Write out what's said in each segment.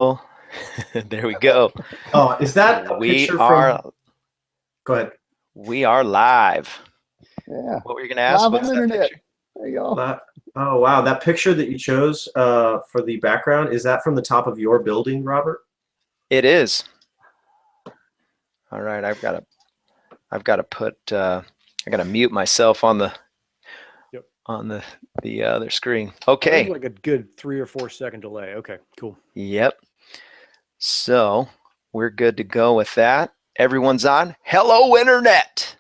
Oh, there we go. Oh, is that a We picture are from? Go ahead. we are live. Yeah, What were you gonna ask? live on What's the that internet. picture? There you go. Oh, wow. That picture that you chose for the background, is that from the top of your building, Robert? It is. All right, I've got to put I got to mute myself on the Yep. on the other screen. There's Okay. like a good 3 or 4 second delay. Okay, cool. Yep. So, we're good to go with that. Everyone's on. Hello Internet.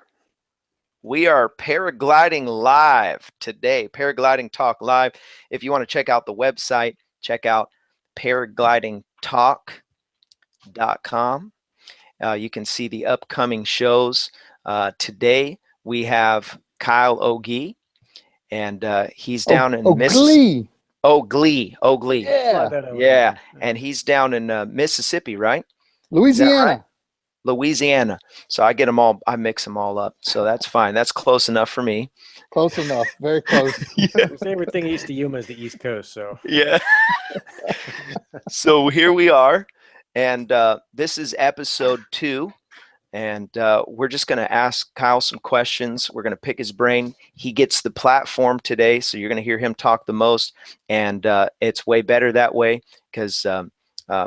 We are paragliding live today. Paragliding Talk Live. If you want to check out the website, check out paraglidingtalk.com. You can see the upcoming shows. Today we have Kyle O'Gee, and he's down in Mississippi. Glee. Yeah, and he's down in Mississippi, right? Louisiana. Louisiana. So I get them all, I mix them all up. So that's fine. That's close enough for me. Close enough. Very close. Yeah. We say everything east of Yuma is the East Coast, so. Yeah. So here we are. And this is episode 2. And we're just going to ask Kyle some questions. We're going to pick his brain. He gets the platform today, so you're going to hear him talk the most. And it's way better that way because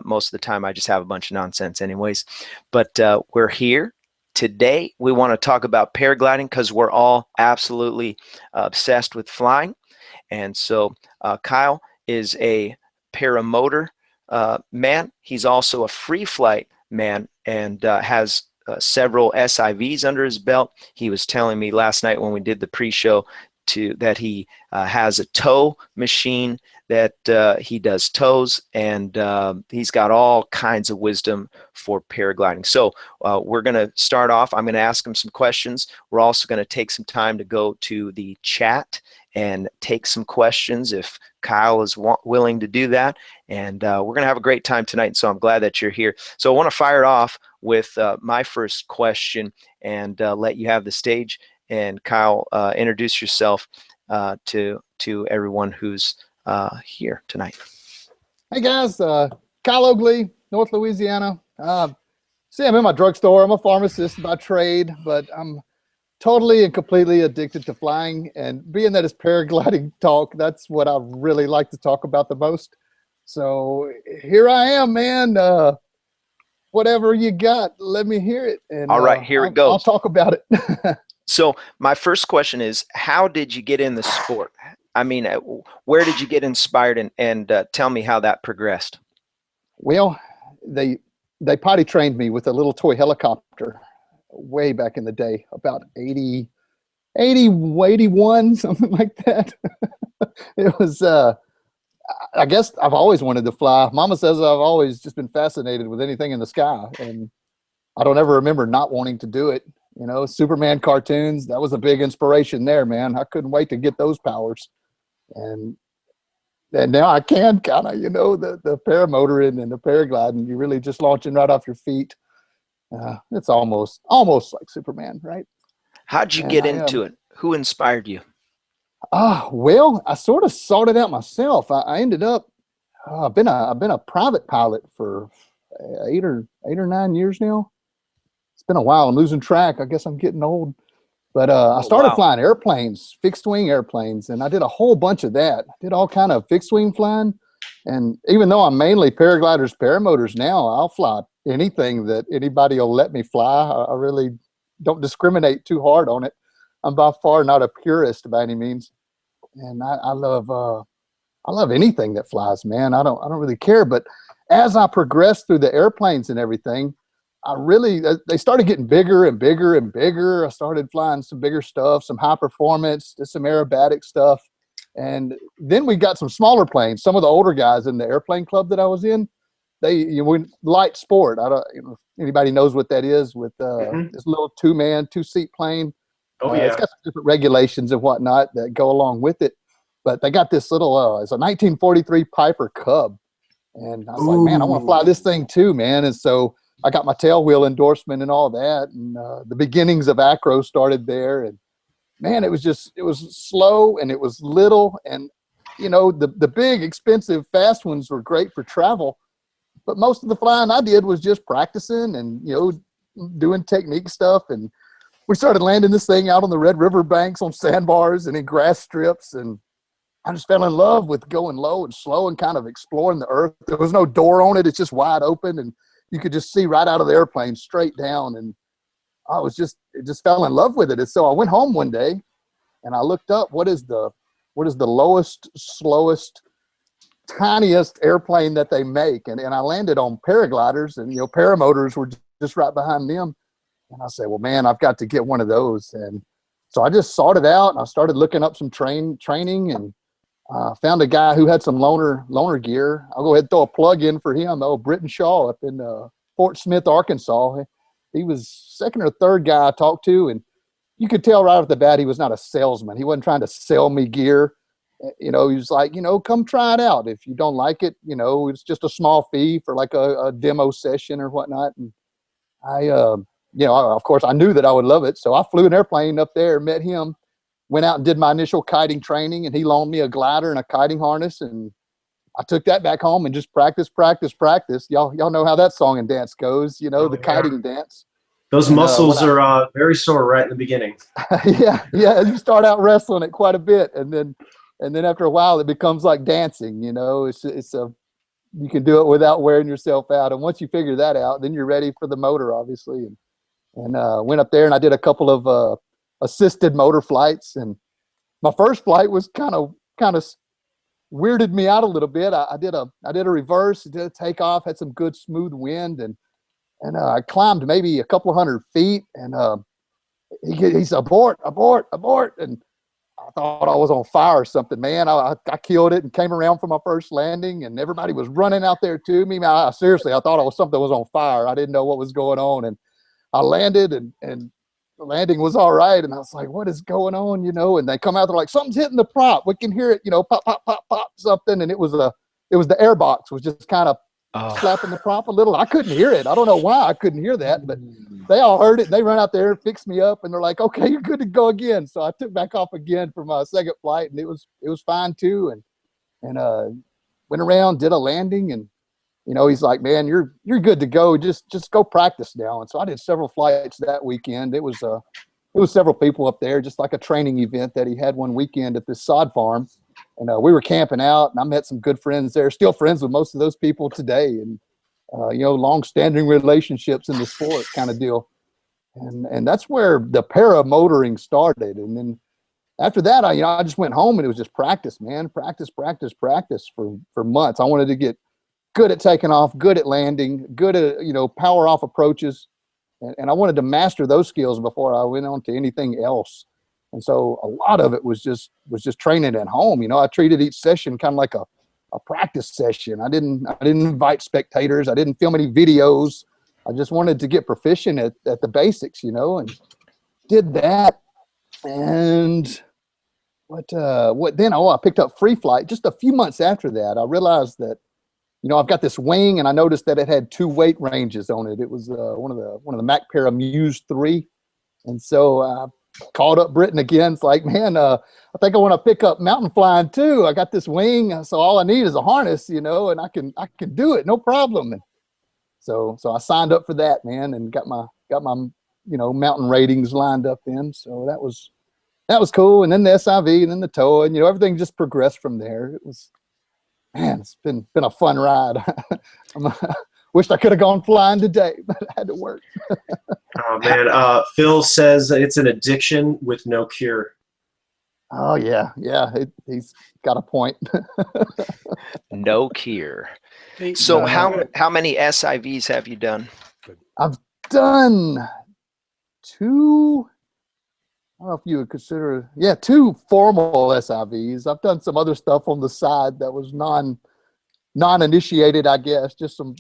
most of the time I just have a bunch of nonsense anyways. But we're here. Today, we want to talk about paragliding because we're all absolutely obsessed with flying. And so Kyle is a paramotor man. He's also a free flight man and has several SIVs under his belt. He was telling me last night when we did the pre-show that he has a tow machine that he does tows, and he's got all kinds of wisdom for paragliding. So we're going to start off. I'm going to ask him some questions. We're also going to take some time to go to the chat and take some questions if Kyle is willing to do that. And we're going to have a great time tonight, so I'm glad that you're here. So I want to fire it off with my first question and let you have the stage. And Kyle, introduce yourself to everyone who's here tonight. Hey guys, Kyle O'Gee, North Louisiana. See, I'm in my drugstore. I'm a pharmacist by trade, but I'm totally and completely addicted to flying. And being that it's paragliding talk, that's what I really like to talk about the most. So here I am, man. Whatever you got, let me hear it. And all right, here it goes. I'll talk about it. So my first question is, how did you get in the sport? I mean, where did you get inspired, and tell me how that progressed? Well, they potty trained me with a little toy helicopter way back in the day, about 80, 81, something like that. It was, I guess I've always wanted to fly. Mama says I've always just been fascinated with anything in the sky, and I don't ever remember not wanting to do it. You know, Superman cartoons, that was a big inspiration there, man. I couldn't wait to get those powers. And now I can kind of, you know, the paramotoring and the paragliding, you're really just launching right off your feet. It's almost like Superman, right? How'd you get into it? Who inspired you? Well, I sort of sought it out myself. I ended up, I've been a private pilot for 8 or 9 years now. It's been a while. I'm losing track. I guess I'm getting old. But I started flying airplanes, fixed wing airplanes, and I did a whole bunch of that. I did all kind of fixed wing flying. And even though I'm mainly paragliders, paramotors now, I'll fly anything that anybody will let me fly. I really don't discriminate too hard on it. I'm by far not a purist by any means. And I love anything that flies, man. I don't really care. But as I progressed through the airplanes and everything, they started getting bigger and bigger and bigger. I started flying some bigger stuff, some high performance, some aerobatic stuff. And then we got some smaller planes. Some of the older guys in the airplane club that I was in, light sport. I don't, if anybody knows what that is with this little 2-seat plane. Oh, yeah. It's got some different regulations and whatnot that go along with it. But they got this little, it's a 1943 Piper Cub. And I was like, man, I want to fly this thing too, man. And so I got my tail wheel endorsement and all that. And the beginnings of acro started there. And man, it was slow and it was little. And, you know, the big, expensive, fast ones were great for travel. but most of the flying I did was just practicing and, you know, doing technique stuff. And we started landing this thing out on the Red River banks on sandbars and in grass strips. And I just fell in love with going low and slow and kind of exploring the earth. There was no door on it. It's just wide open and you could just see right out of the airplane straight down. And it just fell in love with it. And so I went home one day and I looked up what is the lowest, slowest, tiniest airplane that they make. And I landed on paragliders, and, you know, paramotors were just right behind them. And I said, well, man, I've got to get one of those. And so I just sought it out and I started looking up some training and found a guy who had some loaner gear. I'll go ahead and throw a plug in for him, Britton Shaw up in Fort Smith, Arkansas. He was second or third guy I talked to, and you could tell right off the bat he was not a salesman. He wasn't trying to sell me gear. You know, he was like, you know, come try it out. If you don't like it, you know, it's just a small fee for like a demo session or whatnot. And you know, of course, I knew that I would love it. So I flew an airplane up there, met him, went out and did my initial kiting training, and he loaned me a glider and a kiting harness. And I took that back home and just practice. Y'all know how that song and dance goes, you know, the kiting dance. Those muscles are very sore right in the beginning. yeah. You start out wrestling it quite a bit, and then after a while it becomes like dancing. You know, you can do it without wearing yourself out. And once you figure that out, then you're ready for the motor, obviously. And went up there and I did a couple of assisted motor flights. And my first flight was kind of weirded me out a little bit. I did a reverse, did a takeoff, had some good smooth wind, and I climbed maybe a couple of 100 feet, and he said, abort. And I thought I was on fire or something, man. I killed it and came around for my first landing, and everybody was running out there to me. Seriously, I thought something was on fire. I didn't know what was going on. And I landed, and the landing was all right. And I was like, what is going on, you know? And they come out, they're like, something's hitting the prop. We can hear it, you know, pop, pop, pop, pop, something. And it was the airbox was just kind of slapping the prop a little. I couldn't hear it. I don't know why I couldn't hear that, but they all heard it. And they run out there, fixed me up, and they're like, okay, you're good to go again. So I took back off again for my second flight, and it was fine too. And went around, did a landing, and, you know, he's like, man, you're good to go. Just go practice now. And so I did several flights that weekend. It was several people up there, just like a training event that he had one weekend at this sod farm. And we were camping out, and I met some good friends there, still friends with most of those people today. And, you know, long-standing relationships in the sport kind of deal. And that's where the paramotoring started. And then after that, I just went home, and it was just practice, man. Practice for months. I wanted to get good at taking off, good at landing, good at, you know, power off approaches. And I wanted to master those skills before I went on to anything else. And so a lot of it was just training at home. You know, I treated each session kind of like a practice session. I didn't invite spectators. I didn't film any videos. I just wanted to get proficient at the basics, you know, and did that. And what then? Oh, I picked up free flight. Just a few months after that, I realized that, you know, I've got this wing, and I noticed that it had 2 weight ranges on it. It was one of the Mac Para Muse 3. And so I called up Britton again. It's like, man, I think I want to pick up mountain flying too. I got this wing, so all I need is a harness, you know, and I can do it, no problem. And so I signed up for that, man, and got my you know, mountain ratings lined up then. So that was cool. And then the SIV, and then the TOA, and, you know, everything just progressed from there. It was, man, it's been a fun ride. Wished I could have gone flying today, but I had to work. Oh, man. Phil says it's an addiction with no cure. Oh, yeah. He's got a point. No cure. So how many SIVs have you done? I've done 2. I don't know if you would consider, 2 formal SIVs. I've done some other stuff on the side that was non-initiated, I guess. Just some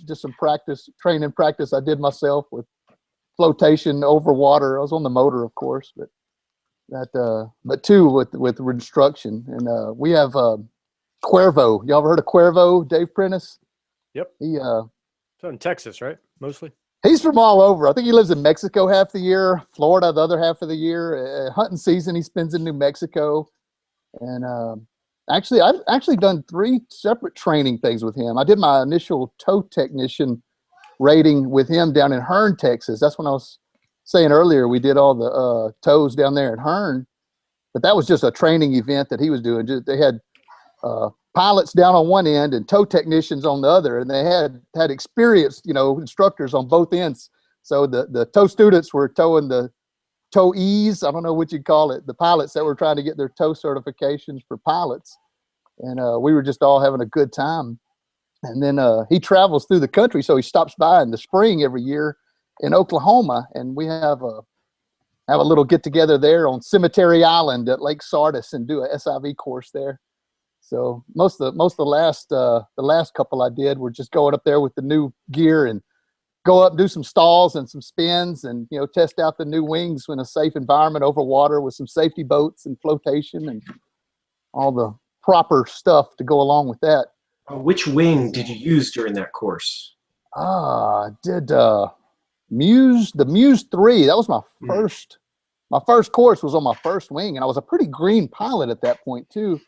training practice I did myself with flotation over water. I was on the motor, of course, but 2 with instruction. And we have Cuervo. Y'all ever heard of Cuervo? Dave Prentice? Yep. He So in Texas, right? Mostly. He's from all over. I think he lives in Mexico half the year, Florida the other half of the year. Hunting season he spends in New Mexico, and Actually, I've actually done 3 separate training things with him. I did my initial tow technician rating with him down in Hearn, Texas. That's when I was saying earlier we did all the tows down there in Hearn. But that was just a training event that he was doing. They had pilots down on one end and tow technicians on the other, and they had experienced, instructors on both ends. So the tow students were towing the tow-ees, I don't know what you call it, the pilots that were trying to get their tow certifications for pilots. And we were just all having a good time. And then he travels through the country, so he stops by in the spring every year in Oklahoma, and we have a little get-together there on Cemetery Island at Lake Sardis and do a SIV course there. So most of the last couple I did were just going up there with the new gear and go up, do some stalls and some spins, and test out the new wings in a safe environment over water with some safety boats and flotation and all the proper stuff to go along with that. Which wing did you use during that course? I did the Muse 3. That was my first. My first course was on my first wing, and I was a pretty green pilot at that point too.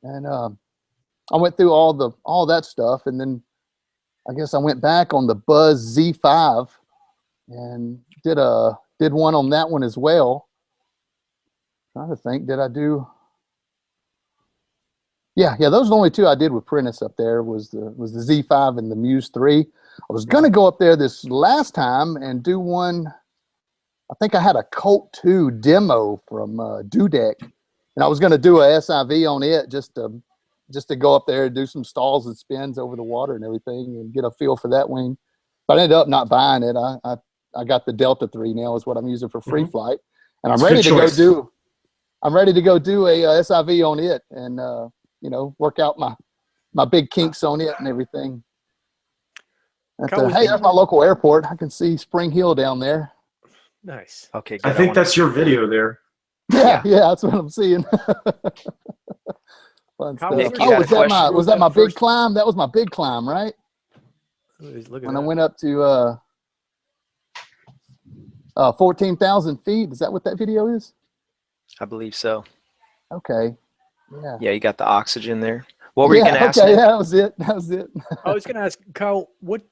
And I went through all that stuff, and then I guess I went back on the Buzz Z5 and did one on that one as well. Trying to think, did I do? Yeah, those are the only 2 I did with Prentice up there was the Z5 and the Muse 3. I was gonna go up there this last time and do one. I think I had a Colt 2 demo from Dudek, and I was gonna do a SIV on it just to go up there and do some stalls and spins over the water and everything and get a feel for that wing. But I ended up not buying it. I got the Delta 3 now is what I'm using for free flight, and I'm ready to go do. I'm ready to go do a SIV on it and work out my big kinks on it and everything. Hey, that's my local airport. I can see Spring Hill down there. Nice. Okay. I think that's your video there. Yeah, that's what I'm seeing. Fun stuff. Nick, was that my big climb? That was my big climb, right? Look at when that. I went up to 14,000 feet. Is that what that video is? I believe so. Okay. Yeah. Yeah, you got the oxygen there. What were you going to ask? Okay, yeah, that was it. I was going to ask Kyle, what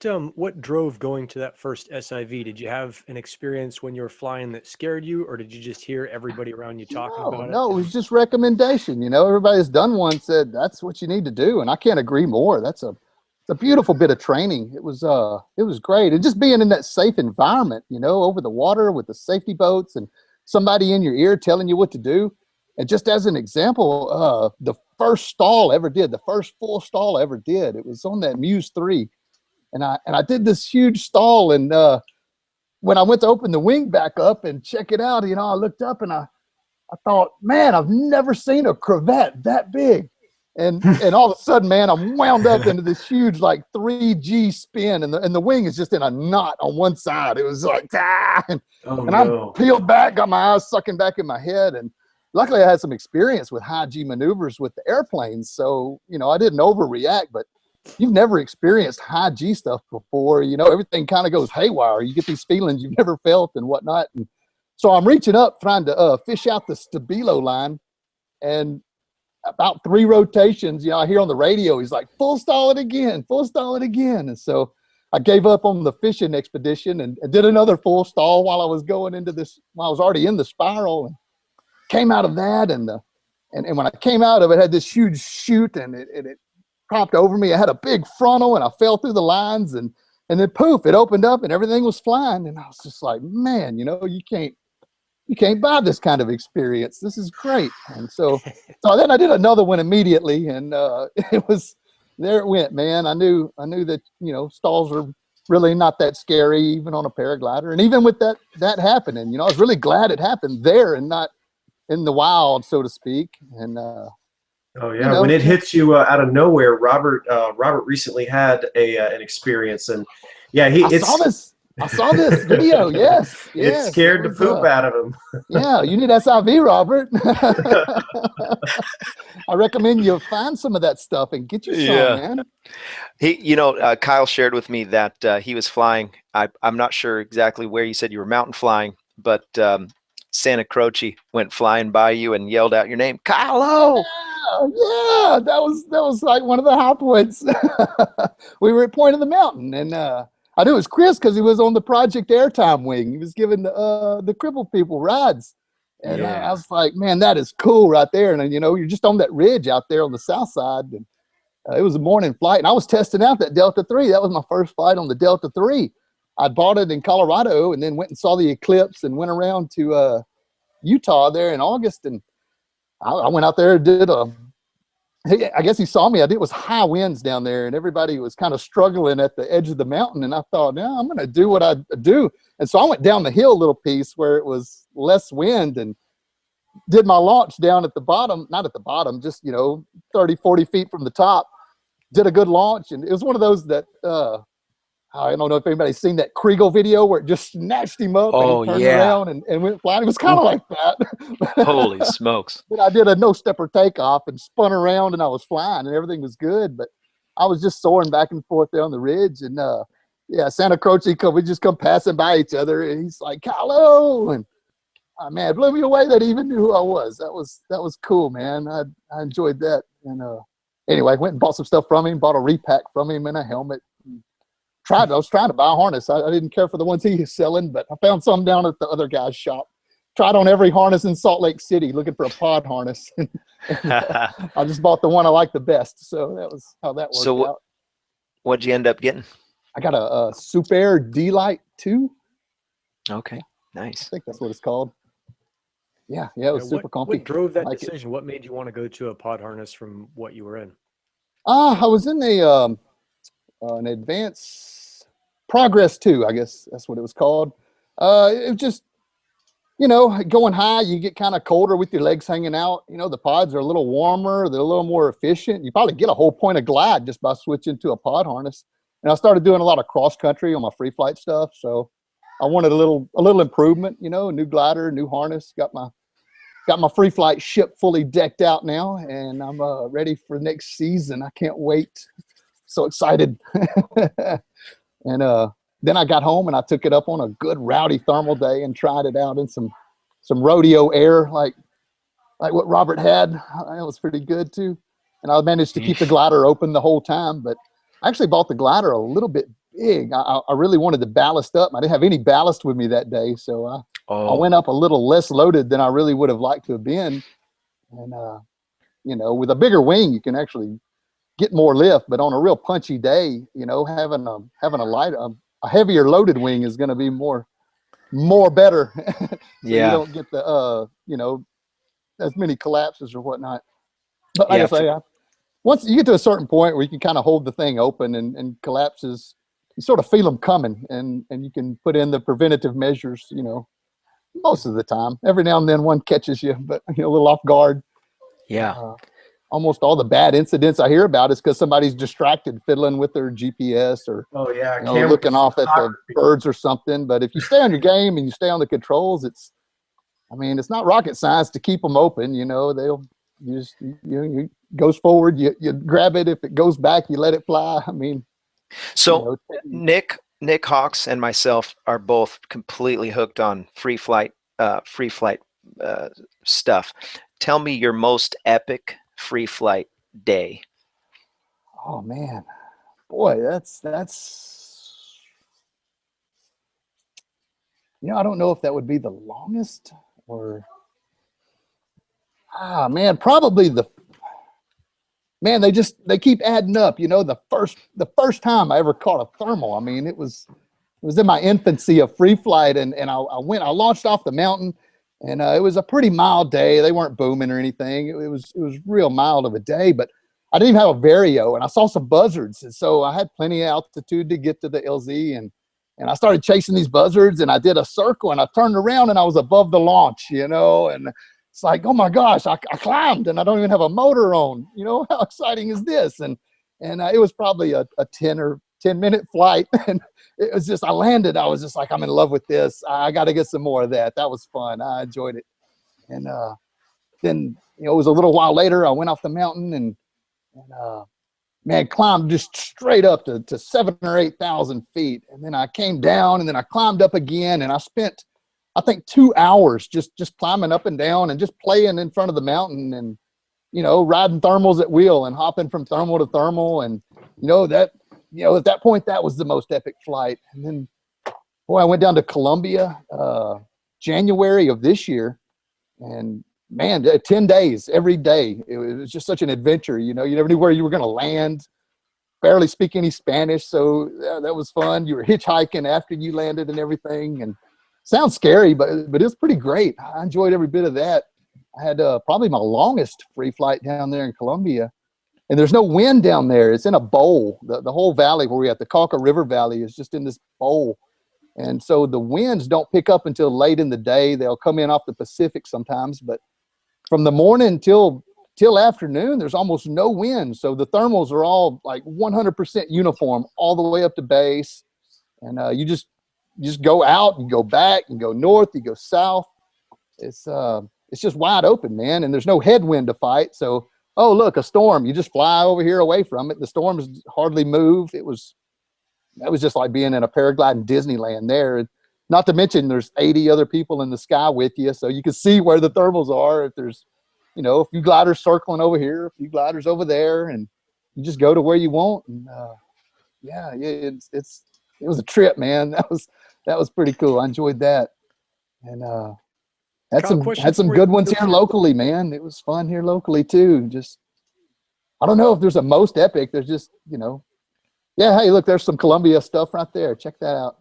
drove going to that first SIV? Did you have an experience when you were flying that scared you, or did you just hear everybody around you talking about it? No, it was just recommendation. Everybody that's done one said that's what you need to do, and I can't agree more. It's a beautiful bit of training. It was great, and just being in that safe environment, over the water with the safety boats and somebody in your ear telling you what to do. And just as an example, the first stall I ever did, the first full stall I ever did, it was on that Muse 3. And I did this huge stall. And when I went to open the wing back up and check it out, I looked up and I thought, man, I've never seen a Corvette that big. And all of a sudden, man, I'm wound up into this huge 3G spin, and the wing is just in a knot on one side. It was like, I'm peeled back, got my eyes sucking back in my head. And luckily, I had some experience with high G maneuvers with the airplanes, so I didn't overreact. But you've never experienced high G stuff before, everything kind of goes haywire. You get these feelings you've never felt and whatnot. And so I'm reaching up, trying to fish out the Stabilo line, and about 3 rotations, I hear on the radio, he's like, full stall it again. And so I gave up on the fishing expedition and did another full stall while I was going into this, while I was already in the spiral, and came out of that. And when I came out of it, I had this huge chute, and it popped over me. I had a big frontal, and I fell through the lines, and then poof, it opened up and everything was flying. And I was just like, man, you can't buy this kind of experience. This is great. And so then I did another one immediately, and it went, man. I knew that, stalls are really not that scary, even on a paraglider. And even with that happening, I was really glad it happened there and not in the wild, so to speak. And when it hits you out of nowhere, Robert recently had an experience, and I saw this video. Yes, it scared the poop out of him. Yeah, you need SIV, Robert. I recommend you find some of that stuff and get you some, man. He, Kyle shared with me that he was flying. I'm not sure exactly where you said you were mountain flying, but Santa Croce went flying by you and yelled out your name, Kylo. Yeah, that was like one of the high points. We were at Point of the Mountain, and I knew it was Chris because he was on the Project Airtime wing. He was giving the crippled people rides, and I was like, man, that is cool right there. And you're just on that ridge out there on the south side. And it was a morning flight, and I was testing out that Delta 3. That was my first flight on the Delta 3. I bought it in Colorado, and then went and saw the eclipse, and went around to Utah there in August, and I went out there and did I guess he saw me. It was high winds down there, and everybody was kind of struggling at the edge of the mountain. And I thought, no, I'm going to do what I do. And so I went down the hill a little piece where it was less wind, and did my launch down at the bottom, not at the bottom, just, 30, 40 feet from the top. Did a good launch. And it was one of those that, I don't know if anybody's seen that Kriegel video where it just snatched him up and he turned around and went flying. It was kind of like that. Holy smokes. But I did a no-stepper takeoff and spun around, and I was flying, and everything was good. But I was just soaring back and forth there on the ridge. And, Santa Croce, we just come passing by each other, and he's like, Kylo. And, man, it blew me away that he even knew who I was. That was cool, man. I enjoyed that. And anyway, went and bought some stuff from him, bought a repack from him and a helmet. I was trying to buy a harness. I didn't care for the ones he was selling, but I found some down at the other guy's shop. Tried on every harness in Salt Lake City looking for a pod harness. I just bought the one I liked the best. So that was how that worked out. What'd you end up getting? I got a Super D-Lite 2. Okay, nice. I think that's what it's called. Yeah, it was super comfy. What drove that decision? What made you want to go to a pod harness from what you were in? I was in an advanced Progress 2, I guess that's what it was called. It was just, going high, you get kind of colder with your legs hanging out. The pods are a little warmer. They're a little more efficient. You probably get a whole point of glide just by switching to a pod harness. And I started doing a lot of cross country on my free flight stuff. So I wanted a little improvement, new glider, new harness. Got my free flight ship fully decked out now, and I'm ready for next season. I can't wait. So excited. And then I got home and I took it up on a good rowdy thermal day and tried it out in some rodeo air like what Robert had. It was pretty good too. And I managed to keep the glider open the whole time, but I actually bought the glider a little bit big. I really wanted to ballast up. I didn't have any ballast with me that day, so I went up a little less loaded than I really would have liked to have been. And with a bigger wing, you can actually get more lift, but on a real punchy day, having a heavier loaded wing is going to be more better. So you don't get the as many collapses or whatnot. But like I say, once you get to a certain point where you can kind of hold the thing open and collapses, you sort of feel them coming, and you can put in the preventative measures. Most of the time, every now and then one catches you, but a little off guard. Almost all the bad incidents I hear about is because somebody's distracted fiddling with their GPS or looking off at the birds or something. But if you stay on your game and you stay on the controls, it's not rocket science to keep them open. You goes forward, you grab it. If it goes back, you let it fly. So Nick Hawks and myself are both completely hooked on free flight stuff. Tell me your most epic free flight day. Oh man, boy, that's I don't know if that would be the longest or probably they keep adding up. The first time I ever caught a thermal, it was in my infancy of free flight, and I launched off the mountain. And it was a pretty mild day. They weren't booming or anything. It was real mild of a day, but I didn't even have a Vario, and I saw some buzzards. And so I had plenty of altitude to get to the LZ, and I started chasing these buzzards, and I did a circle, and I turned around, and I was above the launch, and it's like, oh my gosh, I climbed, and I don't even have a motor on. How exciting is this? And it was probably a 10-minute flight, and it was just, I landed, I was just like, I'm in love with this. I got to get some more of that. That was fun. I enjoyed it. And then, it was a little while later, I went off the mountain and climbed just straight up to 7,000 or 8,000 feet. And then I came down, and then I climbed up again, and I spent I think 2 hours just climbing up and down and just playing in front of the mountain and, riding thermals at wheel and hopping from thermal to thermal. And, at that point, that was the most epic flight. And then, boy, I went down to Colombia, January of this year, and man, 10 days, every day. It was just such an adventure. You never knew where you were going to land. Barely speak any Spanish, so that was fun. You were hitchhiking after you landed and everything, and sounds scary, but it was pretty great. I enjoyed every bit of that. I had probably my longest free flight down there in Colombia, and there's no wind down there. It's in a bowl. The whole valley where we're at, the Cauca River Valley, is just in this bowl, and so the winds don't pick up until late in the day. They'll come in off the Pacific sometimes, but from the morning till afternoon, there's almost no wind. So the thermals are all like 100% uniform all the way up to base. And you just go out and go back and go north, you go south. It's just wide open, man. And there's no headwind to fight. So, oh, look, a storm. You just fly over here away from it. The storms hardly move. That was just like being in a paragliding Disneyland there. Not to mention there's 80 other people in the sky with you. So you can see where the thermals are. If there's, a few gliders circling over here, a few gliders over there, and you just go to where you want. And it was a trip, man. That was pretty cool. I enjoyed that, and had some good ones here locally, man. It was fun here locally too. Just, I don't know if there's a most epic. There's just, hey, look, there's some Columbia stuff right there. Check that out.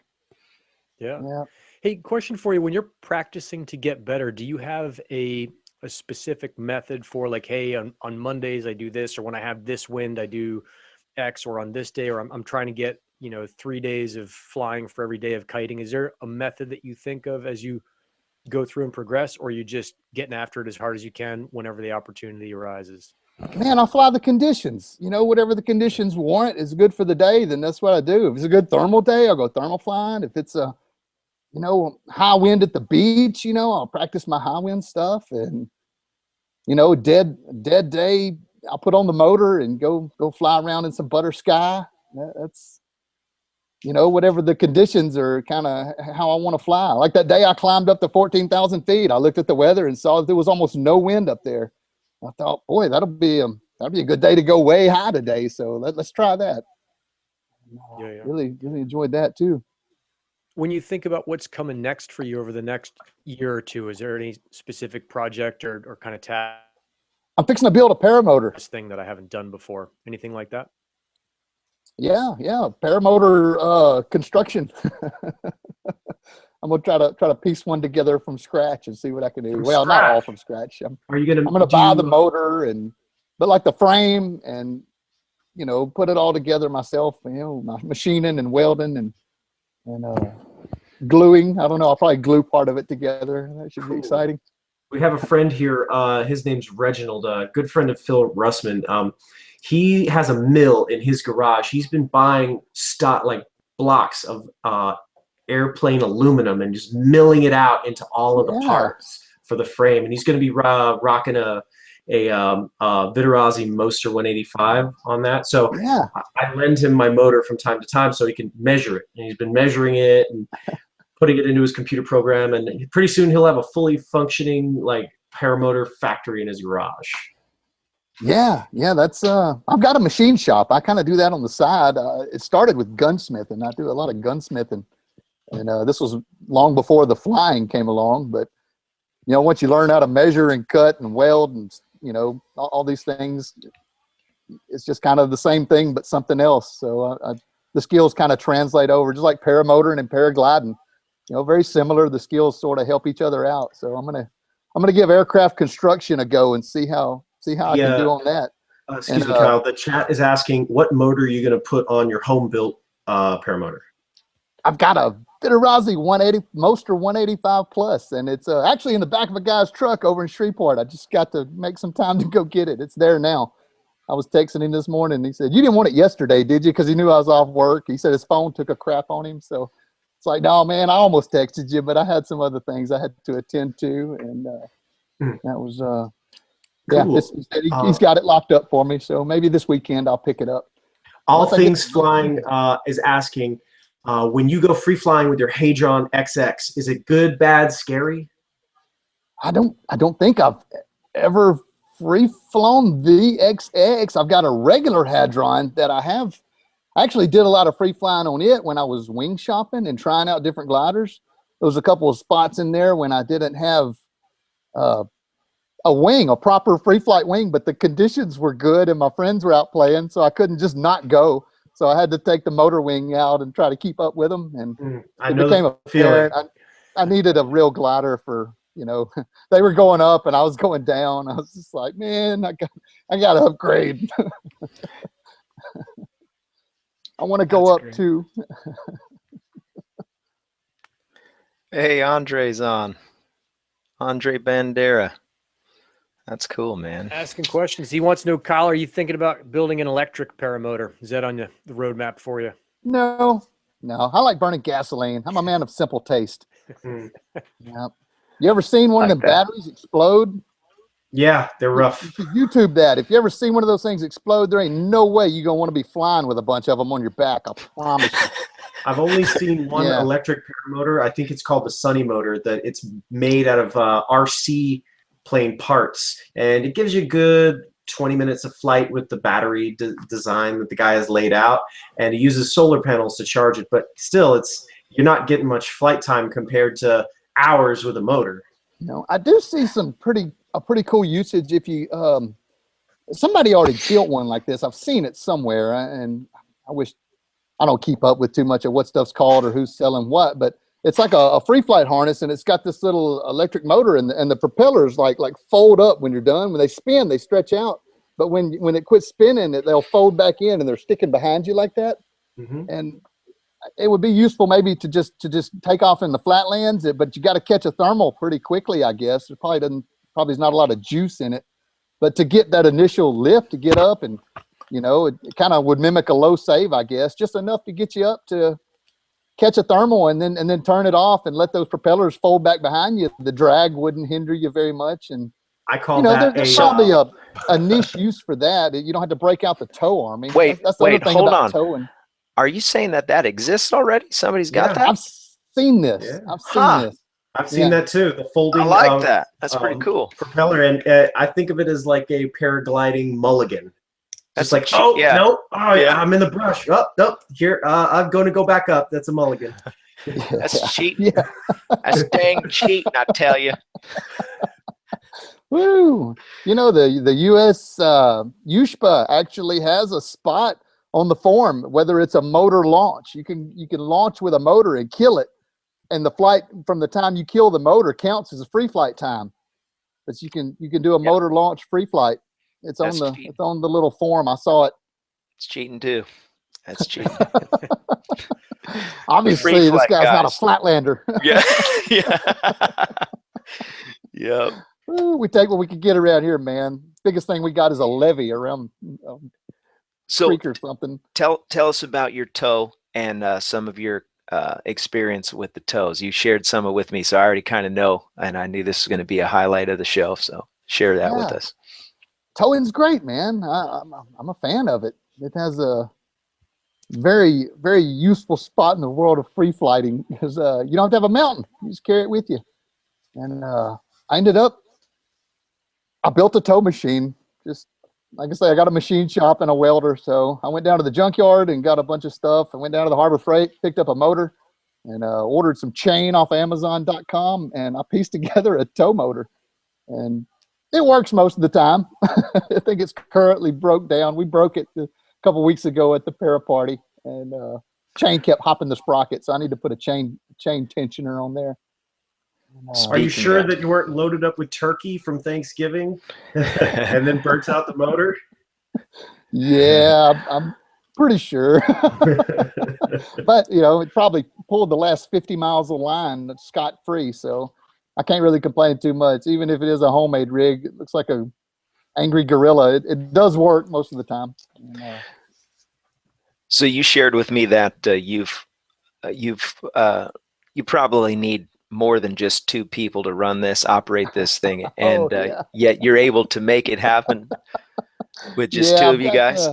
Yeah. Hey, question for you: when you're practicing to get better, do you have a specific method for, like, hey, on Mondays I do this, or when I have this wind I do X, or on this day, or I'm trying to get 3 days of flying for every day of kiting? Is there a method that you think of as you go through and progress, or you just getting after it as hard as you can whenever the opportunity arises? Man, I fly the conditions. Whatever the conditions warrant is good for the day, then that's what I do. If it's a good thermal day, I'll go thermal flying. If it's a high wind at the beach, I'll practice my high wind stuff. And, dead day, I'll put on the motor and go fly around in some butter sky. That's, whatever the conditions are, kind of how I want to fly. Like that day I climbed up to 14,000 feet. I looked at the weather and saw that there was almost no wind up there. I thought, boy, that'll be a good day to go way high today. So let's try that. Really enjoyed that too. When you think about what's coming next for you over the next year or two, is there any specific project or kind of task? I'm fixing to build a paramotor. This thing that I haven't done before. Anything like that? Yeah. Paramotor construction. I'm gonna try to piece one together from scratch and see what I can do. Well, not all from scratch. I'm gonna buy the motor but like the frame and put it all together myself. My machining and welding and gluing. I don't know. I'll probably glue part of it together. That should be exciting. We have a friend here. His name's Reginald, a good friend of Phil Russman. He has a mill in his garage. He's been buying blocks of airplane aluminum and just milling it out into all of the parts for the frame. And he's going to be rocking a Vittorazzi Moster 185 on that. So I lend him my motor from time to time so he can measure it. And he's been measuring it and putting it into his computer program. And pretty soon he'll have a fully functioning paramotor factory in his garage. Yeah. That's I've got a machine shop. I kind of do that on the side. It started with gunsmithing. I do a lot of gunsmithing, and this was long before the flying came along. But once you learn how to measure and cut and weld and all these things, it's just kind of the same thing but something else. So the skills kind of translate over, just like paramotoring and paragliding. Very similar. The skills sort of help each other out. So I'm gonna give aircraft construction a go and see how I can do on that. Excuse me, Kyle. The chat is asking, what motor are you going to put on your home-built paramotor? I've got a Vittorazzi 180 Moster 185 Plus, and it's actually in the back of a guy's truck over in Shreveport. I just got to make some time to go get it. It's there now. I was texting him this morning, and he said, "You didn't want it yesterday, did you?" Because he knew I was off work. He said his phone took a crap on him. So it's like, no, man, I almost texted you, but I had some other things I had to attend to, and that was cool. He said he's got it locked up for me, so maybe this weekend I'll pick it up. All Things Flying is asking, When you go free flying with your Hadron XX, is it good, bad, scary? I don't think I've ever free flown the XX. I've got a regular Hadron that I actually did a lot of free flying on it when I was wing shopping and trying out different gliders. There was a couple of spots in there when I didn't have a proper free flight wing, but the conditions were good and my friends were out playing, so I couldn't just not go. So I had to take the motor wing out and try to keep up with them. And it became apparent I needed a real glider for, they were going up and I was going down. I was just like, man, I got to upgrade. I want to go up too. Hey, Andre's on. Andre Bandera. That's cool, man. Asking questions. He wants to know, Kyle, are you thinking about building an electric paramotor? Is that on the roadmap for you? No. I like burning gasoline. I'm a man of simple taste. Yeah. You ever seen one of them batteries explode? Yeah, they're rough. You should YouTube that. If you ever seen one of those things explode, there ain't no way you're going to want to be flying with a bunch of them on your back. I promise you. I've only seen one electric paramotor. I think it's called the Sunny motor. That it's made out of RC plane parts, and it gives you a good 20 minutes of flight with the battery design that the guy has laid out, and he uses solar panels to charge it, but still you're not getting much flight time compared to hours with a motor. I do see a pretty cool usage if you somebody already built one like this. I've seen it somewhere, and I wish I don't keep up with too much of what stuff's called or who's selling what, but it's like a free flight harness, and it's got this little electric motor, and the propellers like fold up when you're done. When they spin, they stretch out, but when it quits spinning, they'll fold back in, and they're sticking behind you like that. And it would be useful maybe to just take off in the flatlands, but you got to catch a thermal pretty quickly, I guess. There probably is not a lot of juice in it, but to get that initial lift to get up, and it kind of would mimic a low save, I guess, just enough to get you up to catch a thermal and then turn it off and let those propellers fold back behind you. The drag wouldn't hinder you very much. And I call that there's probably a niche use for that. You don't have to break out the tow army. That's the other thing about towing. Are you saying that exists already? Somebody's got that? I've seen this. Yeah. I've seen that too. The folding. I like that. That's pretty cool. Propeller, and I think of it as like a paragliding mulligan. That's like, I'm in the brush. Oh, no, here, I'm going to go back up. That's a mulligan. That's cheating. Yeah. That's dang cheating, I tell you. Woo! The U.S. USPA actually has a spot on the form, whether it's a motor launch. You can launch with a motor and kill it, and the flight from the time you kill the motor counts as a free flight time. But you can do a motor launch free flight. It's on the little form. I saw it. It's cheating too. That's cheating. Obviously, this guy's not a flatlander. Yeah. Yep. We take what we can get around here, man. Biggest thing we got is a levee around creek or something. Tell us about your tow and some of your experience with the tows. You shared some with me, so I already kind of know, and I knew this was going to be a highlight of the show. So share that with us. Towing's great, man. I'm a fan of it. It has a very, very useful spot in the world of free flighting because you don't have to have a mountain. You just carry it with you. And I built a tow machine. Just like I say, I got a machine shop and a welder. So I went down to the junkyard and got a bunch of stuff. I went down to the Harbor Freight, picked up a motor, and ordered some chain off Amazon.com, and I pieced together a tow motor. And it works most of the time. I think it's currently broke down. We broke it a couple weeks ago at the para party, and chain kept hopping the sprocket, so I need to put a chain tensioner on there. Are you sure that you weren't loaded up with turkey from Thanksgiving and then burnt out the motor? Yeah, I'm pretty sure. But it probably pulled the last 50 miles of line scot-free, so I can't really complain too much. Even if it is a homemade rig, it looks like a angry gorilla. It does work most of the time. So you shared with me that you probably need more than just two people to operate this thing, and yet you're able to make it happen with just two of you guys.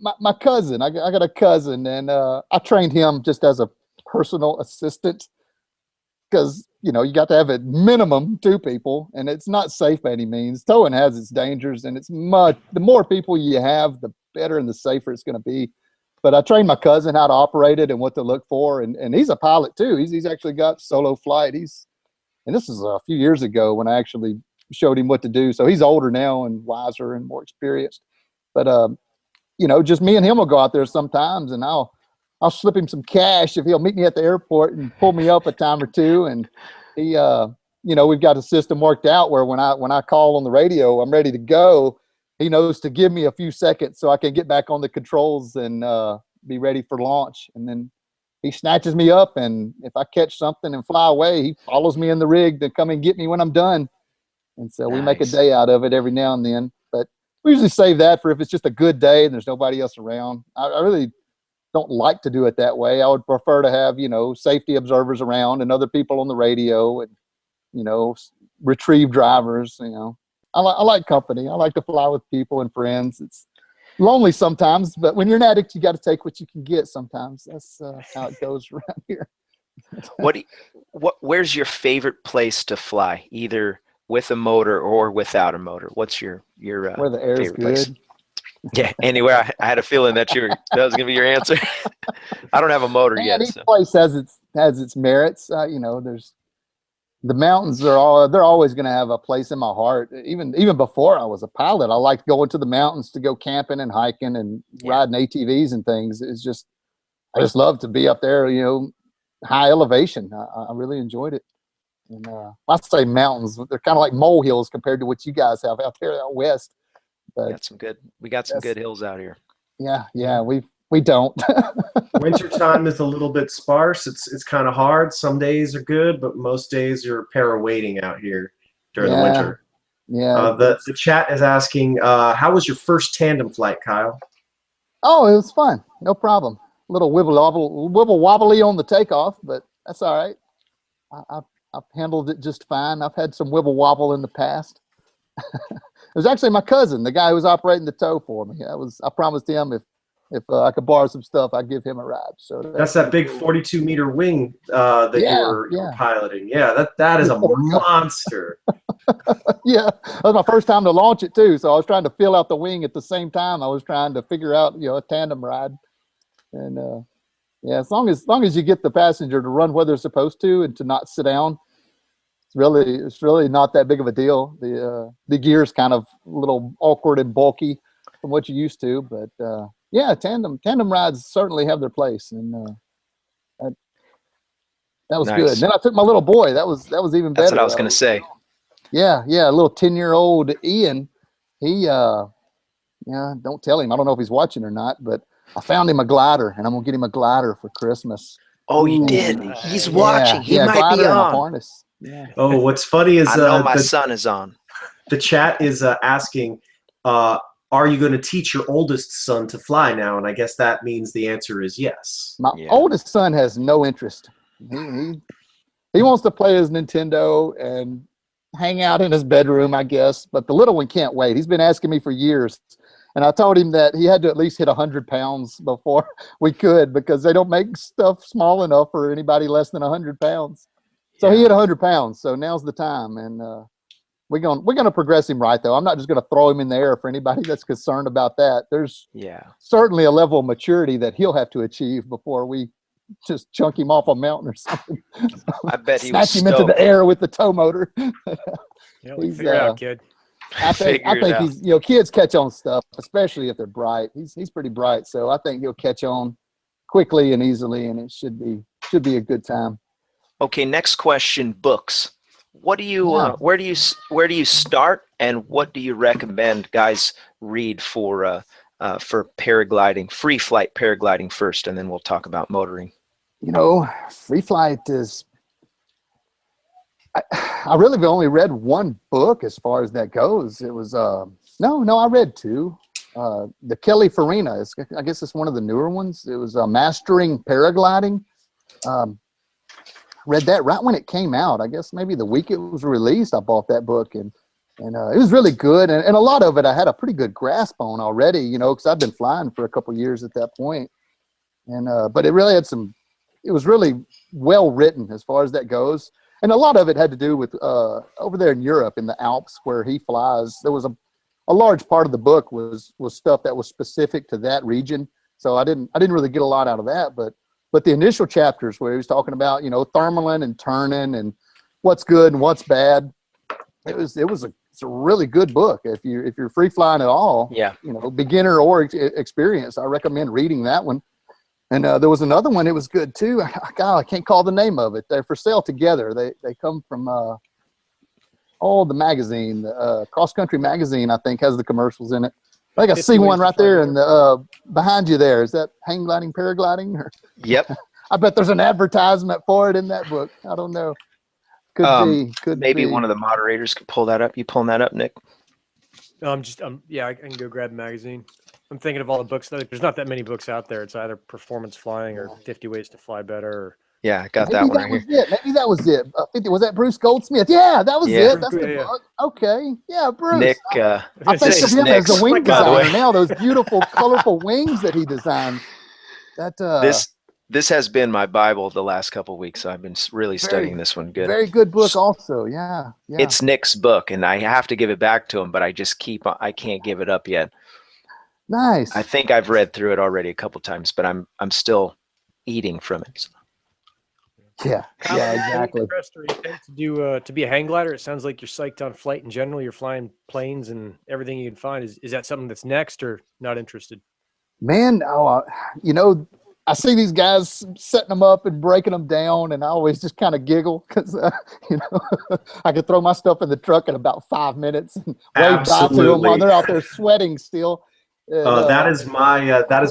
my cousin. I got a cousin, and I trained him just as a personal assistant because you got to have at minimum 2 people, and it's not safe by any means. Towing has its dangers, and it's the more people you have, the better and the safer it's going to be. But I trained my cousin how to operate it and what to look for, and he's a pilot too. He's actually got solo flight. And this is a few years ago when I actually showed him what to do. So he's older now and wiser and more experienced. But just me and him will go out there sometimes, and I'll slip him some cash if he'll meet me at the airport and pull me up a time or two. And he, we've got a system worked out where when I call on the radio, I'm ready to go. He knows to give me a few seconds so I can get back on the controls and be ready for launch. And then he snatches me up, and if I catch something and fly away, he follows me in the rig to come and get me when I'm done. And so we make a day out of it every now and then. But we usually save that for if it's just a good day and there's nobody else around. I really don't like to do it that way. I would prefer to have, safety observers around and other people on the radio and, retrieve drivers, I like company. I like to fly with people and friends. It's lonely sometimes, but when you're an addict, you got to take what you can get sometimes. That's how it goes around here. Where's your favorite place to fly, either with a motor or without a motor? What's your where the air is good? Place? Yeah, anywhere. I had a feeling that was gonna be your answer. I don't have a motor yet. Each place has its merits. There's the mountains they're always going to have a place in my heart. Even before I was a pilot, I liked going to the mountains to go camping and hiking and riding ATVs and things. I just love to be up there, high elevation. I really enjoyed it. And I say mountains, they're kind of like molehills compared to what you guys have out there out west. But we got some good hills out here. Yeah, we don't. Wintertime is a little bit sparse. It's kind of hard. Some days are good, but most days you're para-waiting out here during the winter. Yeah. The chat is asking, how was your first tandem flight, Kyle? Oh, it was fun. No problem. A little wibble wobbly on the takeoff, but that's all right. I've handled it just fine. I've had some wibble wobble in the past. It was actually my cousin, the guy who was operating the tow for me. I promised him if I could borrow some stuff, I'd give him a ride. So that's that big 42-meter wing that you were piloting. Yeah, that is a monster. Yeah, that was my first time to launch it too. So I was trying to fill out the wing at the same time. I was trying to figure out, a tandem ride. And as long as you get the passenger to run where they're supposed to and to not sit down, it's really not that big of a deal. The gear's kind of a little awkward and bulky from what you're used to, but tandem rides certainly have their place, and that was good. And then I took my little boy. That was even better. That's what I was going to say. Yeah, a little 10-year-old Ian. He don't tell him. I don't know if he's watching or not, but I found him a glider, and I'm gonna get him a glider for Christmas. Oh, you did? He's watching. He might be on. Harness. Yeah. Oh, what's funny is I know my son is on. The chat is asking, are you going to teach your oldest son to fly now? And I guess that means the answer is yes. My oldest son has no interest. He wants to play his Nintendo and hang out in his bedroom, I guess. But the little one can't wait. He's been asking me for years. And I told him that he had to at least hit 100 pounds before we could, because they don't make stuff small enough for anybody less than 100 pounds. So he hit 100 pounds. So now's the time. And we're gonna progress him right, though. I'm not just gonna throw him in the air for anybody that's concerned about that. There's certainly a level of maturity that he'll have to achieve before we just chunk him off a mountain or something. I bet he snatch him into the air with the tow motor. Figure it out, kid. I think he's kids catch on stuff, especially if they're bright. He's pretty bright, so I think he'll catch on quickly and easily, and it should be a good time. Okay, next question: books. What do you where do you start, and what do you recommend guys read for paragliding, free flight paragliding first, and then we'll talk about motoring? Free flight is. I really only read one book as far as that goes. It was I read two. The Kelly Farina I guess it's one of the newer ones. It was Mastering Paragliding. Read that right when it came out. I guess maybe the week it was released, I bought that book, and And it was really good. And a lot of it I had a pretty good grasp on already, you know, because I've been flying for a couple of years at that point. And but it really had it was really well written as far as that goes. And a lot of it had to do with over there in Europe in the Alps where he flies. There was a large part of the book was stuff that was specific to that region. So I didn't really get a lot out of that, but the initial chapters where he was talking about, you know, thermaling and turning and what's good and what's bad. It's a really good book. If you're free flying at all, yeah, you know, beginner or experienced, I recommend reading that one. And there was another one. It was good too. God, I can't call the name of it. They're for sale together. They come from the magazine, Cross Country Magazine. I think has the commercials in it. I think I see one right there, and behind you there is that hang gliding, paragliding. Or, yep. I bet there's an advertisement for it in that book. I don't know. Could maybe be. One of the moderators could pull that up. You pulling that up, Nick? Yeah, I can go grab a magazine. I'm thinking of all the books. There's not that many books out there. It's either Performance Flying or 50 Ways to Fly Better. Or, yeah, I got that one right here. Maybe that was it. 50, was that Bruce Goldsmith? Yeah, that was it. That's the book. Okay. Yeah, Bruce. Nick. I think of him as the wing designer now. Those beautiful, colorful wings that he designed. This has been my Bible the last couple of weeks. So I've been really studying this one. Good. Very good book also. Yeah. It's Nick's book, and I have to give it back to him, but I can't give it up yet. Nice. I think I've read through it already a couple times, but I'm still eating from it. So. Yeah, exactly. To be a hang glider, it sounds like you're psyched on flight in general. You're flying planes and everything you can find. Is that something that's next, or not interested? Man, you know, I see these guys setting them up and breaking them down, and I always just kind of giggle because, you know, I could throw my stuff in the truck in about 5 minutes and wave bye to them while they're out there sweating still. That is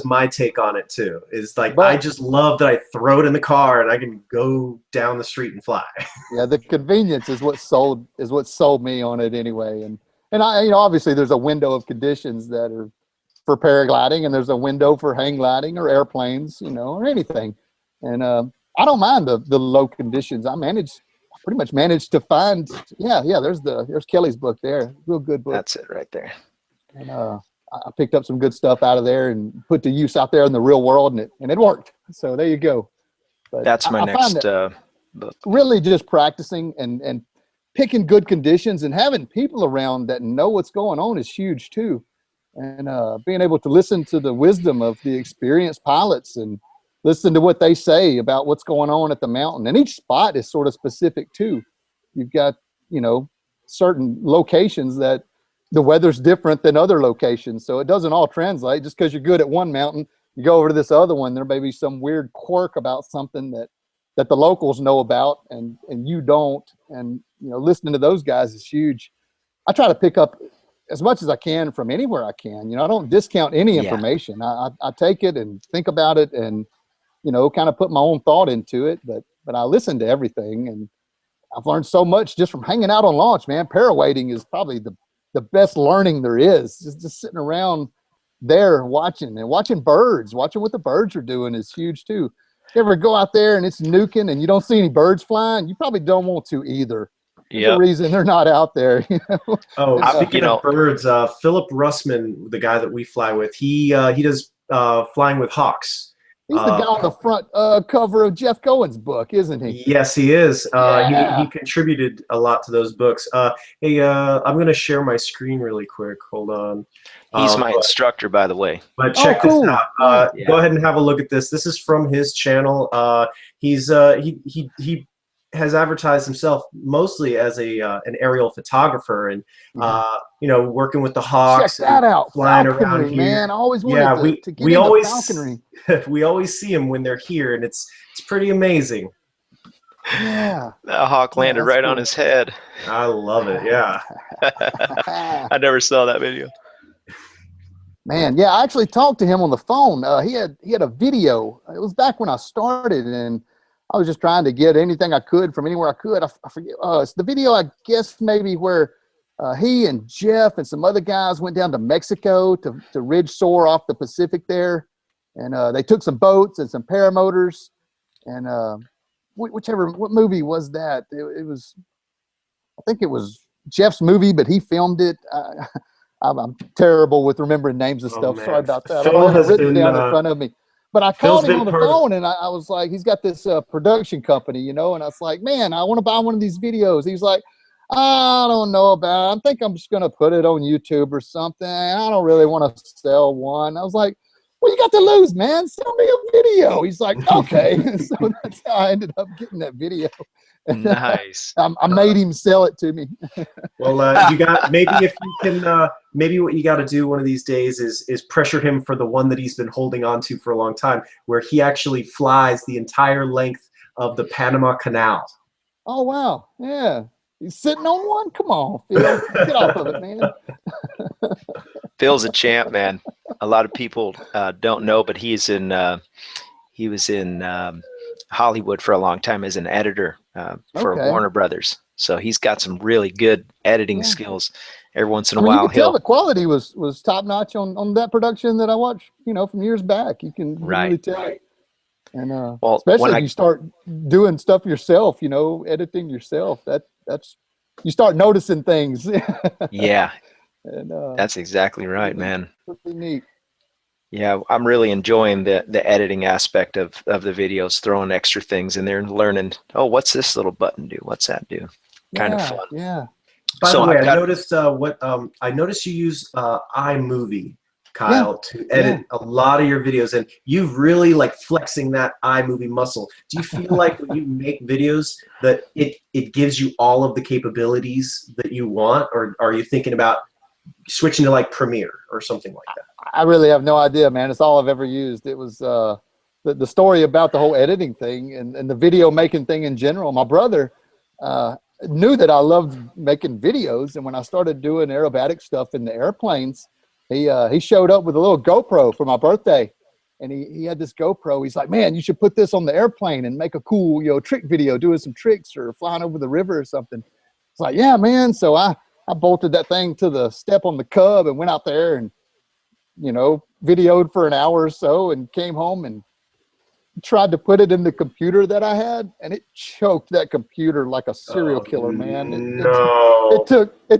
my take on it too. Is like I just love that I throw it in the car and I can go down the street and fly. Yeah, the convenience is what sold me on it anyway. And I, you know, obviously there's a window of conditions that are for paragliding, and there's a window for hang gliding or airplanes, you know, or anything. And I don't mind the low conditions. I pretty much managed to find. Yeah. There's Kelly's book there. Real good book. That's it right there. And I picked up some good stuff out of there and put to use out there in the real world, and it worked. So there you go. But that's my next book. Really just practicing and picking good conditions and having people around that know what's going on is huge too. And being able to listen to the wisdom of the experienced pilots and listen to what they say about what's going on at the mountain. And each spot is sort of specific too. You've got, you know, certain locations that the weather's different than other locations. So it doesn't all translate. Just because you're good at one mountain, you go over to this other one, there may be some weird quirk about something that the locals know about and you don't. And, you know, listening to those guys is huge. I try to pick up as much as I can from anywhere I can. You know, I don't discount any information. I take it and think about it and, you know, kind of put my own thought into it. But I listen to everything, and I've learned so much just from hanging out on launch, man. Parawading is probably the best learning there is. Just sitting around there watching birds, watching what the birds are doing is huge too. You ever go out there and it's nuking and you don't see any birds flying? You probably don't want to either. There's a reason they're not out there. You know? Oh, speaking of birds, Philip Russman, the guy that we fly with, he does flying with hawks. He's the guy on the front cover of Jeff Cohen's book, isn't he? Yes, he is. He contributed a lot to those books. Hey, I'm going to share my screen really quick. Hold on. He's my instructor, by the way. But check this out. Go ahead and have a look at this. This is from his channel. He has advertised himself mostly as an aerial photographer, and you know, working with the hawks. Check that out, flying falconry, around here. Man, I always wanted to get we into always falconry. We always see them when they're here, and it's pretty amazing. Yeah, that hawk landed right on his head. I love it. Yeah. I never saw that video. Man, yeah, I actually talked to him on the phone. He had a video. It was back when I started, and I was just trying to get anything I could from anywhere I could. I forget. It's the video, I guess, maybe where he and Jeff and some other guys went down to Mexico to ridge soar off the Pacific there. And they took some boats and some paramotors. And what movie was that? It was, I think it was Jeff's movie, but he filmed it. I'm terrible with remembering names and stuff. Man. Sorry about that. Phil I don't have it written been, down in front of me. But I Phil's called him on the been phone, and I was like, he's got this production company, and I was like, man, I want to buy one of these videos. He's like, I don't know about it. I think I'm just going to put it on YouTube or something. I don't really want to sell one. I was like, well, you got to lose, man. Sell me a video. He's like, okay. So that's how I ended up getting that video. Nice. I made him sell it to me. Well, you got, maybe if you can, maybe what you got to do one of these days is pressure him for the one that he's been holding on to for a long time, where he actually flies the entire length of the Panama Canal. Oh, wow. Yeah. He's sitting on one? Come on, Phil. Get off of it, man. Phil's a champ, man. A lot of people don't know, but he was in Hollywood for a long time as an editor for Warner Brothers. So he's got some really good editing skills. Every once in a while, you can tell the quality was top notch on that production that I watched, from years back. You can really tell. And especially if you start doing stuff yourself, editing yourself, that's you start noticing things. Yeah. And that's exactly right, man. Pretty neat. Yeah, I'm really enjoying the editing aspect of the videos, throwing extra things in there and learning, oh, what's this little button do? What's that do? Kind of fun. Yeah. By the way, I noticed you use iMovie, Kyle, to edit a lot of your videos, and you've really flexing that iMovie muscle. Do you feel like when you make videos that it gives you all of the capabilities that you want, or are you thinking about switching to Premiere or something like that? I really have no idea, man. It's all I've ever used. It was the story about the whole editing thing and the video making thing in general. My brother knew that I loved making videos, and when I started doing aerobatic stuff in the airplanes, he showed up with a little GoPro for my birthday, and he had this GoPro. He's like, man, you should put this on the airplane and make a cool trick video doing some tricks or flying over the river or something. It's like, yeah, man. So I bolted that thing to the step on the Cub and went out there and videoed for an hour or so and came home and tried to put it in the computer that I had, and it choked that computer like a serial killer, man. It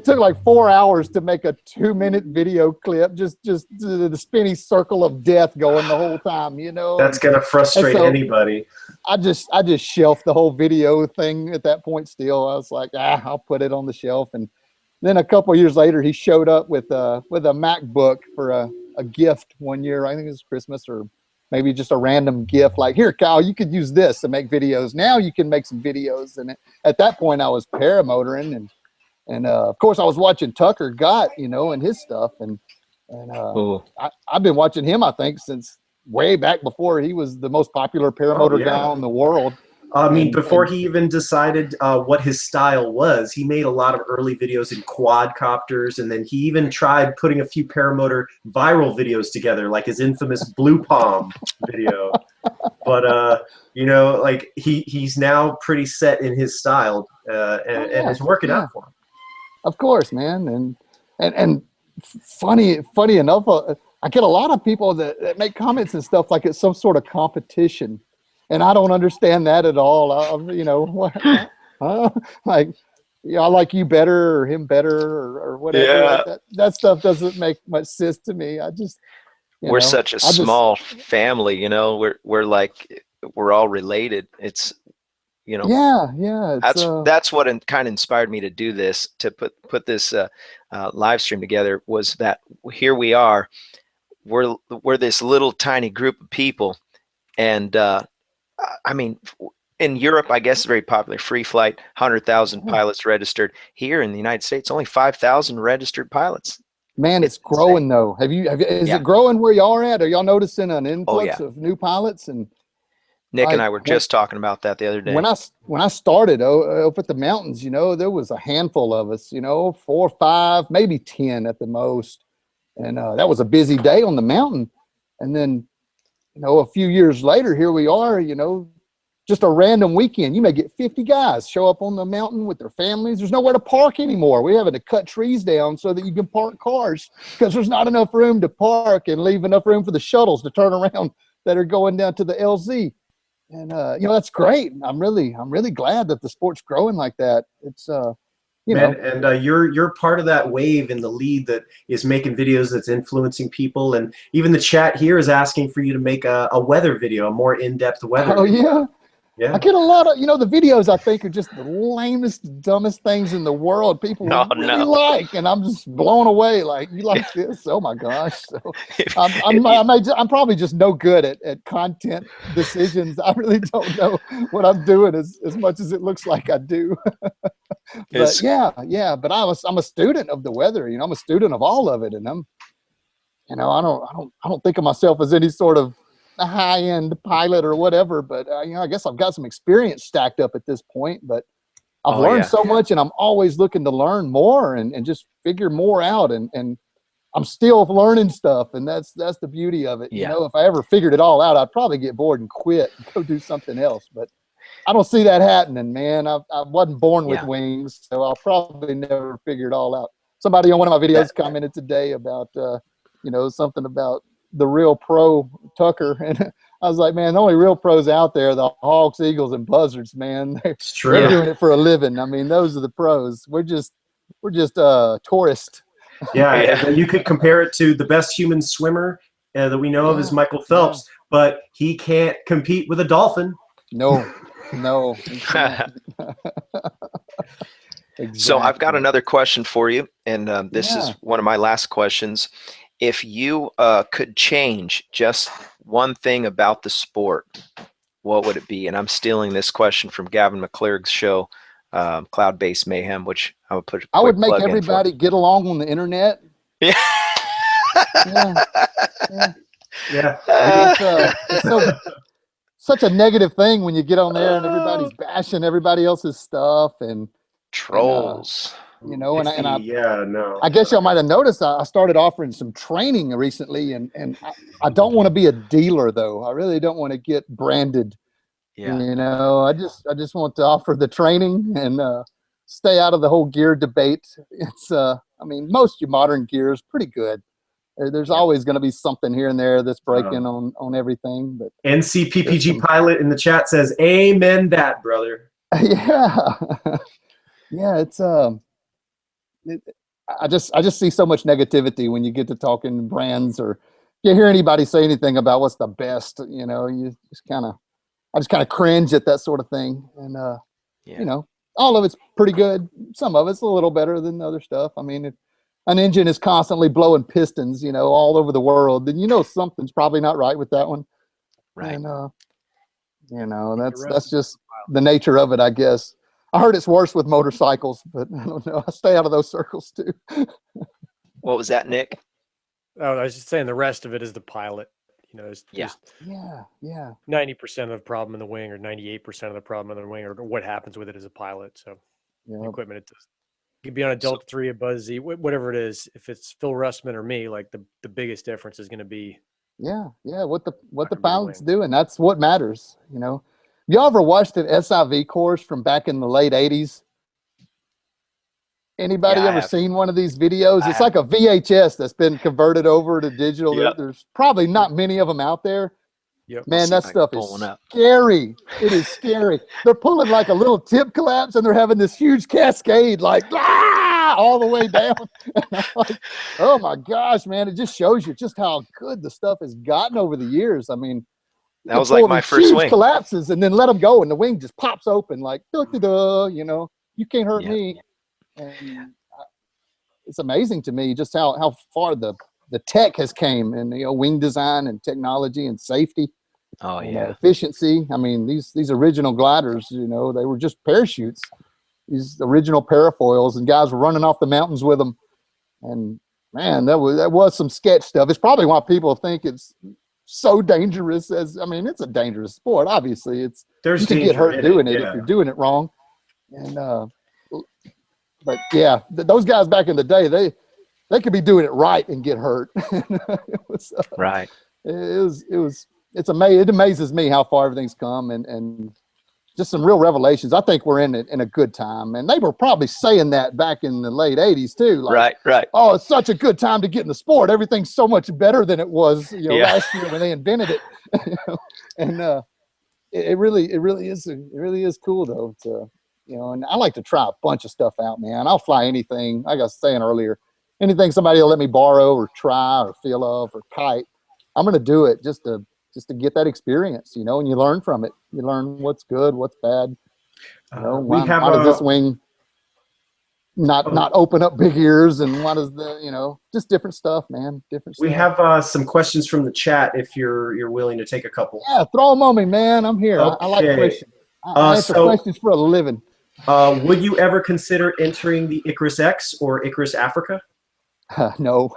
took like 4 hours to make a 2-minute video clip, just the spinny circle of death going the whole time, That's gonna frustrate anybody. I just shelved the whole video thing at that point. Still, I was like, I'll put it on the shelf. And then a couple of years later, he showed up with a MacBook for a gift one year. I think it was Christmas or maybe just a random gift. Like, here, Kyle, you could use this to make videos. Now you can make some videos. And at that point, I was paramotoring, and of course, I was watching Tucker Gott, and his stuff. And I've been watching him, I think, since way back before he was the most popular paramotor guy in the world. I mean, before he even decided what his style was, he made a lot of early videos in quadcopters, and then he even tried putting a few paramotor viral videos together, like his infamous Blue Palm video. But he's now pretty set in his style, and it's working out for him. Of course, man, and funny enough, I get a lot of people that make comments and stuff like it's some sort of competition. And I don't understand that at all. I like you better or him better or whatever. Yeah. That stuff doesn't make much sense to me. We're such a small family, we're all related. It's, that's what kind of inspired me to do this, to put this live stream together, was that here we are. We're this little tiny group of people, and I mean, in Europe, I guess, very popular. Free flight, 100,000 pilots registered. Here in the United States, only 5,000 registered pilots. Man, it's growing though. Is it growing where y'all are at? Are y'all noticing an influx of new pilots? And Nick and I were just talking about that the other day. When I started up at the mountains, there was a handful of us, 4 or 5, maybe 10 at the most. And that was a busy day on the mountain. And then, a few years later, here we are, just a random weekend. You may get 50 guys show up on the mountain with their families. There's nowhere to park anymore. We're having to cut trees down so that you can park cars because there's not enough room to park and leave enough room for the shuttles to turn around that are going down to the LZ. And, that's great. I'm really glad that the sport's growing like that. It's And you're part of that wave in the lead that is making videos that's influencing people, and even the chat here is asking for you to make a weather video, a more in-depth weather video. Yeah. I get a lot of, the videos I think are just the lamest, dumbest things in the world people really like, and I'm just blown away. Like, you like this? Oh my gosh! So I'm probably just no good at content decisions. I really don't know what I'm doing as much as it looks like I do. But but I'm a student of the weather. I'm a student of all of it, and I don't think of myself as any sort of a high-end pilot or whatever, but I guess I've got some experience stacked up at this point, but I've learned so much, and I'm always looking to learn more and just figure more out, and I'm still learning stuff, and that's the beauty of it. If I ever figured it all out, I'd probably get bored and quit and go do something else, but I don't see that happening, man. I wasn't born with wings, so I'll probably never figure it all out. Somebody on one of my videos commented today about something about the real pro Tucker, and I was like, man, the only real pros out there are the Hawks, Eagles, and Buzzards, man. They're doing it for a living. I mean, those are the pros. We're just tourists. You could compare it to the best human swimmer that we know of is Michael Phelps, but he can't compete with a dolphin. No. Exactly. So I've got another question for you, and this is one of my last questions. If you could change just one thing about the sport, what would it be? And I'm stealing this question from Gavin McClurg's show, Cloud-Based Mayhem, which I would put. I would make everybody get along on the internet. Yeah. It's such a negative thing when you get on there and everybody's bashing everybody else's stuff and trolls. I guess y'all might have noticed I started offering some training recently, and I don't want to be a dealer though. I really don't want to get branded. I just want to offer the training and stay out of the whole gear debate. It's most of your modern gear is pretty good. There's always going to be something here and there that's breaking on everything. But NCPPG Pilot in the chat says, "Amen, that brother." It's I just see so much negativity when you get to talking brands, or you hear anybody say anything about what's the best. I just kind of cringe at that sort of thing. And all of it's pretty good. Some of it's a little better than other stuff. I mean, if an engine is constantly blowing pistons, all over the world, then something's probably not right with that one. Right. And that's just the nature of it, I guess. I heard it's worse with motorcycles, but I don't know. I stay out of those circles too. What was that, Nick? Oh, I was just saying the rest of it is the pilot. It's just 90% of the problem in the wing, or 98% of the problem in the wing, or what happens with it as a pilot. So the equipment, it could be on a Delta 3, a Buzz Z, whatever it is. If it's Phil Russman or me, like the biggest difference is going to be what the pilot's doing. That's what matters. Y'all ever watched an SIV course from back in the late 80s? Anybody ever seen one of these videos? It's like a VHS that's been converted over to digital. There's probably not many of them out there. Man, that stuff is scary. It is scary. They're pulling like a little tip collapse, and they're having this huge cascade, like all the way down. And I'm like, oh my gosh, man! It just shows you just how good the stuff has gotten over the years. I mean, that was like my first wing. Collapses and then let them go, and the wing just pops open like, you can't hurt me. And it's amazing to me just how far the tech has came, and wing design and technology and safety. Efficiency. I mean, these original gliders, they were just parachutes. These original parafoils, and guys were running off the mountains with them. And man, that was some sketch stuff. It's probably why people think it's so dangerous. It's a dangerous sport. Obviously, you can get hurt doing it if you're doing it wrong. And but those guys back in the day, they could be doing it right and get hurt. Right. It amazes me how far everything's come, and just some real revelations. I think we're in a good time, and they were probably saying that back in the late 80s too. Like, right. Oh, it's such a good time to get in the sport. Everything's so much better than it was, last year when they invented it. And it really is cool though. you know, and I like to try a bunch of stuff out, man. I'll fly anything. Like I was saying earlier, anything somebody will let me borrow or try or feel of or kite, I'm going to do it just to get that experience, you know, and you learn from it. You learn what's good, what's bad. You know, why does this wing not open up big ears, and why does the, you know, just different stuff, man. Different stuff. We have some questions from the chat if you're willing to take a couple. Yeah, throw them on me, man. I'm here. Okay. I like questions. I answer questions for a living. Would you ever consider entering the Icarus X or Icarus Africa? No.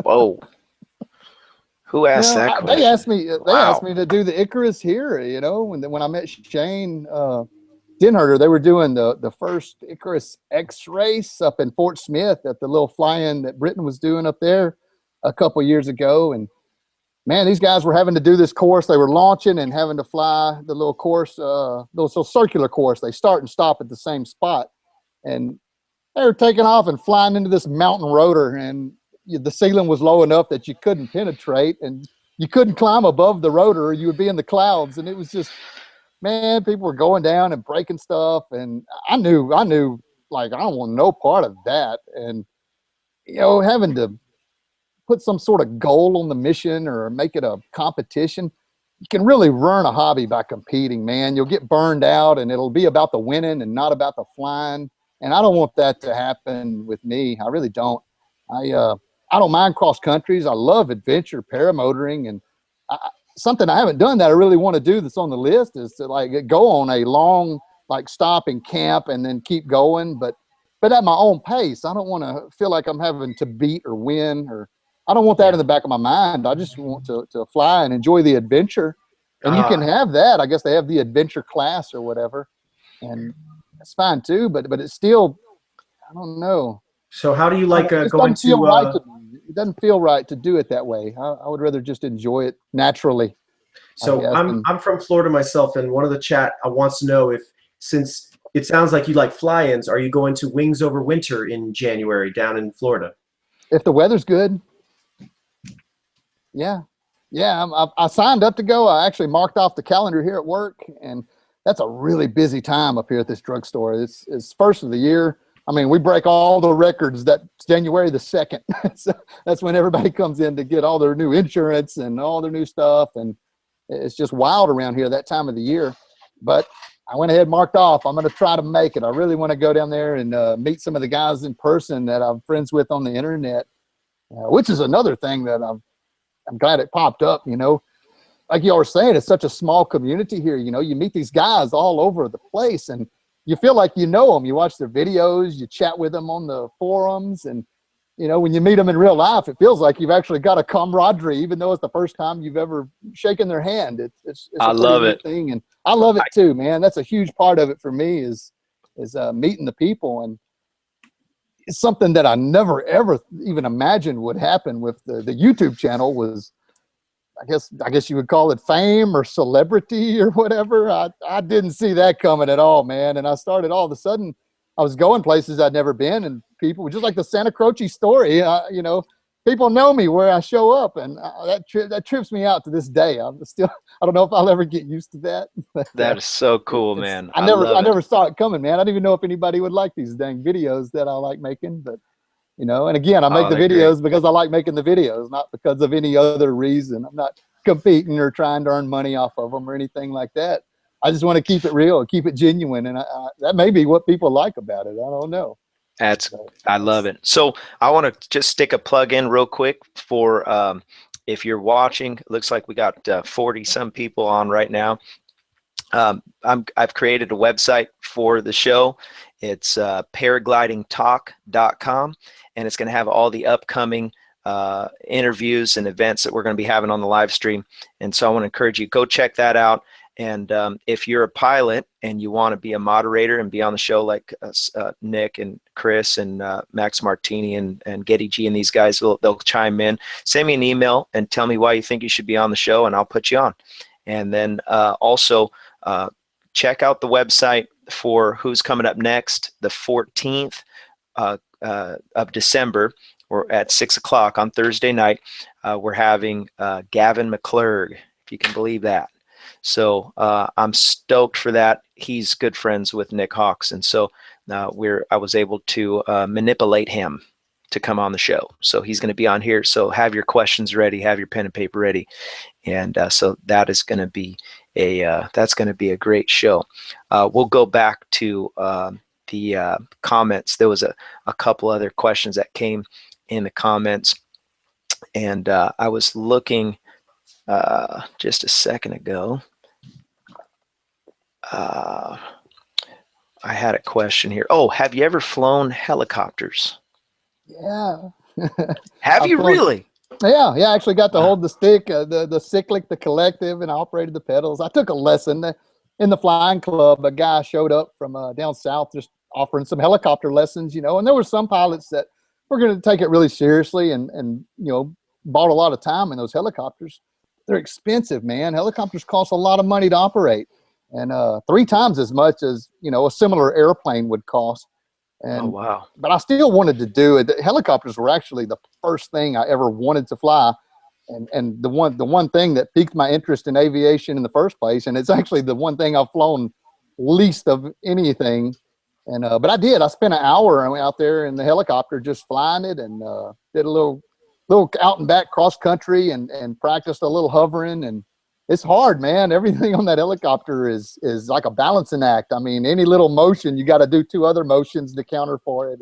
Whoa. Who asked that question? They asked me. They asked me to do the Icarus here. You know, when I met Shane Dinherter, they were doing the first Icarus X race up in Fort Smith at the little fly-in that Britain was doing up there a couple years ago. And man, these guys were having to do this course. They were launching and having to fly the little course, little circular course. They start and stop at the same spot, and they were taking off and flying into this mountain rotor, and the ceiling was low enough that you couldn't penetrate, and you couldn't climb above the rotor, or you would be in the clouds. And it was just, man, people were going down and breaking stuff, and I knew, like, I don't want no part of that. And you know, having to put some sort of goal on the mission or make it a competition, you can really ruin a hobby by competing, man. You'll get burned out, and it'll be about the winning and not about the flying. And I don't want that to happen with me. I really don't. I don't mind cross countries. I love adventure, paramotoring, and something I haven't done that I really want to do that's on the list is to like go on a long, like, stop and camp and then keep going, but at my own pace. I don't want to feel like I'm having to beat or win, or I don't want that in the back of my mind. I just want to fly and enjoy the adventure. And you can have that. I guess they have the adventure class or whatever, and that's fine too. But it's still, I don't know. So how do you like going to? Right to it doesn't feel right to do it that way. I would rather just enjoy it naturally. So I'm from Florida myself, and one of the chat wants to know if, since it sounds like you like fly-ins, are you going to Wings Over Winter in January down in Florida? If the weather's good. Yeah. I signed up to go. I actually marked off the calendar here at work, and that's a really busy time up here at this drugstore. It's first of the year. I mean, we break all the records. That's January the 2nd. So that's when everybody comes in to get all their new insurance and all their new stuff. And it's just wild around here that time of the year. But I went ahead and marked off. I'm going to try to make it. I really want to go down there and meet some of the guys in person that I'm friends with on the internet, which is another thing that I'm glad it popped up, you know. Like you were saying, it's such a small community here. You know, you meet these guys all over the place, and you feel like you know them. You watch their videos, you chat with them on the forums, and you know, when you meet them in real life, it feels like you've actually got a camaraderie, even though it's the first time you've ever shaken their hand. It's I love it. Thing, and I love it too, man. That's a huge part of it for me is meeting the people, and it's something that I never ever even imagined would happen with the YouTube channel. Was I guess you would call it fame or celebrity or whatever. I didn't see that coming at all, man. And I started, all of a sudden, I was going places I'd never been, and people, just like the Santa Croce story, you know, people know me where I show up, and that trips me out to this day. I don't know if I'll ever get used to that. That is so cool, man. I never saw it coming, man. I didn't even know if anybody would like these dang videos that I like making, but you know, and again, I make the videos because I like making the videos, not because of any other reason. I'm not competing or trying to earn money off of them or anything like that. I just want to keep it real, keep it genuine, and that may be what people like about it. I don't know. I love it. So I want to just stick a plug in real quick for if you're watching. It looks like we got 40 some people on right now. I've created a website for the show. It's paraglidingtalk.com, and it's going to have all the upcoming interviews and events that we're going to be having on the live stream. And so I want to encourage you, go check that out. And if you're a pilot and you want to be a moderator and be on the show like Nick and Chris and Max Martini and Getty G and these guys, they'll chime in. Send me an email and tell me why you think you should be on the show, and I'll put you on. And then also check out the website for who's coming up next. The 14th of December, or at 6 o'clock on Thursday night, we're having Gavin McClurg, if you can believe that. So I'm stoked for that. He's good friends with Nick Hawks, and so I was able to manipulate him to come on the show. So he's going to be on here. So have your questions ready, have your pen and paper ready, and so that is going to be a great show. We'll go back to the comments. There was a couple other questions that came in the comments, and I was looking just a second ago. I had a question here. Oh, have you ever flown helicopters? Yeah. Have you really? Yeah. I actually got to hold the stick, the cyclic, the collective, and I operated the pedals. I took a lesson in the flying club. A guy showed up from down south just offering some helicopter lessons, you know, and there were some pilots that were going to take it really seriously and you know, bought a lot of time in those helicopters. They're expensive, man. Helicopters cost a lot of money to operate, and 3 times as much as, you know, a similar airplane would cost. And, oh, wow. But I still wanted to do it. The helicopters were actually the first thing I ever wanted to fly. And the one thing that piqued my interest in aviation in the first place. And it's actually the one thing I've flown least of anything. And, but I did, I spent an hour out there in the helicopter, just flying it, and did a little out and back cross country and practiced a little hovering. And it's hard, man. Everything on that helicopter is like a balancing act. I mean, any little motion, you got to do 2 other motions to counter for it.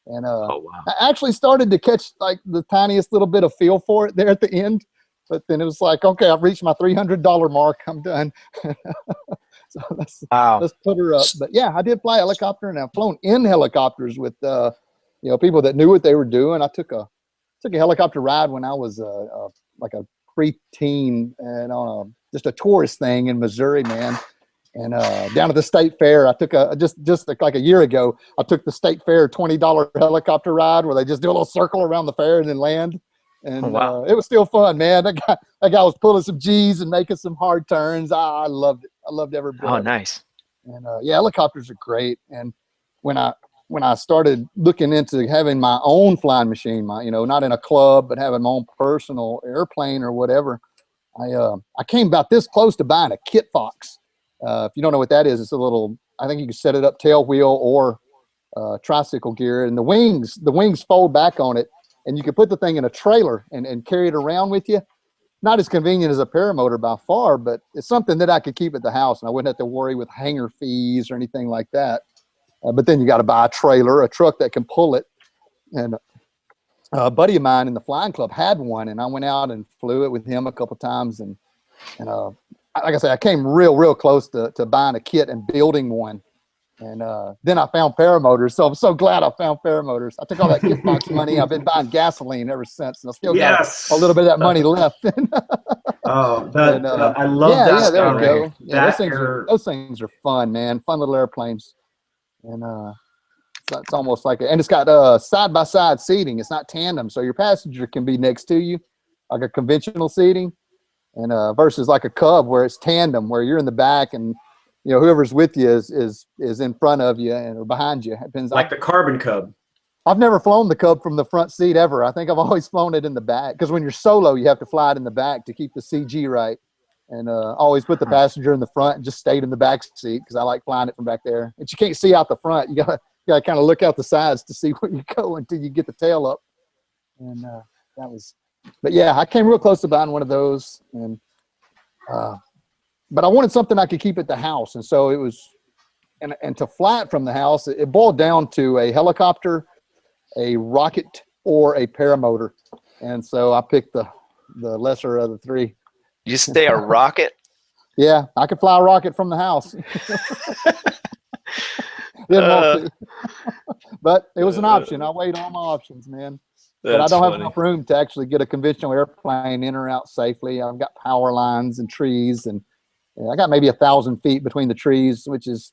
And oh, wow. I actually started to catch like the tiniest little bit of feel for it there at the end, but then it was like, okay, I've reached my $300 mark. I'm done. So let's put her up. But yeah, I did fly a helicopter, and I've flown in helicopters with you know, people that knew what they were doing. I took a helicopter ride when I was like a preteen, and on just a tourist thing in Missouri, man. And down at the state fair, I took just like a year ago, I took the state fair $20 helicopter ride where they just do a little circle around the fair and then land. And oh, wow. It was still fun, man. That guy was pulling some G's and making some hard turns. I loved it. I loved every bit of it. Nice. And yeah, helicopters are great. And when I started looking into having my own flying machine, you know, not in a club, but having my own personal airplane or whatever, I came about this close to buying a Kit Fox. If you don't know what that is, it's a little, I think you can set it up tail wheel or tricycle gear, and the wings fold back on it, and you can put the thing in a trailer and carry it around with you. Not as convenient as a paramotor by far, but it's something that I could keep at the house, and I wouldn't have to worry with hanger fees or anything like that. But then you got to buy a trailer, a truck that can pull it. And a buddy of mine in the flying club had one, and I went out and flew it with him a couple times. And like I said, I came real close to buying a kit and building one. And then I found paramotors, so I'm so glad I found paramotors. I took all that Kit Fox money. I've been buying gasoline ever since, and I still got a little bit of that money left. Oh, I love that. Yeah, there we go. Yeah, those things are fun, man. Fun little airplanes. And it's almost like and it's got side-by-side seating. It's not tandem, so your passenger can be next to you, like a conventional seating, and versus like a Cub where it's tandem, where you're in the back and, you know, whoever's with you is in front of you or behind you. It depends. Like the Carbon Cub. I've never flown the Cub from the front seat ever. I think I've always flown it in the back, because when you're solo, you have to fly it in the back to keep the CG right. And always put the passenger in the front and just stayed in the back seat, because I like flying it from back there. And you can't see out the front. You gotta kind of look out the sides to see where you go until you get the tail up. And but yeah, I came real close to buying one of those. And but I wanted something I could keep at the house, and so it was, and to fly it from the house, it boiled down to a helicopter, a rocket, or a paramotor. And so I picked the lesser of the 3. You say a rocket? Yeah, I could fly a rocket from the house. Didn't want to. But it was an option. I weighed all my options, man. But I don't have enough room to actually get a conventional airplane in or out safely. I've got power lines and trees, and I got maybe 1,000 feet between the trees, which is,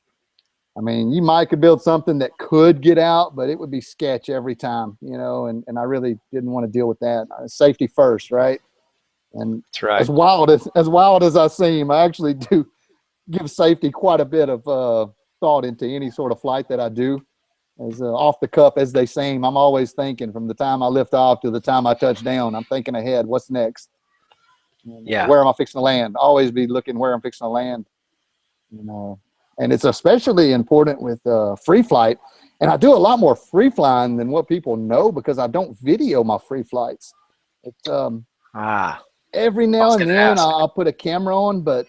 I mean, you could build something that could get out, but it would be sketch every time, you know, and I really didn't want to deal with that. Safety first, right? And that's right. As wild as I seem, I actually do give safety quite a bit of thought into any sort of flight that I do. As off the cuff as they seem, I'm always thinking from the time I lift off to the time I touch down. I'm thinking ahead. What's next? Yeah. Where am I fixing to land? Always be looking where I'm fixing to land. And it's especially important with free flight. And I do a lot more free flying than what people know because I don't video my free flights. Every now and then I'll put a camera on, but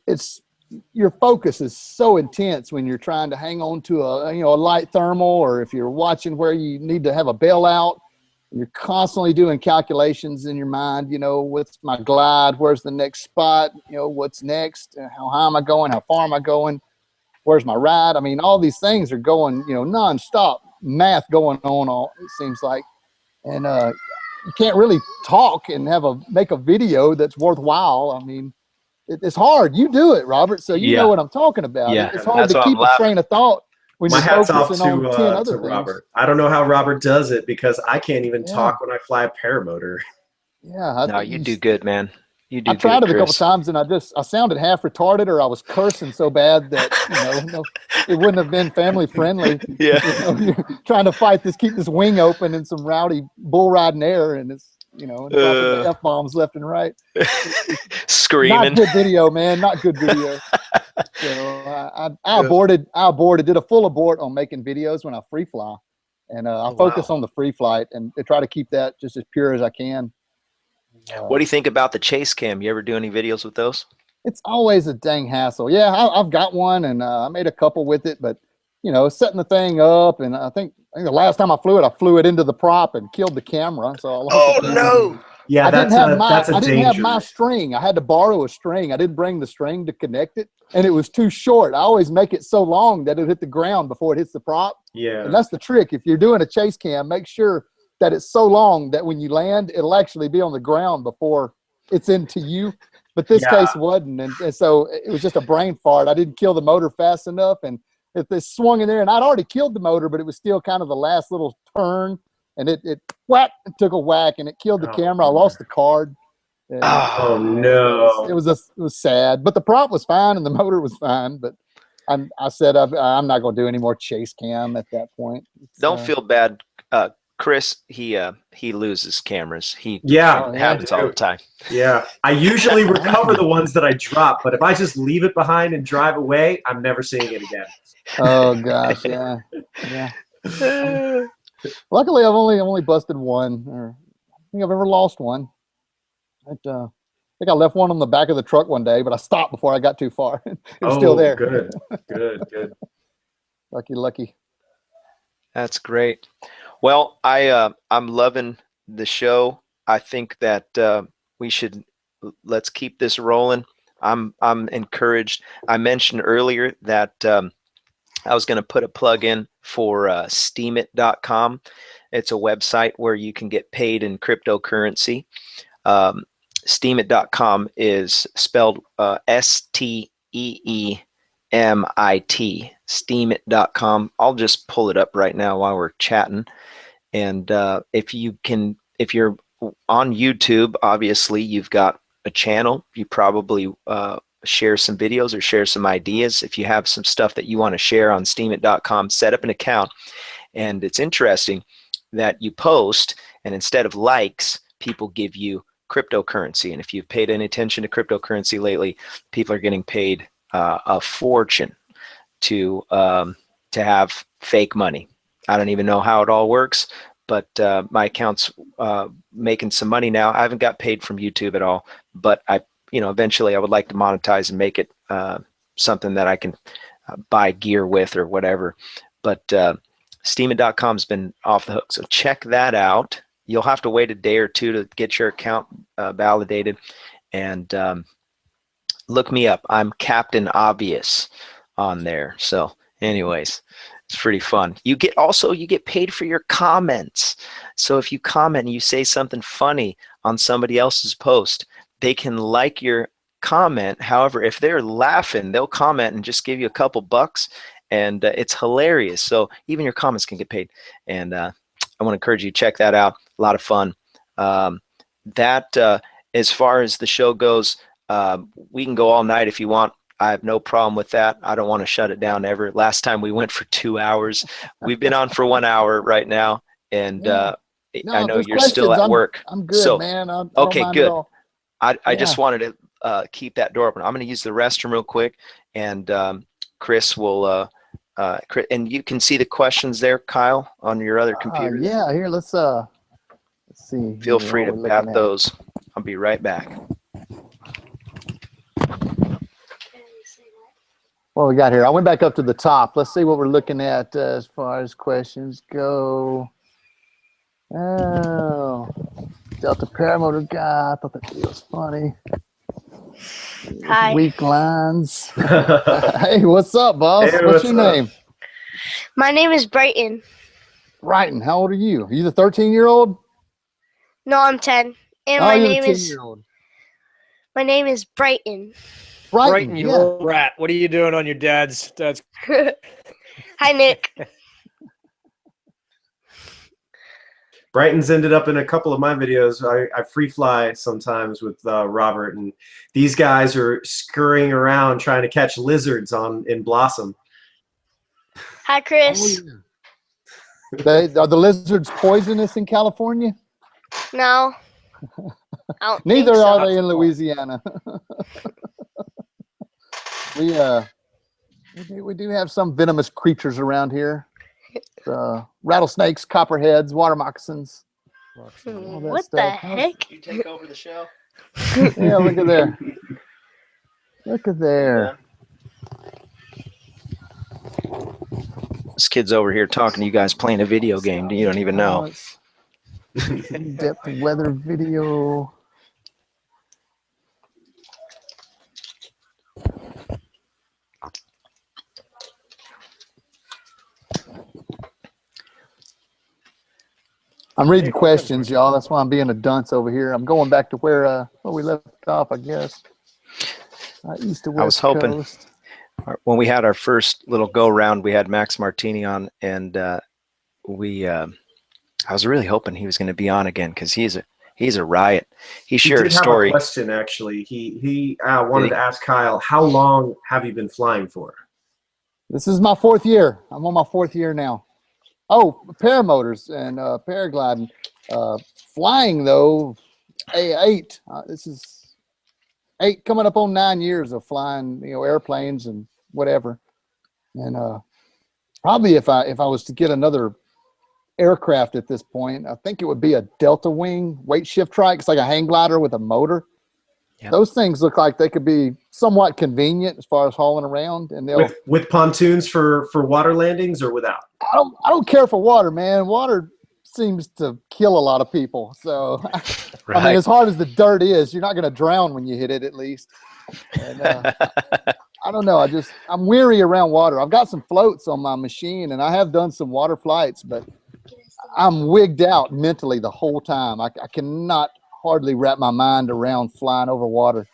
it's your focus is so intense when you're trying to hang on to a light thermal, or if you're watching where you need to have a bailout. You're constantly doing calculations in your mind. What's my glide? Where's the next spot? What's next? How high am I going? How far am I going? Where's my ride? I mean, all these things are going, nonstop math going on. It seems like, and you can't really talk and make a video that's worthwhile. I mean, it's hard. You do it, Robert, so you know what I'm talking about. Yeah. It's hard to keep a train of thought. My hat's off to Robert. I don't know how Robert does it because I can't even talk when I fly a paramotor. Yeah. No, you do good, man. You do. I tried it a couple times and I sounded half retarded, or I was cursing so bad that it wouldn't have been family friendly. Yeah. You're trying to keep this wing open in some rowdy bull riding air, and it's dropping F-bombs left and right. Screaming. Not good video, man. Not good video. So I aborted, did a full abort on making videos when I free fly, and I focus on the free flight and try to keep that just as pure as I can. What do you think about the chase cam? You ever do any videos with those? It's always a dang hassle. Yeah, I've got one, and I made a couple with it, but setting the thing up, and I think the last time I flew it into the prop and killed the camera. So I lost the camera. No! Yeah, I didn't have my string. I had to borrow a string. I didn't bring the string to connect it, and it was too short. I always make it so long that it hit the ground before it hits the prop. Yeah, and that's the trick. If you're doing a chase cam, make sure that it's so long that when you land, it'll actually be on the ground before it's into you. But this case wasn't, and so it was just a brain fart. I didn't kill the motor fast enough, and if they swung in there, and I'd already killed the motor, but it was still kind of the last little turn, and it took a whack, and it killed the camera. I lost the card. Oh no! It was sad, but the prop was fine and the motor was fine. But I said I'm not going to do any more chase cam at that point. Don't feel bad, Chris. He loses cameras. Happens all the time. Yeah, I usually recover the ones that I drop, but if I just leave it behind and drive away, I'm never seeing it again. Oh gosh, yeah. Luckily, I've only busted one, or I think I've ever lost one. I think I left one on the back of the truck one day, but I stopped before I got too far. It was still there. Good. Lucky. That's great. Well, I'm loving the show. I think that let's keep this rolling. I'm encouraged. I mentioned earlier that I was going to put a plug in for steemit.com. It's a website where you can get paid in cryptocurrency. Steemit.com is spelled STEEMIT. Steemit.com. I'll just pull it up right now while we're chatting. And if you're on YouTube, obviously you've got a channel. You probably share some videos or share some ideas. If you have some stuff that you want to share on steemit.com, set up an account. And it's interesting that you post, and instead of likes, people give you cryptocurrency. And if you've paid any attention to cryptocurrency lately, people are getting paid a fortune to have fake money. I don't even know how it all works, but my account's making some money now. I haven't got paid from YouTube at all, but eventually I would like to monetize and make it something that I can buy gear with or whatever. But steemit.com's been off the hook, so check that out. You'll have to wait a day or two to get your account validated, and look me up. I'm Captain Obvious on there. So anyways, it's pretty fun. You get paid for your comments. So if you comment and you say something funny on somebody else's post, they can like your comment. However, if they're laughing, they'll comment and just give you a couple bucks, and it's hilarious. So even your comments can get paid. And I want to encourage you to check that out. A lot of fun. As far as the show goes, we can go all night if you want. I have no problem with that. I don't want to shut it down ever. Last time we went for 2 hours. We've been on for 1 hour right now, and I know you're still at work. I'm good, man. Okay, good. I just wanted to keep that door open. I'm going to use the restroom real quick, and Chris will. And you can see the questions there, Kyle, on your other computer. Yeah, here, let's see. Feel free to bat those. I'll be right back. What we got here? I went back up to the top. Let's see what we're looking at as far as questions go. Oh, Delta Paramotor guy. I thought that video was funny. Hi. Weak lines. Hey, what's up, boss? Hey, what's your name? My name is Brighton. Brighton, how old are you? Are you the 13-year-old? No, I'm 10. And Oh, my you're name the is 10-year-old. my name is Brighton. Brighton, you little rat. What are you doing on your dad's? Hi, Nick. Brighton's ended up in a couple of my videos. I free fly sometimes with Robert, and these guys are scurrying around trying to catch lizards in Blossom. Hi, Chris. Are the lizards poisonous in California? No. I don't Neither think so. are they in Louisiana. We do have some venomous creatures around here. Rattlesnakes, copperheads, water moccasins. What the heck? You take over the show. Yeah, look at there. Look at there. This kid's over here talking to you guys playing a video game. You don't even know. In-depth weather video. I'm reading questions, y'all. That's why I'm being a dunce over here. I'm going back to where we left off, I guess. East to west I was hoping coast. When we had our first little go round, we had Max Martini on, and I was really hoping he was going to be on again because he's a riot. He shared a story. Have a question, actually. He wanted to ask Kyle, how long have you been flying for? This is my 4th year. I'm on my 4th year now. Oh, paramotors and paragliding. Flying, though, 8. This is 8, coming up on 9 years of flying, airplanes and whatever. And probably if I was to get another aircraft at this point, I think it would be a Delta Wing weight shift trike. It's like a hang glider with a motor. Yep. Those things look like they could be somewhat convenient as far as hauling around, and they'll with pontoons for water landings or without. I don't care for water, man. Water seems to kill a lot of people. So right. I mean, as hard as the dirt is, you're not going to drown when you hit it, at least. And, I don't know. I'm weary around water. I've got some floats on my machine, and I have done some water flights, but I'm wigged out mentally the whole time. I cannot hardly wrap my mind around flying over water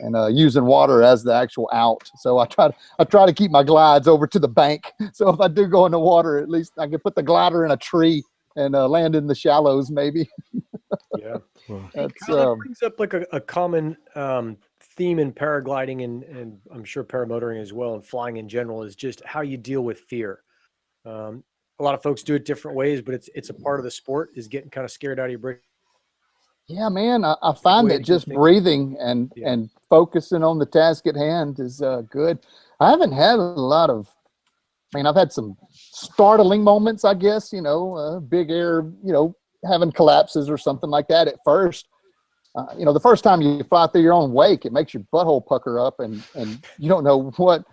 and using water as the actual out. So I try to keep my glides over to the bank. So if I do go in the water, at least I can put the glider in a tree and land in the shallows, maybe. Yeah. That brings up like a common theme in paragliding and I'm sure paramotoring as well, and flying in general, is just how you deal with fear. A lot of folks do it different ways, but it's a part of the sport, is getting kind of scared out of your brain. Yeah, man, I find that just breathing and focusing on the task at hand is good. I haven't had a lot of, I've had some startling moments, I guess, big air, having collapses or something like that at first. The first time you fly through your own wake, it makes your butthole pucker up and you don't know what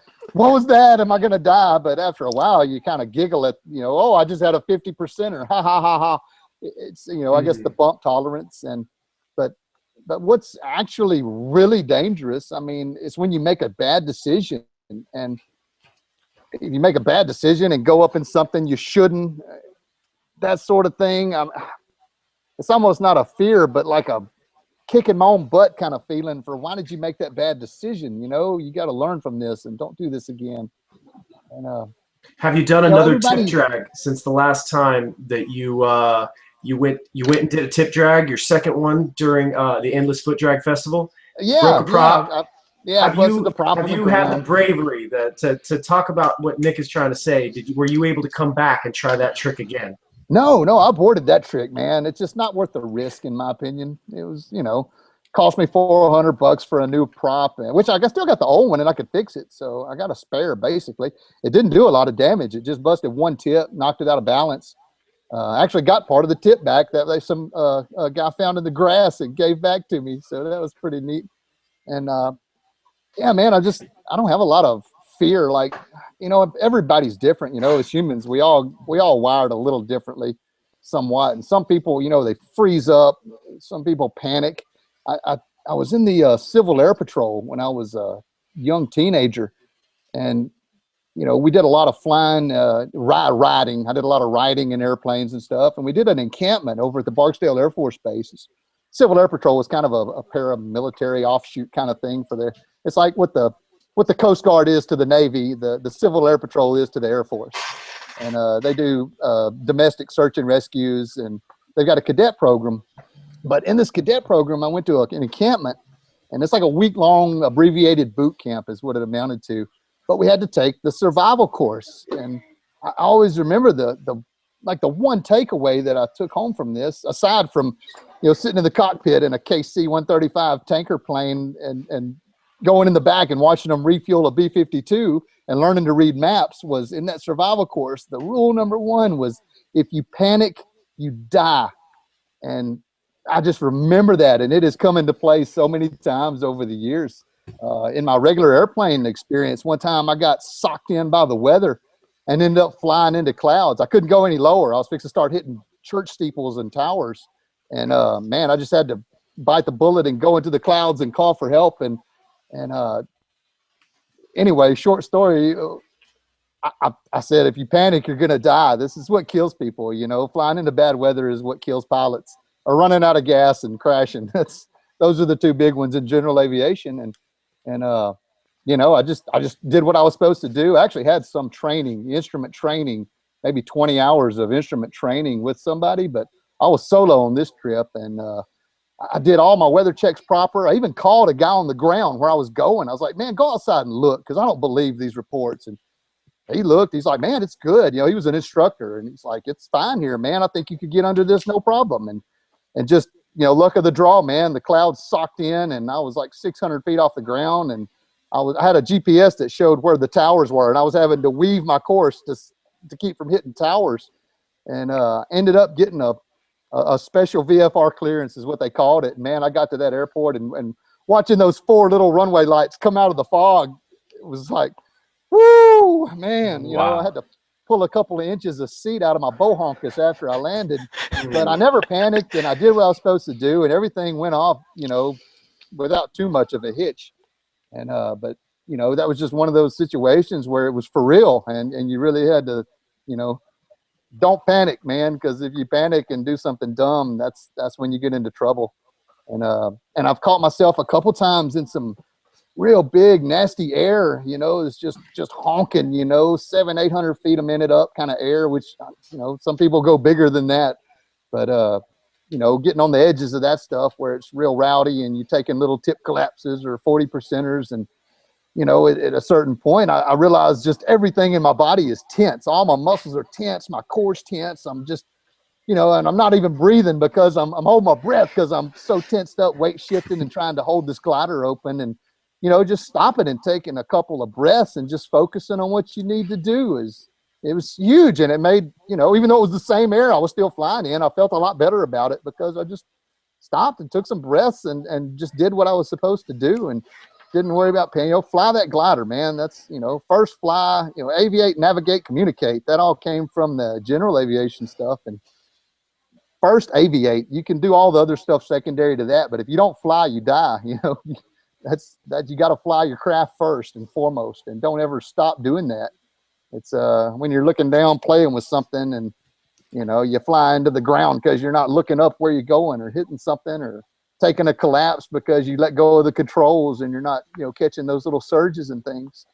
was that? Am I going to die? But after a while, you kind of giggle at, oh, I just had a 50%er. Ha, ha, ha, ha. It's, I guess the bump tolerance. But what's actually really dangerous, is when you make a bad decision. And if you make a bad decision and go up in something you shouldn't, that sort of thing, it's almost not a fear, but like a kicking my own butt kind of feeling for, why did you make that bad decision? You got to learn from this and don't do this again. And have you done another tip drag since the last time that you went and did a tip drag, your second one during the Endless Foot Drag Festival? Yeah, broke a prop. Have you had the bravery to talk about what Nick is trying to say? Were you able to come back and try that trick again? No, I aborted that trick, man. It's just not worth the risk, in my opinion. It was, cost me $400 for a new prop, which I still got the old one and I could fix it. So I got a spare basically. It didn't do a lot of damage. It just busted one tip, knocked it out of balance. Actually got part of the tip back that some guy found in the grass and gave back to me. So that was pretty neat. And yeah, man, I don't have a lot of fear. Like, you know, everybody's different, you know, as humans, we all wired a little differently somewhat. And some people, you know, they freeze up. Some people panic. I was in the Civil Air Patrol when I was a young teenager, and you know, we did a lot of flying, riding. I did a lot of riding in airplanes and stuff, and we did an encampment over at the Barksdale Air Force Base. Civil Air Patrol was kind of a paramilitary offshoot kind of thing for it's like what the Coast Guard is to the Navy, the Civil Air Patrol is to the Air Force. And they do domestic search and rescues, and they've got a cadet program. But in this cadet program, I went to an encampment, and it's like a week-long abbreviated boot camp is what it amounted to. But we had to take the survival course. And I always remember the one takeaway that I took home from this, aside from, you know, sitting in the cockpit in a KC-135 tanker plane and going in the back and watching them refuel a B-52 and learning to read maps, was in that survival course, the rule number one was, if you panic, you die. And I just remember that, and it has come into play so many times over the years. In my regular airplane experience, one time I got socked in by the weather and ended up flying into clouds. I couldn't go any lower. I was fixing to start hitting church steeples and towers. And man, I just had to bite the bullet and go into the clouds and call for help. And anyway, short story, I said, if you panic, you're going to die. This is what kills people. You know, flying into bad weather is what kills pilots, or running out of gas and crashing. Those are the two big ones in general aviation. And you know, I just did what I was supposed to do. I actually had some training, instrument training, maybe 20 hours of instrument training with somebody, but I was solo on this trip, and I did all my weather checks proper. I even called a guy on the ground where I was going. I was like, man, go outside and look, because I don't believe these reports. And he looked, he's like, man, it's good. You know, he was an instructor, and he's like, it's fine here, man. I think you could get under this, no problem. And just, you know, luck of the draw, man, the clouds socked in, and I was like 600 feet off the ground, and I had a GPS that showed where the towers were, and I was having to weave my course to keep from hitting towers, and ended up getting a special VFR clearance is what they called it. Man, I got to that airport, and watching those 4 little runway lights come out of the fog, it was like, woo, man. You know, I had to pull a couple of inches of seat out of my bohonkus after I landed, but I never panicked, and I did what I was supposed to do, and everything went off, you know, without too much of a hitch. And but you know, that was just one of those situations where it was for real, and you really had to, you know, don't panic, man, because if you panic and do something dumb, that's when you get into trouble. And I've caught myself a couple times in some real big nasty air, you know, it's just honking, you know, 700-800 feet a minute up kind of air, which, you know, some people go bigger than that, but you know, getting on the edges of that stuff where it's real rowdy and you're taking little tip collapses or 40%ers, and you know, at a certain point, I realized just everything in my body is tense. All my muscles are tense, my core's tense. I'm just, you know, and I'm not even breathing because I'm holding my breath because I'm so tensed up, weight shifting and trying to hold this glider open. And you know, just stopping and taking a couple of breaths and just focusing on what you need to do it was huge. And it made, you know, even though it was the same air I was still flying in, I felt a lot better about it because I just stopped and took some breaths and just did what I was supposed to do and didn't worry about paying. You know, fly that glider, man. That's, you know, first fly, you know, aviate, navigate, communicate. That all came from the general aviation stuff. And first aviate, you can do all the other stuff secondary to that, but if you don't fly, you die. You know, you got to fly your craft first and foremost, and don't ever stop doing that. It's when you're looking down playing with something and, you know, you fly into the ground because you're not looking up where you're going, or hitting something, or taking a collapse because you let go of the controls and you're not, you know, catching those little surges and things.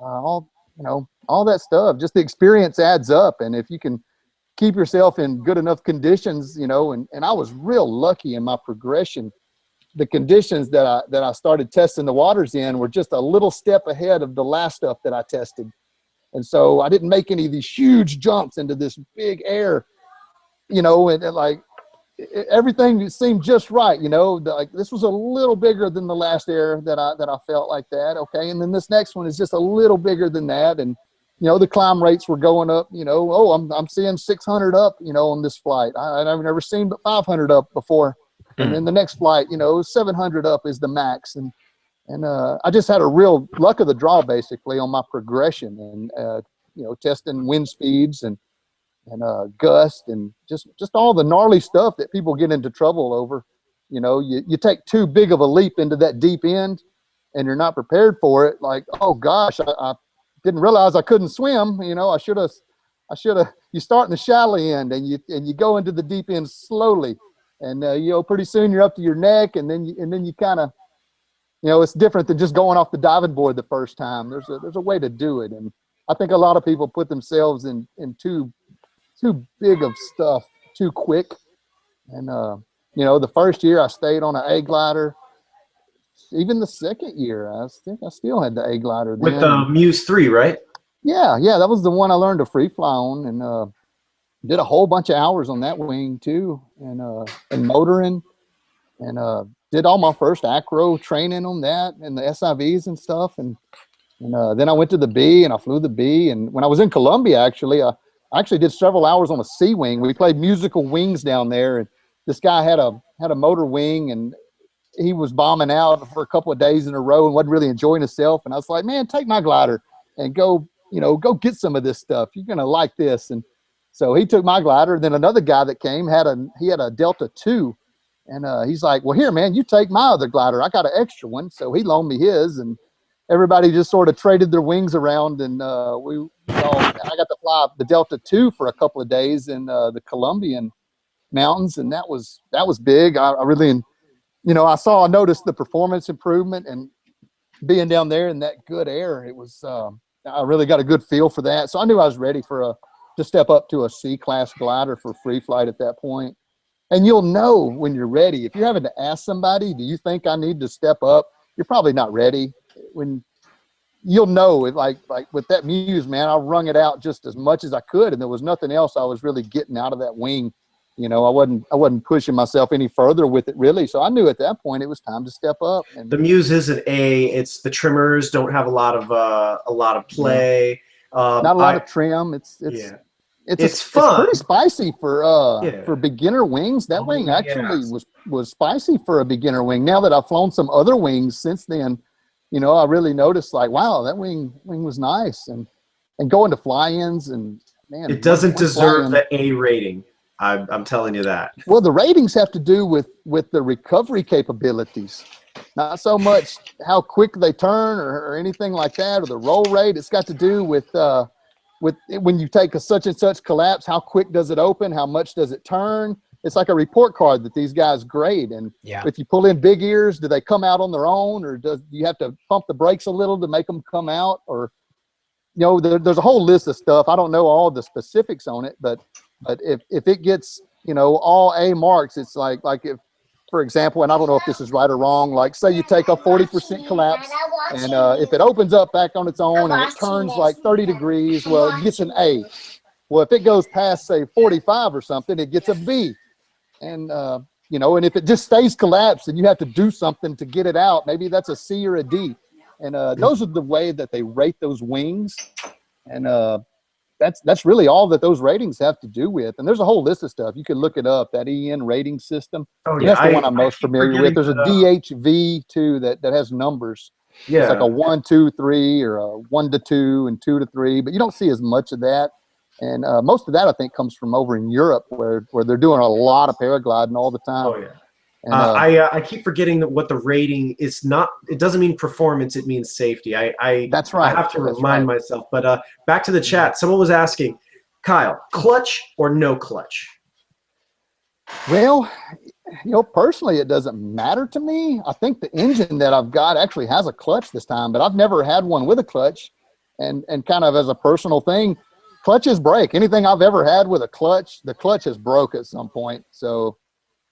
All that stuff, just the experience adds up. And if you can keep yourself in good enough conditions, you know, and I was real lucky in my progression. The conditions that I started testing the waters in were just a little step ahead of the last stuff that I tested. And so I didn't make any of these huge jumps into this big air, you know, and like everything seemed just right. Like this was a little bigger than the last air that I felt like that. Okay. And then this next one is just a little bigger than that. And, the climb rates were going up, oh, I'm seeing 600 up, on this flight. I've never seen but 500 up before. And then the next flight, 700 up is the max. And I just had a real luck of the draw basically on my progression and, testing wind speeds and gust and just all the gnarly stuff that people get into trouble over. You take too big of a leap into that deep end and you're not prepared for it. Like, oh gosh, I didn't realize I couldn't swim. I should have, you start in the shallow end and you go into the deep end slowly. And, pretty soon you're up to your neck and then you kind of, it's different than just going off the diving board the first time. There's a way to do it. And I think a lot of people put themselves in too big of stuff too quick. And, the first year I stayed on an A glider. Even the second year, I think I still had the A glider. With the Muse 3, right? Yeah, that was the one I learned to free fly on, and did a whole bunch of hours on that wing too, and motoring, and did all my first acro training on that and the SIVs and stuff, and then I went to the B and I flew the B, and when I was in Colombia, actually, I actually did several hours on a C wing. We played musical wings down there, and this guy had a motor wing, and he was bombing out for a couple of days in a row and wasn't really enjoying himself. And I was like, man, take my glider and go get some of this stuff. You're going to like this. And so he took my glider. And then another guy that came had a Delta 2. And he's like, well, here, man, you take my other glider. I got an extra one. So he loaned me his, and everybody just sort of traded their wings around. And I got to fly the Delta 2 for a couple of days in the Colombian mountains. And that was big. I really, I noticed the performance improvement, and being down there in that good air, it was, I really got a good feel for that. So I knew I was ready to step up to a C-class glider for free flight at that point. And you'll know when you're ready. If you're having to ask somebody, do you think I need to step up? You're probably not ready. When you'll know, like with that Muse, man, I wrung it out just as much as I could, and there was nothing else I was really getting out of that wing. I wasn't pushing myself any further with it, really. So I knew at that point it was time to step up. And the Muse is an A. It's the trimmers don't have a lot of play. Not a lot of trim. It's fun. It's pretty spicy for beginner wings. That wing actually was spicy for a beginner wing. Now that I've flown some other wings since then, I really noticed, like, wow, that wing was nice. And going to fly-ins, and man, it doesn't deserve the A rating. I'm telling you that. Well, the ratings have to do with the recovery capabilities, not so much how quick they turn or anything like that, or the roll rate. It's got to do with when you take a such and such collapse, how quick does it open? How much does it turn? It's like a report card that these guys grade. And if you pull in big ears, do they come out on their own, or do you have to pump the brakes a little to make them come out? Or, there's a whole list of stuff. I don't know all the specifics on it, but if it gets, all A marks, it's like if, for example, and I don't know if this is right or wrong, like say you take a 40% collapse, and if it opens up back on its own and it turns like 30 degrees, well, it gets an A. Well, if it goes past, say, 45 or something, it gets a B. And, and if it just stays collapsed and you have to do something to get it out, maybe that's a C or a D. And those are the way that they rate those wings. And that's really all that those ratings have to do with. And there's a whole list of stuff. You can look it up, that EN rating system. Oh, yeah. That's the one I'm most familiar with. There's a DHV too that has numbers. Yeah. It's like a 1, 2, 3, or a 1 to 2 and 2 to 3, but you don't see as much of that. And most of that, I think, comes from over in Europe, where they're doing a lot of paragliding all the time. Oh, yeah. And, I keep forgetting that what the rating is not. It doesn't mean performance. It means safety. That's right. I have to remind myself. But back to the chat. Someone was asking, Kyle, clutch or no clutch? Well, personally, it doesn't matter to me. I think the engine that I've got actually has a clutch this time, but I've never had one with a clutch. And kind of as a personal thing, clutches break. Anything I've ever had with a clutch, the clutch has broke at some point. So,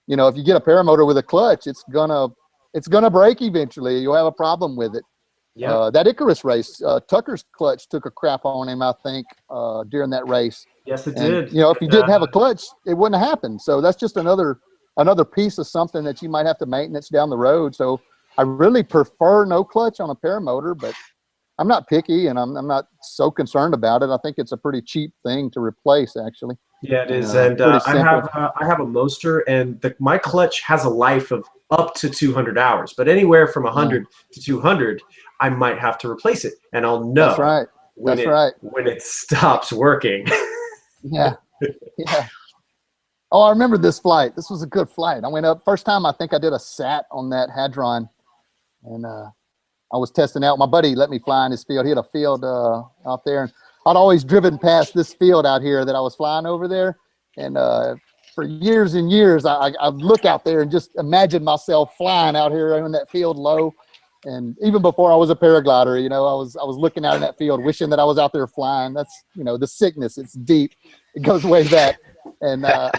if you get a paramotor with a clutch, it's gonna break eventually. You'll have a problem with it. Yeah. That Icarus race, Tucker's clutch took a crap on him, I think, during that race. Yes, it did. If you didn't have a clutch, it wouldn't have happened. So that's just another another piece of something that you might have to maintenance down the road. So I really prefer no clutch on a paramotor, but I'm not picky, and I'm not so concerned about it. I think it's a pretty cheap thing to replace, actually. Yeah, it is. And I have a Moster, and my clutch has a life of up to 200 hours, but anywhere from 100 to 200, I might have to replace it, and I'll know. That's right. When it stops working. Yeah. Oh, I remember this flight. This was a good flight. I went up first time. I think I did a sat on that Hadron, and I was testing out. My buddy let me fly in his field. He had a field out there, and I'd always driven past this field out here that I was flying over there, and for years and years, I'd look out there and just imagine myself flying out here in that field low. And even before I was a paraglider, you know, I was looking out in that field, wishing that I was out there flying. That's, you know, the sickness. It's deep. It goes way back. And I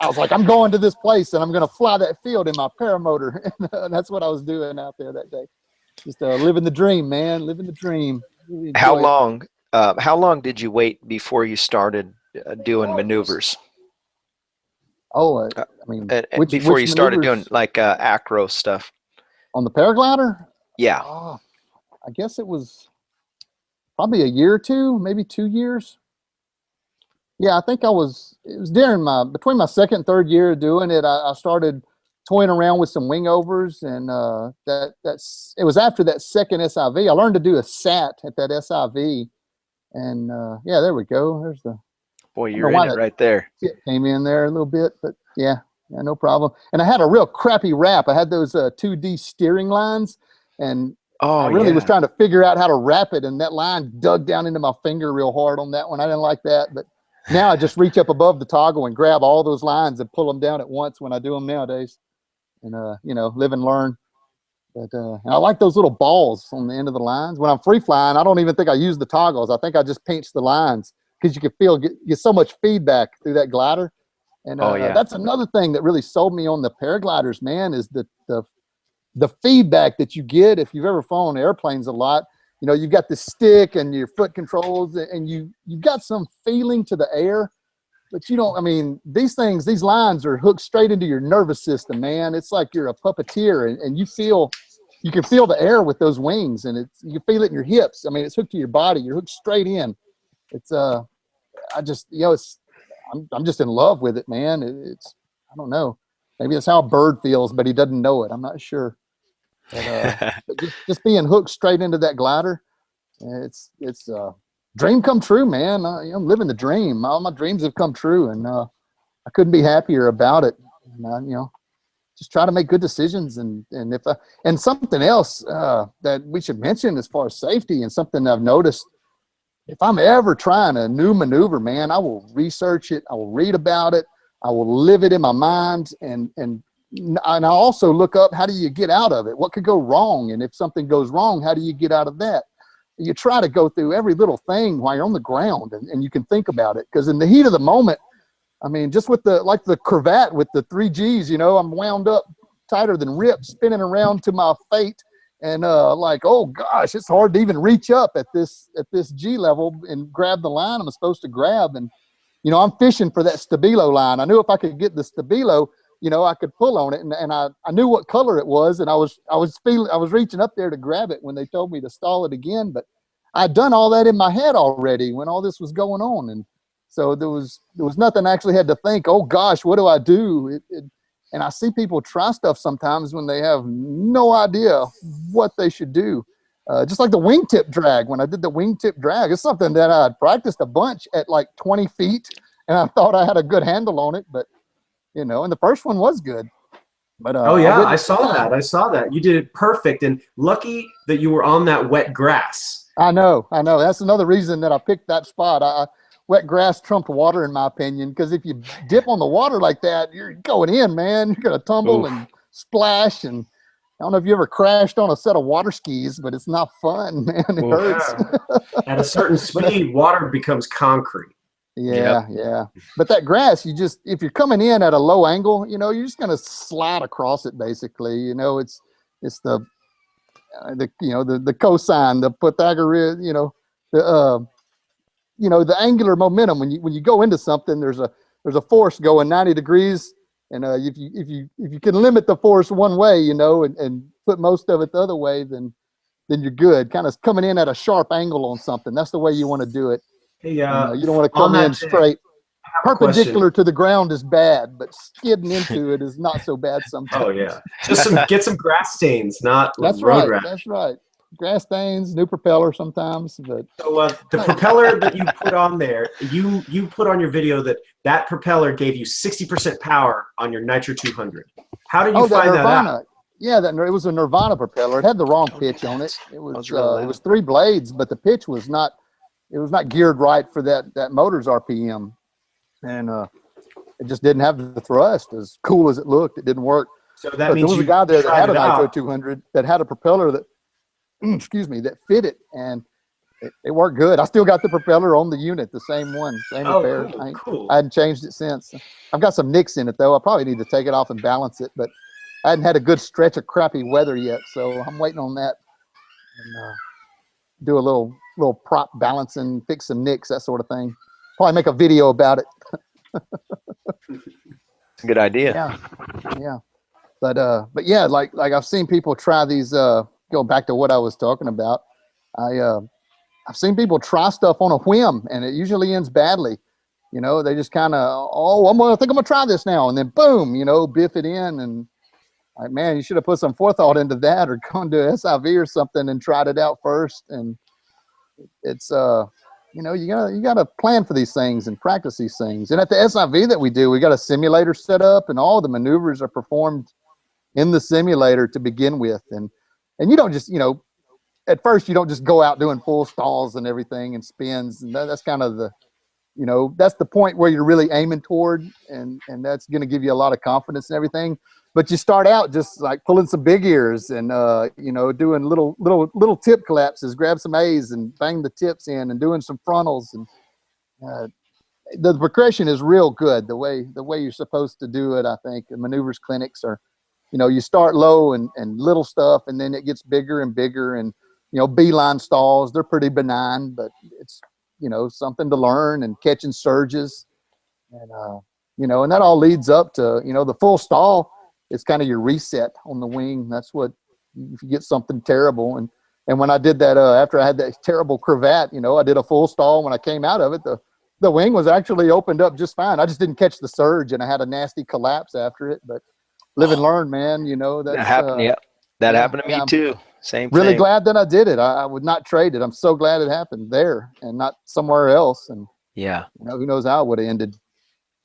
was like, I'm going to this place, and I'm going to fly that field in my paramotor. And that's what I was doing out there that day. Just living the dream, man. Living the dream. Really how long did you wait before you started doing maneuvers? Oh, I mean, before you started doing like acro stuff on the paraglider? Yeah. I guess it was probably a year or two, maybe 2 years. Yeah, I think it was during between my second and third year of doing it, I started toying around with some wing overs, and it was after that second SIV. I learned to do a sat at that SIV, and yeah, there we go. There's the boy, you're in it right there. It came in there a little bit, but yeah, no problem. And I had a real crappy wrap. I had those 2D steering lines, and I really was trying to figure out how to wrap it, and that line dug down into my finger real hard on that one. I didn't like that, but now I just reach up above the toggle and grab all those lines and pull them down at once when I do them nowadays. And you know, live and learn. But and I like those little balls on the end of the lines. When I'm free flying, I don't even think I use the toggles. I think I just pinch the lines, because you can get so much feedback through that glider. And that's another thing that really sold me on the paragliders, man, is the feedback that you get if you've ever flown airplanes a lot. You know, you've got the stick and your foot controls, and you've got some feeling to the air. But you don't, I mean, these lines are hooked straight into your nervous system, man. It's like you're a puppeteer, and you can feel the air with those wings, and you feel it in your hips. I mean, it's hooked to your body. You're hooked straight in. It's, I'm just in love with it, man. I don't know. Maybe that's how a bird feels, but he doesn't know it. I'm not sure. But just being hooked straight into that glider, it's dream come true, man. I'm living the dream. All my dreams have come true, and I couldn't be happier about it. And, you know, just try to make good decisions, and something else that we should mention as far as safety, and something I've noticed. If I'm ever trying a new maneuver, man, I will research it. I will read about it. I will live it in my mind, and I also look up, how do you get out of it? What could go wrong? And if something goes wrong, how do you get out of that? You try to go through every little thing while you're on the ground, and you can think about it. Because in the heat of the moment, I mean, just with the cravat with the 3 Gs, you know, I'm wound up tighter than rip, spinning around to my fate. And like, oh gosh, it's hard to even reach up at this G level and grab the line I'm supposed to grab. And, you know, I'm fishing for that Stabilo line. I knew if I could get the Stabilo, you know, I could pull on it, and I knew what color it was, and I was reaching up there to grab it when they told me to stall it again. But I'd done all that in my head already when all this was going on, and so there was nothing I actually had to think, oh gosh, what do I do? And I see people try stuff sometimes when they have no idea what they should do. Just like the wingtip drag. When I did the wingtip drag, it's something that I'd practiced a bunch at like 20 feet, and I thought I had a good handle on it, but you know, and the first one was good. But oh yeah, I saw that. You did it perfect, and lucky that you were on that wet grass. I know. That's another reason that I picked that spot. Wet grass trumped water, in my opinion, because if you dip on the water like that, you're going in, man. You're gonna tumble and splash, and I don't know if you ever crashed on a set of water skis, but it's not fun, man. It hurts. At a certain speed, water becomes concrete. Yeah. But that grass, if you're coming in at a low angle, you know, you're just going to slide across it, basically. You know, it's the cosine, the Pythagorean, the angular momentum. When you go into something, there's a force going 90 degrees And if you can limit the force one way, you know, and put most of it the other way, then you're good. Kind of coming in at a sharp angle on something. That's the way you want to do it. Hey, you don't want to come in straight. Perpendicular to the ground is bad, but skidding into it is not so bad sometimes. Oh yeah, just get some grass stains, not that's road right. rash. That's right. Grass stains, new propeller sometimes. But so the propeller that you put on there, you put on your video that propeller gave you 60% power on your Nitro 200. How did you find that out? Yeah, it was a Nirvana propeller. It had the wrong pitch on it. It was 3 blades, but the pitch was not. It was not geared right for that motor's RPM. And it just didn't have the thrust. As cool as it looked, it didn't work. So that means there was a guy there that had a Nitro 200 that had a propeller that, that fit it, and it worked good. I still got the propeller on the unit, the same one, same repair. Cool. I hadn't changed it since. I've got some nicks in it though. I probably need to take it off and balance it, but I hadn't had a good stretch of crappy weather yet, so I'm waiting on that. And do a little prop balancing, fix some nicks, that sort of thing. Probably make a video about it. It's a good idea. Yeah. But yeah, like I've seen people try these. Go back to what I was talking about. I've seen people try stuff on a whim, and it usually ends badly. You know, they just kind of, I think I'm gonna try this now, and then boom, you know, biff it in, and like, man, you should have put some forethought into that, or gone to SIV or something and tried it out first. And it's you know, you gotta plan for these things and practice these things. And at the SIV that we do, we got a simulator set up, and all the maneuvers are performed in the simulator to begin with. And you don't just, you know, at first you don't just go out doing full stalls and everything and spins. And that's kind of the, you know, that's the point where you're really aiming toward, and that's going to give you a lot of confidence and everything. But you start out just like pulling some big ears and, you know, doing little tip collapses, grab some A's and bang the tips in, and doing some frontals. And the progression is real good, the way you're supposed to do it. I think the maneuvers clinics are, you know, you start low and little stuff, and then it gets bigger and bigger. And, you know, beeline stalls, they're pretty benign, but it's, you know, something to learn, and catching surges. And, you know, and that all leads up to, you know, the full stall. It's kind of your reset on the wing. That's what, if you get something terrible. And when I did that, after I had that terrible cravat, you know, I did a full stall. When I came out of it, the wing was actually opened up just fine. I just didn't catch the surge, and I had a nasty collapse after it. But live and learn, man. You know, that happened. Yeah, that happened to me too. Same thing. Really glad that I did it. I would not trade it. I'm so glad it happened there and not somewhere else. And yeah, you know, who knows how it would have ended.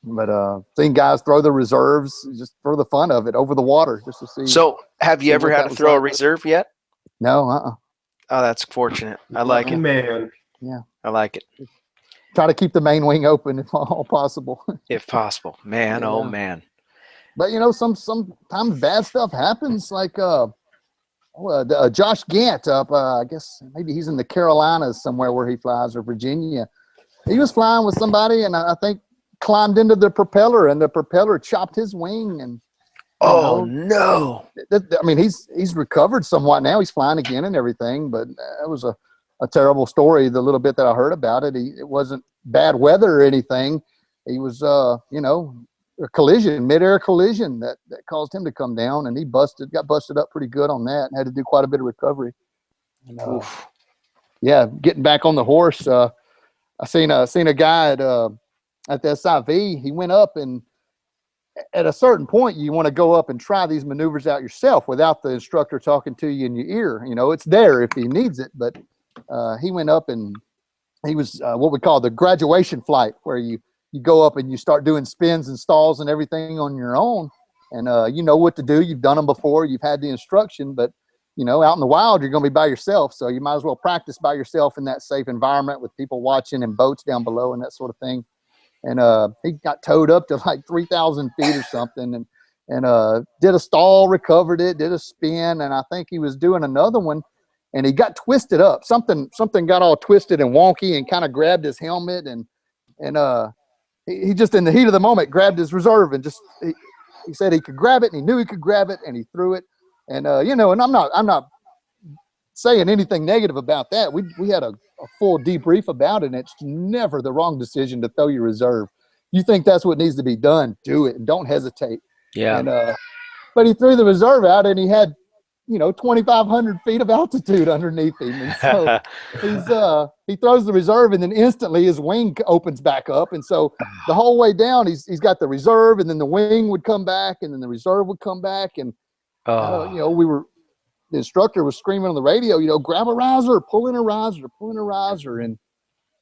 But seeing guys throw the reserves just for the fun of it over the water, just to see. So, have you ever had to throw a reserve yet? No. Oh, that's fortunate. I like it, man. Yeah, I like it. Try to keep the main wing open if all possible. If possible, man. Yeah. Oh man. But you know, sometimes bad stuff happens. Like Josh Gant up, I guess maybe he's in the Carolinas somewhere where he flies, or Virginia. He was flying with somebody, and I think climbed into the propeller, and the propeller chopped his wing. And no! I mean, he's recovered somewhat now. He's flying again and everything, but it was a terrible story. The little bit that I heard about it, it wasn't bad weather or anything. He was, you know, a collision, mid-air collision that caused him to come down, and he got busted up pretty good on that, and had to do quite a bit of recovery. And, yeah, getting back on the horse, I seen a guy at the SIV. He went up, and at a certain point, you want to go up and try these maneuvers out yourself without the instructor talking to you in your ear. You know, it's there if he needs it, but he went up, and he was what we call the graduation flight, where you go up and you start doing spins and stalls and everything on your own. And you know what to do. You've done them before. You've had the instruction, but you know, out in the wild, you're going to be by yourself. So you might as well practice by yourself in that safe environment with people watching and boats down below and that sort of thing. And he got towed up to like 3,000 feet or something, and did a stall, recovered it, did a spin. And I think he was doing another one, and he got twisted up. Something got all twisted and wonky, and kind of grabbed his helmet, and he just, in the heat of the moment, grabbed his reserve, and just he said he could grab it, and he knew he could grab it, and he threw it. And you know, and I'm not saying anything negative about that. We had a full debrief about it, and it's never the wrong decision to throw your reserve. You think that's what needs to be done, do it, and don't hesitate. Yeah. And but he threw the reserve out, and he had, 2,500 feet of altitude underneath him. And so he throws the reserve, and then instantly his wing opens back up. And so the whole way down, he's got the reserve, and then the wing would come back, and then the reserve would come back. And, the instructor was screaming on the radio, grab a riser, pull in a riser, pull in a riser. And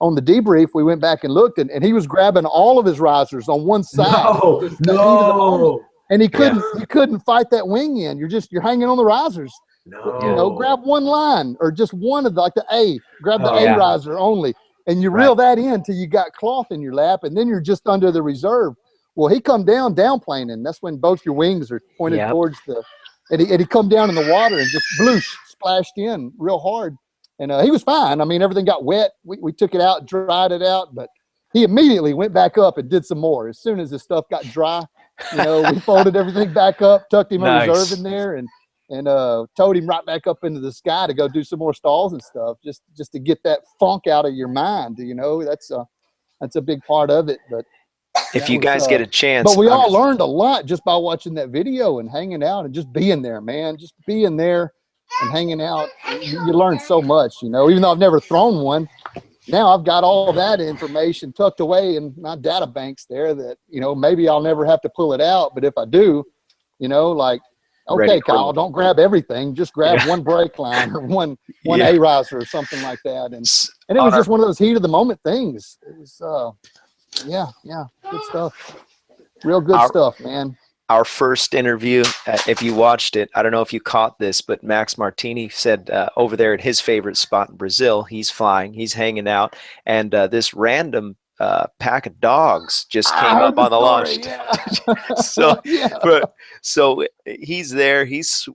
on the debrief, we went back and looked, and he was grabbing all of his risers on one side. No. And he couldn't fight that wing in. You're hanging on the risers. No. Grab one line, or just one of the A. Grab the A riser only, and you reel that in till you got cloth in your lap, and then you're just under the reserve. Well, he come downplaning. That's when both your wings are pointed towards the. And he come down in the water and just bloosh, splashed in real hard. And he was fine. I mean, everything got wet. We took it out, dried it out, but he immediately went back up and did some more. As soon as the stuff got dry, we folded everything back up, tucked him a reserve in there, and towed him right back up into the sky to go do some more stalls and stuff, just to get that funk out of your mind. That's a big part of it. But if you guys get a chance, but we all learned a lot just by watching that video and hanging out and just being there, man. Just being there and hanging out, you learn so much. Even though I've never thrown one, now I've got all that information tucked away in my data banks there that, maybe I'll never have to pull it out. But if I do, okay, Kyle, don't grab everything. Just grab one brake line or one A riser or something like that. And it was just one of those heat of the moment things. It was, good stuff. Real good stuff, man. Our first interview, if you watched it, I don't know if you caught this, but Max Martini said over there at his favorite spot in Brazil, he's flying, he's hanging out, and this random pack of dogs just came up on the launch. So he's there, he's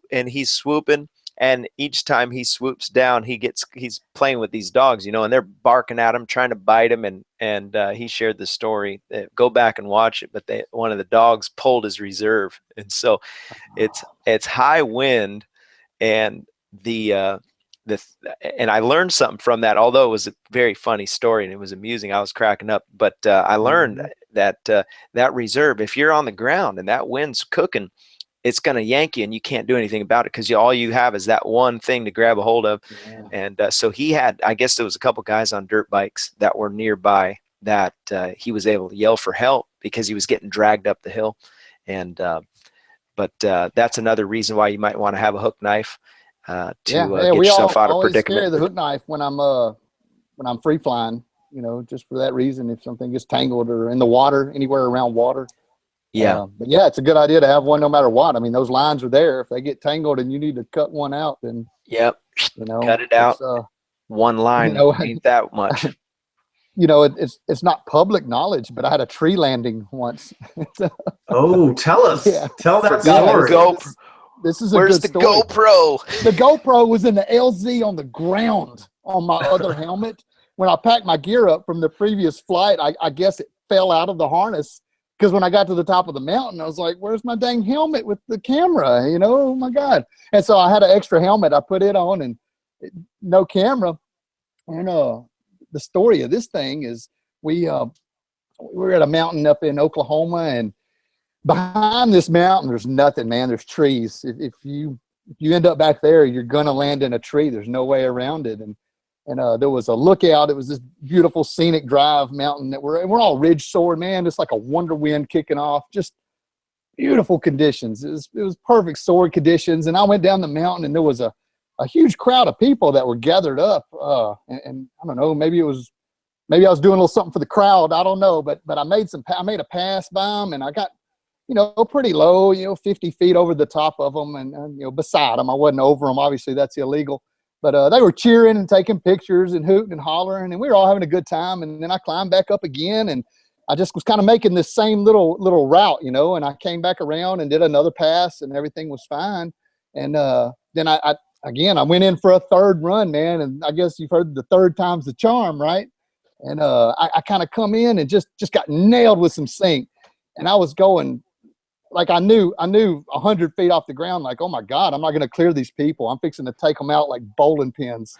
swooping, and each time he swoops down, he's playing with these dogs, and they're barking at him, trying to bite him, and he shared the story. Go back and watch it, but one of the dogs pulled his reserve, and so it's high wind, and and I learned something from that. Although it was a very funny story and it was amusing, I was cracking up. But I learned that that reserve, if you're on the ground and that wind's cooking, it's going to yank you, and you can't do anything about it because all you have is that one thing to grab a hold of. Yeah. And so he had, I guess there was a couple guys on dirt bikes that were nearby that he was able to yell for help because he was getting dragged up the hill. And but that's another reason why you might want to have a hook knife to get yourself out of predicament. Carry the hook knife when I'm free flying, just for that reason. If something gets tangled or in the water, anywhere around water. Yeah. But yeah, it's a good idea to have one no matter what. I mean, those lines are there. If they get tangled and you need to cut one out, then cut it out. One line ain't that much. It's not public knowledge, but I had a tree landing once. Tell us. Yeah. Tell that story. This is a Where's good the story. GoPro? The GoPro was in the LZ on the ground on my other helmet. When I packed my gear up from the previous flight, I guess it fell out of the harness. Because when I got to the top of the mountain, I was like, where's my dang helmet with the camera? Oh my God. And so I had an extra helmet. I put it on and no camera. And the story of this thing is we were at a mountain up in Oklahoma, and behind this mountain, there's nothing, man. There's trees. If you end up back there, you're going to land in a tree. There's no way around it. And there was a lookout. It was this beautiful scenic drive mountain that we're all ridge soared, man. It's like a wonder wind kicking off. Just beautiful conditions. It was perfect soared conditions. And I went down the mountain, and there was a huge crowd of people that were gathered up. And I don't know, maybe I was doing a little something for the crowd. I don't know, but I made a pass by them, and I got, pretty low, 50 feet over the top of them, and beside them. I wasn't over them. Obviously, that's illegal. But they were cheering and taking pictures and hooting and hollering, and we were all having a good time. And then I climbed back up again, and I just was kind of making this same little route, and I came back around and did another pass, and everything was fine. And then I went in for a third run, man, and I guess you've heard the third time's the charm, right? And I kind of come in and just got nailed with some sink, and I was going like I knew 100 feet off the ground, like, oh my God, I'm not going to clear these people. I'm fixing to take them out like bowling pins.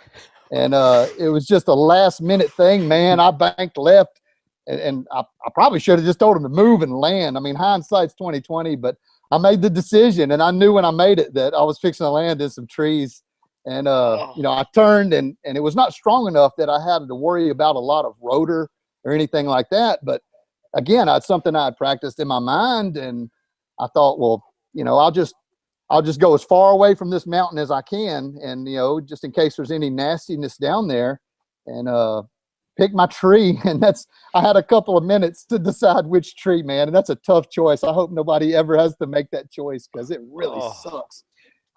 And it was just a last minute thing, man. I banked left, and I probably should have just told them to move and land. I mean, hindsight's 20/20, but I made the decision, and I knew when I made it that I was fixing to land in some trees. And, you know, I turned, and it was not strong enough that I had to worry about a lot of rotor or anything like that. But again, it's something I had practiced in my mind, and I thought, well, you know, I'll just go as far away from this mountain as I can, and, you know, just in case there's any nastiness down there, and pick my tree. And I had a couple of minutes to decide which tree, man, and that's a tough choice. I hope nobody ever has to make that choice, because it really sucks.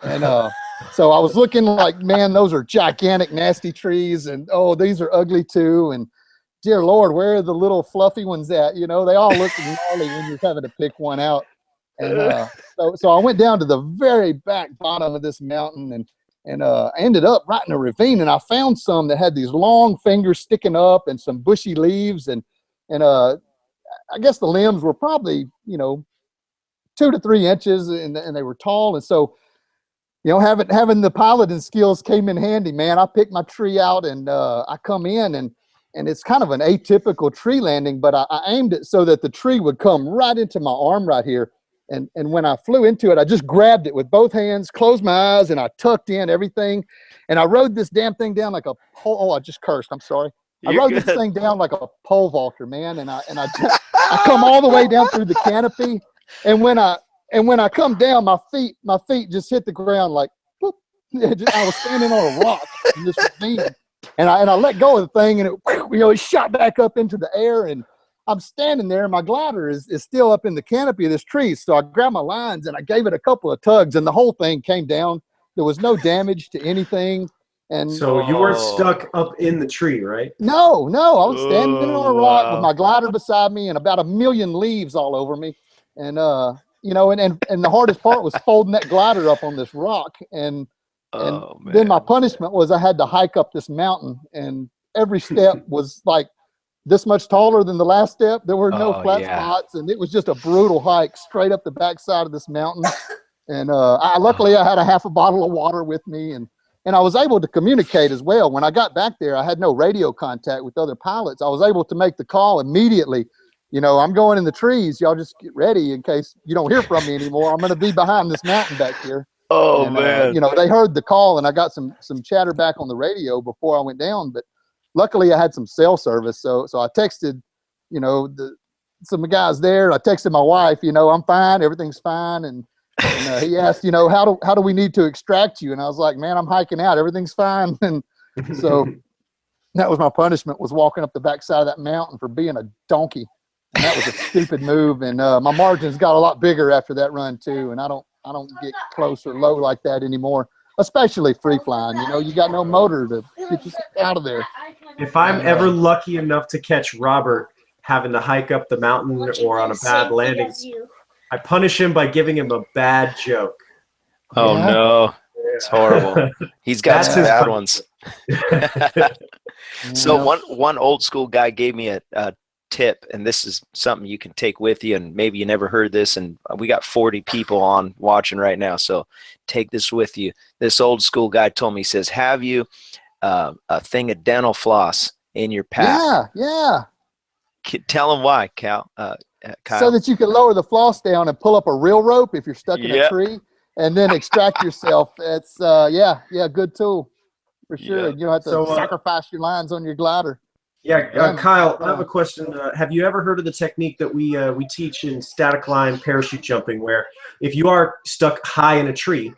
And so I was looking like, man, those are gigantic, nasty trees, and oh, these are ugly too. And dear Lord, where are the little fluffy ones at? You know, they all look gnarly when you're having to pick one out. And so I went down to the very back bottom of this mountain, and I ended up right in a ravine, and I found some that had these long fingers sticking up and some bushy leaves, and I guess the limbs were probably, you know, 2 to 3 inches, and they were tall. And so, you know, having the piloting skills came in handy, man. I picked my tree out, and I come in, and it's kind of an atypical tree landing, but I aimed it so that the tree would come right into my arm right here. And when I flew into it, I just grabbed it with both hands, closed my eyes, and I tucked in everything. And I rode this damn thing down like a pole. Oh, I just cursed. I'm sorry. I rode this thing down like a pole vaulter, man. And I come all the way down through the canopy. And when I come down, my feet just hit the ground like, whoop. I was standing on a rock in this ravine. And I let go of the thing, and it shot back up into the air. And I'm standing there, and my glider is still up in the canopy of this tree. So I grabbed my lines, and I gave it a couple of tugs, and the whole thing came down. There was no damage to anything. And so you weren't stuck up in the tree, right? No, I was standing on a rock with my glider beside me and about 1 million leaves all over me. And you know, and the hardest part was folding that glider up on this rock. And then my punishment was I had to hike up this mountain, and every step was like this much taller than the last step. There were no flat spots, and it was just a brutal hike straight up the backside of this mountain. And luckily I had a half a bottle of water with me, and I was able to communicate as well. When I got back there, I had no radio contact with other pilots. I was able to make the call immediately. You know, I'm going in the trees. Y'all just get ready in case you don't hear from me anymore. I'm going to be behind this mountain back here. Man. You know, they heard the call, and I got some chatter back on the radio before I went down. But luckily, I had some cell service, so I texted, you know, some guys there. I texted my wife, you know, I'm fine, everything's fine, and he asked, you know, how do we need to extract you? And I was like, man, I'm hiking out, everything's fine. And so that was my punishment, was walking up the backside of that mountain for being a donkey. And that was a stupid move. And my margins got a lot bigger after that run too. And I don't get close or low like that anymore, especially free flying. You know, you got no motor to get you out of there. If I'm ever lucky enough to catch Robert having to hike up the mountain or on a bad landing, I punish him by giving him a bad joke. Oh no, it's horrible. He's got some bad ones. So one old school guy gave me a tip, and this is something you can take with you, and maybe you never heard this, and we got 40 people on watching right now, so take this with you. This old school guy told me, he says, have you a thing of dental floss in your pack? Yeah. Tell him why, Kyle. So that you can lower the floss down and pull up a real rope if you're stuck in a tree, and then extract yourself. It's good tool for sure. You don't have to sacrifice your lines on your glider. Kyle, I have a question. Have you ever heard of the technique that we teach in static line parachute jumping, where if you are stuck high in a tree,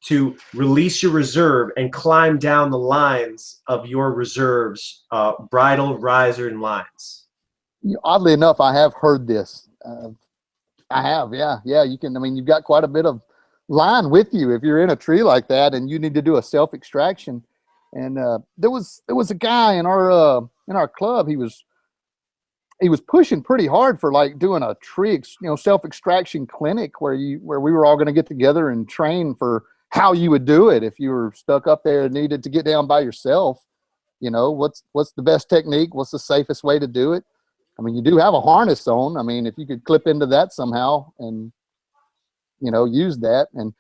to release your reserve and climb down the lines of your reserves, bridle, riser, and lines? Oddly enough, I have heard this. I have, yeah. You can. I mean, you've got quite a bit of line with you if you're in a tree like that, and you need to do a self extraction. And there was a guy in our club. He was pushing pretty hard for like doing a tree, self extraction clinic where we were all going to get together and train for how you would do it if you were stuck up there and needed to get down by yourself. You know, what's the best technique? What's the safest way to do it? I mean, you do have a harness on. I mean, if you could clip into that somehow and, use that. And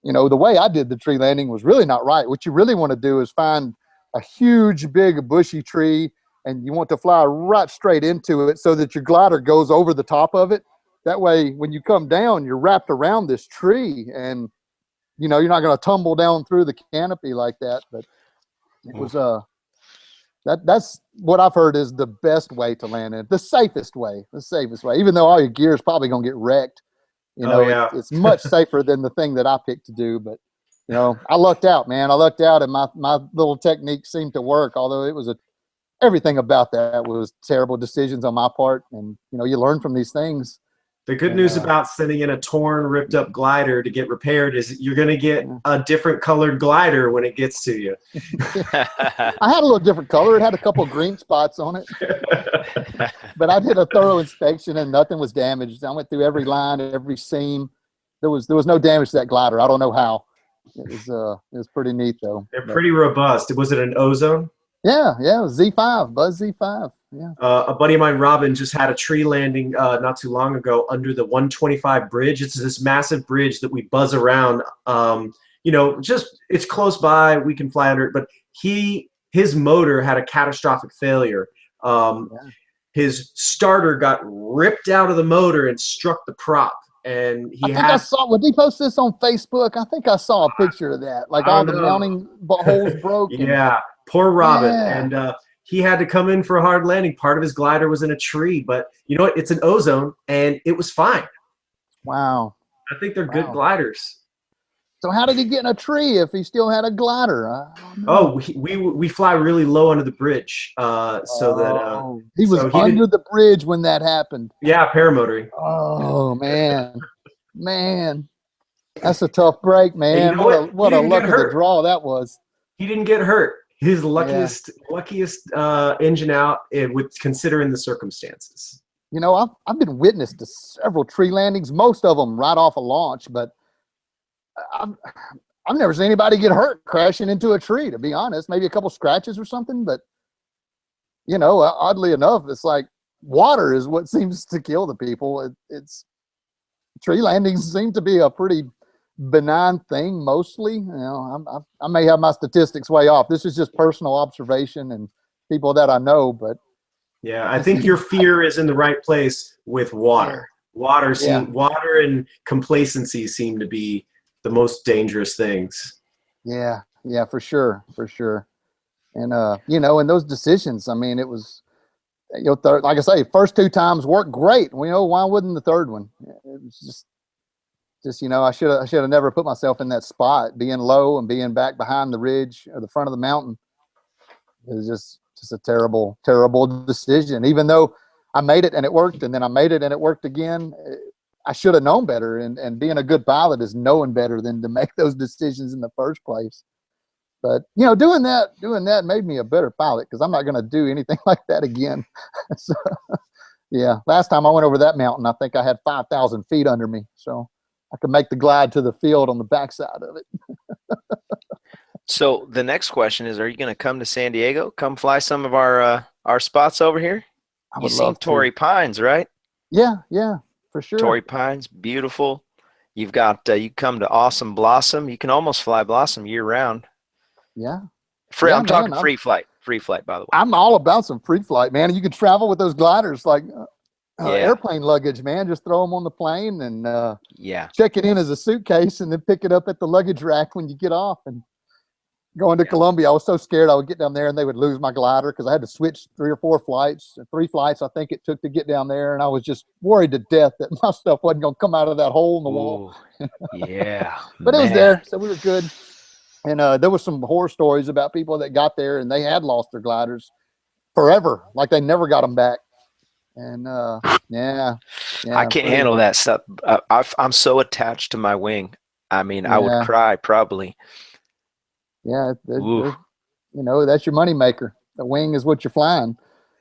the way I did the tree landing was really not right. What you really want to do is find a huge, big, bushy tree, and you want to fly right straight into it so that your glider goes over the top of it. That way, when you come down, you're wrapped around this tree, and you're not going to tumble down through the canopy like that. But it was that's what I've heard is the best way to land it, the safest way. Even though all your gear is probably going to get wrecked, it's much safer than the thing that I picked to do. But I lucked out, man. I lucked out, and my little technique seemed to work. Although it was everything about that was terrible decisions on my part, and you learn from these things. The good news about sending in a torn, ripped up glider to get repaired is you're going to get a different colored glider when it gets to you. I had a little different color. It had a couple of green spots on it. But I did a thorough inspection and nothing was damaged. I went through every line, every seam. There was no damage to that glider. I don't know how. It was pretty neat though. They're pretty robust. Was it an ozone? Yeah, it was Z5, Buzz Z5. Yeah. A buddy of mine, Robin, just had a tree landing not too long ago under the 125 bridge. It's this massive bridge that we buzz around. It's close by. We can fly under it. But his motor had a catastrophic failure. His starter got ripped out of the motor and struck the prop. And I saw. Did he post this on Facebook? I think I saw a picture of that. Like all the mounting holes broke. Yeah, poor Robin. And he had to come in for a hard landing. Part of his glider was in a tree, but you know what? It's an ozone, and it was fine. Wow. I think they're good gliders. So how did he get in a tree if he still had a glider? We fly really low under the bridge, so that he was under the bridge when that happened. Yeah, paramotoring. Oh man, that's a tough break, man. What a luck of the draw that was. He didn't get hurt. His luckiest engine out with considering the circumstances. I've been witness to several tree landings, most of them right off a launch, but I've never seen anybody get hurt crashing into a tree, to be honest. Maybe a couple scratches or something, but oddly enough, it's like water is what seems to kill the people. It's tree landings seem to be a pretty benign thing mostly. I may have my statistics way off. This is just personal observation and people that I know, but yeah, I think your fear is in the right place with water. Water and complacency seem to be the most dangerous things. Yeah, for sure. And in those decisions, I mean, it was like I say, first two times worked great. Why wouldn't the third one? It was just I should have never put myself in that spot, being low and being back behind the ridge or the front of the mountain. It was just a terrible decision. Even though I made it and it worked, and then I made it and it worked again, I should have known better. And being a good pilot is knowing better than to make those decisions in the first place. But doing that made me a better pilot, because I'm not going to do anything like that again. So, last time I went over that mountain, I think I had 5,000 feet under me, so I could make the glide to the field on the backside of it. So the next question is, are you going to come to San Diego? Come fly some of our spots over here? You seen Torrey Pines, right? Yeah, for sure. Torrey Pines, beautiful. You've got you come to Awesome Blossom. You can almost fly Blossom year round. Yeah. I'm talking free flight, by the way. I'm all about some free flight, man. You can travel with those gliders like airplane luggage, man. Just throw them on the plane and check it in as a suitcase, and then pick it up at the luggage rack when you get off. And going to Colombia, I was so scared I would get down there and they would lose my glider, because I had to switch 3 flights I think it took to get down there, and I was just worried to death that my stuff wasn't going to come out of that hole in the wall. Yeah. But it was there, so we were good. And there was some horror stories about people that got there and they had lost their gliders forever, like they never got them back. And I can't handle that stuff. I'm so attached to my wing. I mean, I would cry probably. Yeah, that's your money maker. The wing is what you're flying.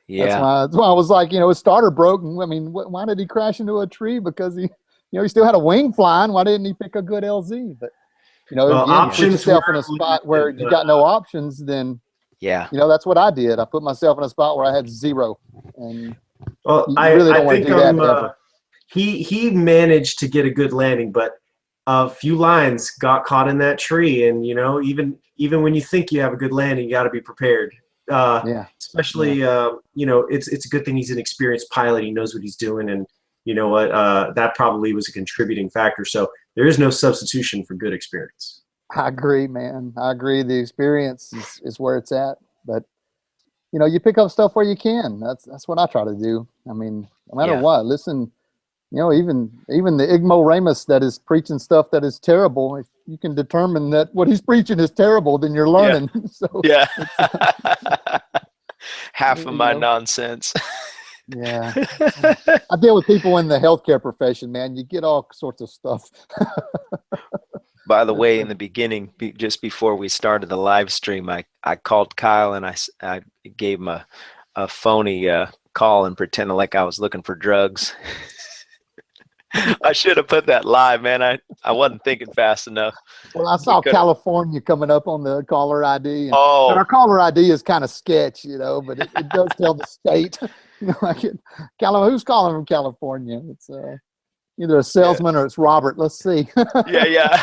Yeah, that's why I was like, his starter broke. I mean, why did he crash into a tree? Because he still had a wing flying. Why didn't he pick a good LZ? But again, put yourself in a spot where you got no options, then that's what I did. I put myself in a spot where I had zero, and I really don't want to do that ever. He managed to get a good landing, but a few lines got caught in that tree, and even when you think you have a good landing, you got to be prepared. Especially it's a good thing he's an experienced pilot. He knows what he's doing, and you know what, that probably was a contributing factor. So there is no substitution for good experience. I agree, man. I agree. The experience is where it's at. But, you know, you pick up stuff where you can. That's what I try to do. I mean, no matter what, listen, you know, even the ignoramus that is preaching stuff that is terrible, if you can determine that what he's preaching is terrible, then you're learning. Yeah. Half of my nonsense. Yeah. I deal with people in the healthcare profession, man. You get all sorts of stuff. By the way, in the beginning, just before we started the live stream, I called Kyle and I gave him a phony call and pretended like I was looking for drugs. I should have put that live, man. I wasn't thinking fast enough. Well, I saw California coming up on the caller ID. And our caller ID is kind of sketch, you know, but it does tell the state. You know, like who's calling from California? It's either a salesman or it's Robert. Let's see. Yeah.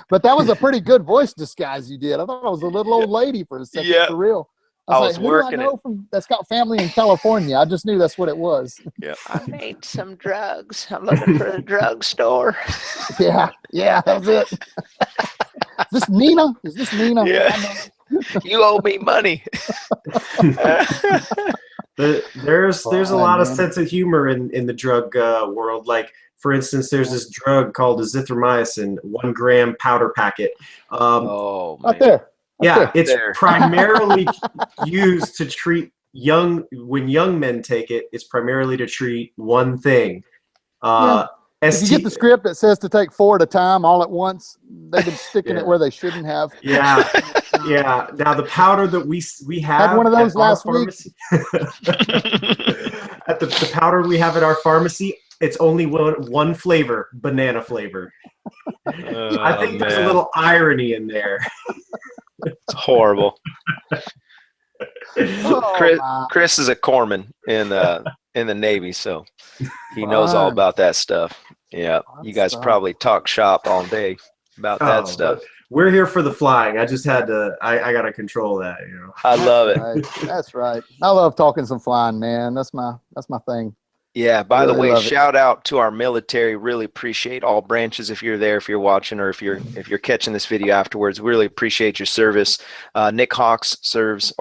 But that was a pretty good voice disguise you did. I thought it was a little old lady for a second, for real. I was like, who do I know that's got family in California? I just knew that's what it was. Yeah. I need some drugs. I'm looking for a drugstore. Yeah, that's it. Is this Nina? Yeah. You owe me money. There's a lot of sense of humor in the drug world. Like, for instance, there's this drug called azithromycin, 1 gram powder packet. Right there. It's primarily used to treat when young men take it, it's primarily to treat one thing. If you get the script that says to take 4 at a time all at once, they've been sticking it where they shouldn't have. Yeah. Now the powder that we have had one of those last week. At the powder we have at our pharmacy, it's only one flavor, banana flavor. I think there's a little irony in there. It's horrible. Chris is a corpsman in the Navy, so he knows all about that stuff. Yeah, you guys probably talk shop all day about that stuff. We're here for the flying. I just had to. I got to control that. You know. I love it. Right. That's right. I love talking some flying, man. That's my thing. Yeah, by the way, shout out to our military. Really appreciate all branches if you're there, if you're watching, or if you're catching this video afterwards. We really appreciate your service. Nick Hawks served.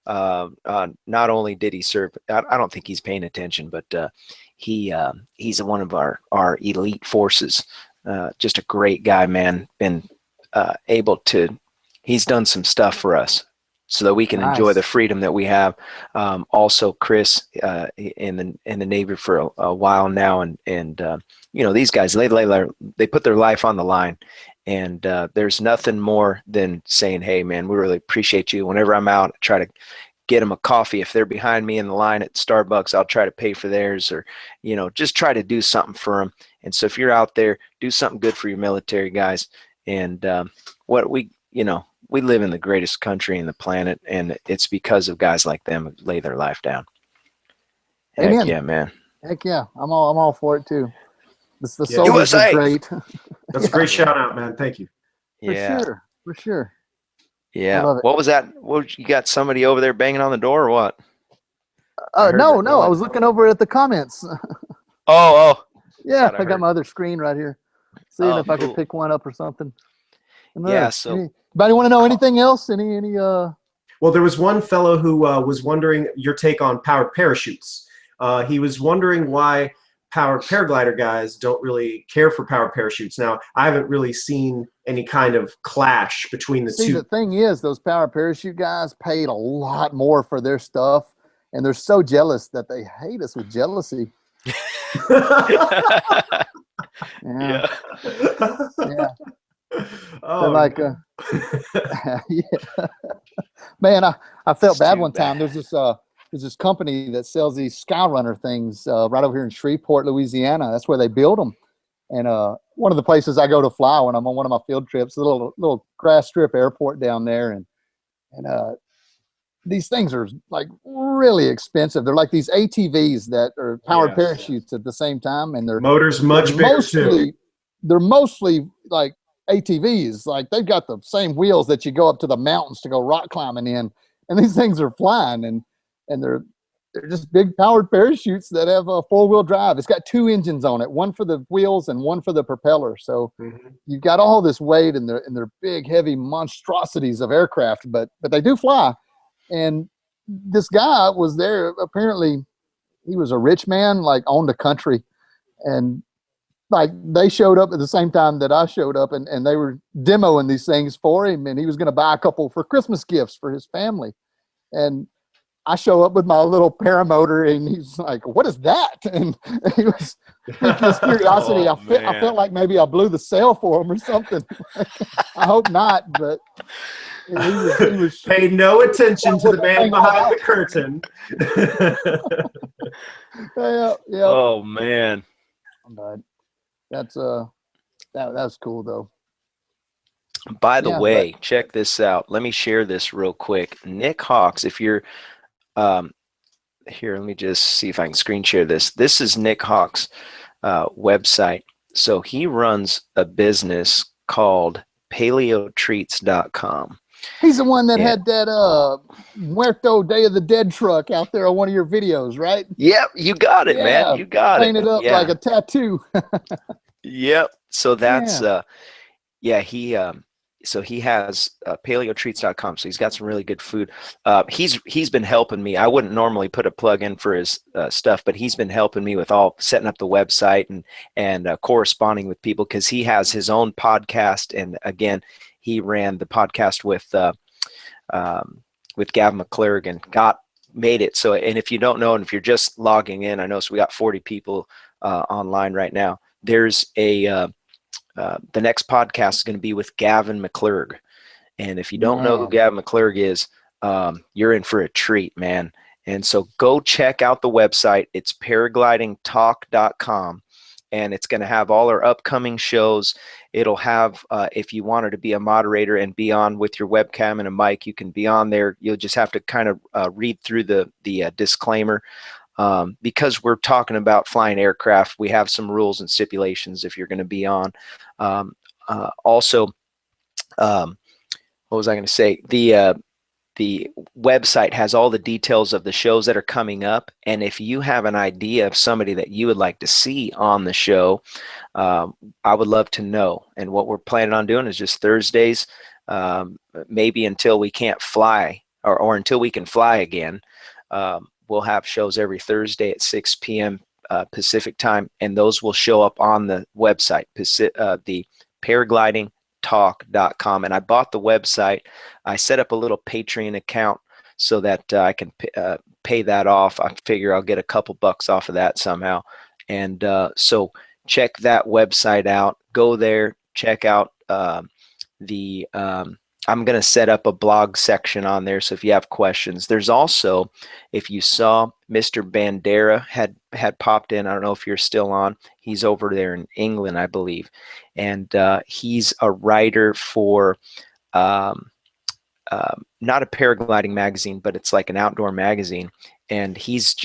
Not only did he serve, I don't think he's paying attention, but he's one of our elite forces. Just a great guy, man. Been able to, he's done some stuff for us so that we can enjoy the freedom that we have. Also, Chris in the Navy for a while now, and you know, these guys, they put their life on the line, and there's nothing more than saying, hey man, we really appreciate you. Whenever I'm out, I try to get them a coffee. If they're behind me in the line at Starbucks, I'll try to pay for theirs, or, you know, just try to do something for them. And so if you're out there, do something good for your military guys. And we live in the greatest country in the planet, and it's because of guys like them who lay their life down. Heck yeah, man. Heck yeah. I'm all for it too. The soldiers are great. That's a great shout out, man. Thank you. For sure. Yeah. What was that? You got somebody over there banging on the door or what? No. I was looking over at the comments. Oh. Yeah, I got my other screen right here. Seeing if I could pick one up or something. Yeah. So, anybody want to know anything else? Any? Well, there was one fellow who was wondering your take on powered parachutes. He was wondering why powered paraglider guys don't really care for powered parachutes. Now, I haven't really seen any kind of clash between the two. See, the thing is, those powered parachute guys paid a lot more for their stuff, and they're so jealous that they hate us with jealousy. Yeah. Oh, they're like, man, I felt bad one time. There's this company that sells these Skyrunner things right over here in Shreveport, Louisiana. That's where they build them. And one of the places I go to fly when I'm on one of my field trips, a little grass strip airport down there, and these things are like really expensive. They're like these ATVs that are powered parachutes at the same time, and their motors much bigger too. They're mostly like ATVs, like they've got the same wheels that you go up to the mountains to go rock climbing in, and these things are flying, and they're they're just big powered parachutes that have a 4-wheel drive. It's got 2 engines on it, one for the wheels and one for the propeller. So you've got all this weight, and they're big, heavy monstrosities of aircraft, but they do fly. And this guy was there. Apparently, he was a rich man, like owned a country, and like they showed up at the same time that I showed up, and they were demoing these things for him, and he was going to buy a couple for Christmas gifts for his family. And I show up with my little paramotor, and he's like, "What is that?" And he was with this curiosity. I felt like maybe I blew the sail for him or something. I hope not, but he was paid no attention to the man behind the curtain. Yeah. Oh man. But that's cool though. By the way, check this out. Let me share this real quick. Nick Hawks, if you're here, let me just see if I can screen share this. This is Nick Hawks' website. So he runs a business called paleotreats.com. He's the one that had that Muerto Day of the Dead truck out there on one of your videos, right? Yep, you got it, man. You got it. Painted up like a tattoo. Yep. So that's so he has paleotreats.com. So he's got some really good food. He's been helping me. I wouldn't normally put a plug in for his stuff, but he's been helping me with all setting up the website and corresponding with people, because he has his own podcast. And again, he ran the podcast with Gavin McClurg and made it. So, and if you don't know, and if you're just logging in, I know, so we got 40 people online right now. There's the next podcast is going to be with Gavin McClurg. And if you don't know who Gavin McClurg is, you're in for a treat, man. And so go check out the website. It's paraglidingtalk.com. And it's going to have all our upcoming shows. It'll have, if you wanted to be a moderator and be on with your webcam and a mic, you can be on there. You'll just have to kind of read through the disclaimer. Because we're talking about flying aircraft, we have some rules and stipulations if you're going to be on. Also, what was I going to say? The website has all the details of the shows that are coming up. And if you have an idea of somebody that you would like to see on the show, I would love to know. And what we're planning on doing is just Thursdays, maybe until we can't fly or until we can fly again. We'll have shows every Thursday at 6 p.m. Pacific time, and those will show up on the website, the paraglidingtalk.com. And I bought the website. I set up a little Patreon account so that I can pay that off. I figure I'll get a couple bucks off of that somehow. And so check that website out. Go there, check out I'm going to set up a blog section on there. So if you have questions, there's also, if you saw Mr. Bandera had popped in, I don't know if you're still on, he's over there in England, I believe. And he's a writer for, not a paragliding magazine, but it's like an outdoor magazine. And he's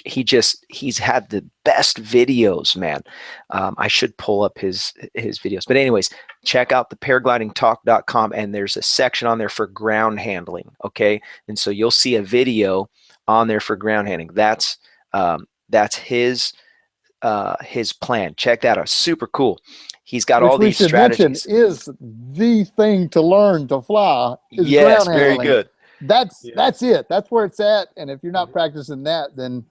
had the best videos, man. I should pull up his videos. But anyways, check out the paraglidingtalk.com, and there's a section on there for ground handling. Okay. And so you'll see a video on there for ground handling. That's his plan. Check that out. Super cool. He's got all these strategies. Is the thing to learn to fly. Yes, very good. That's it. That's where it's at. And if you're not practicing that, then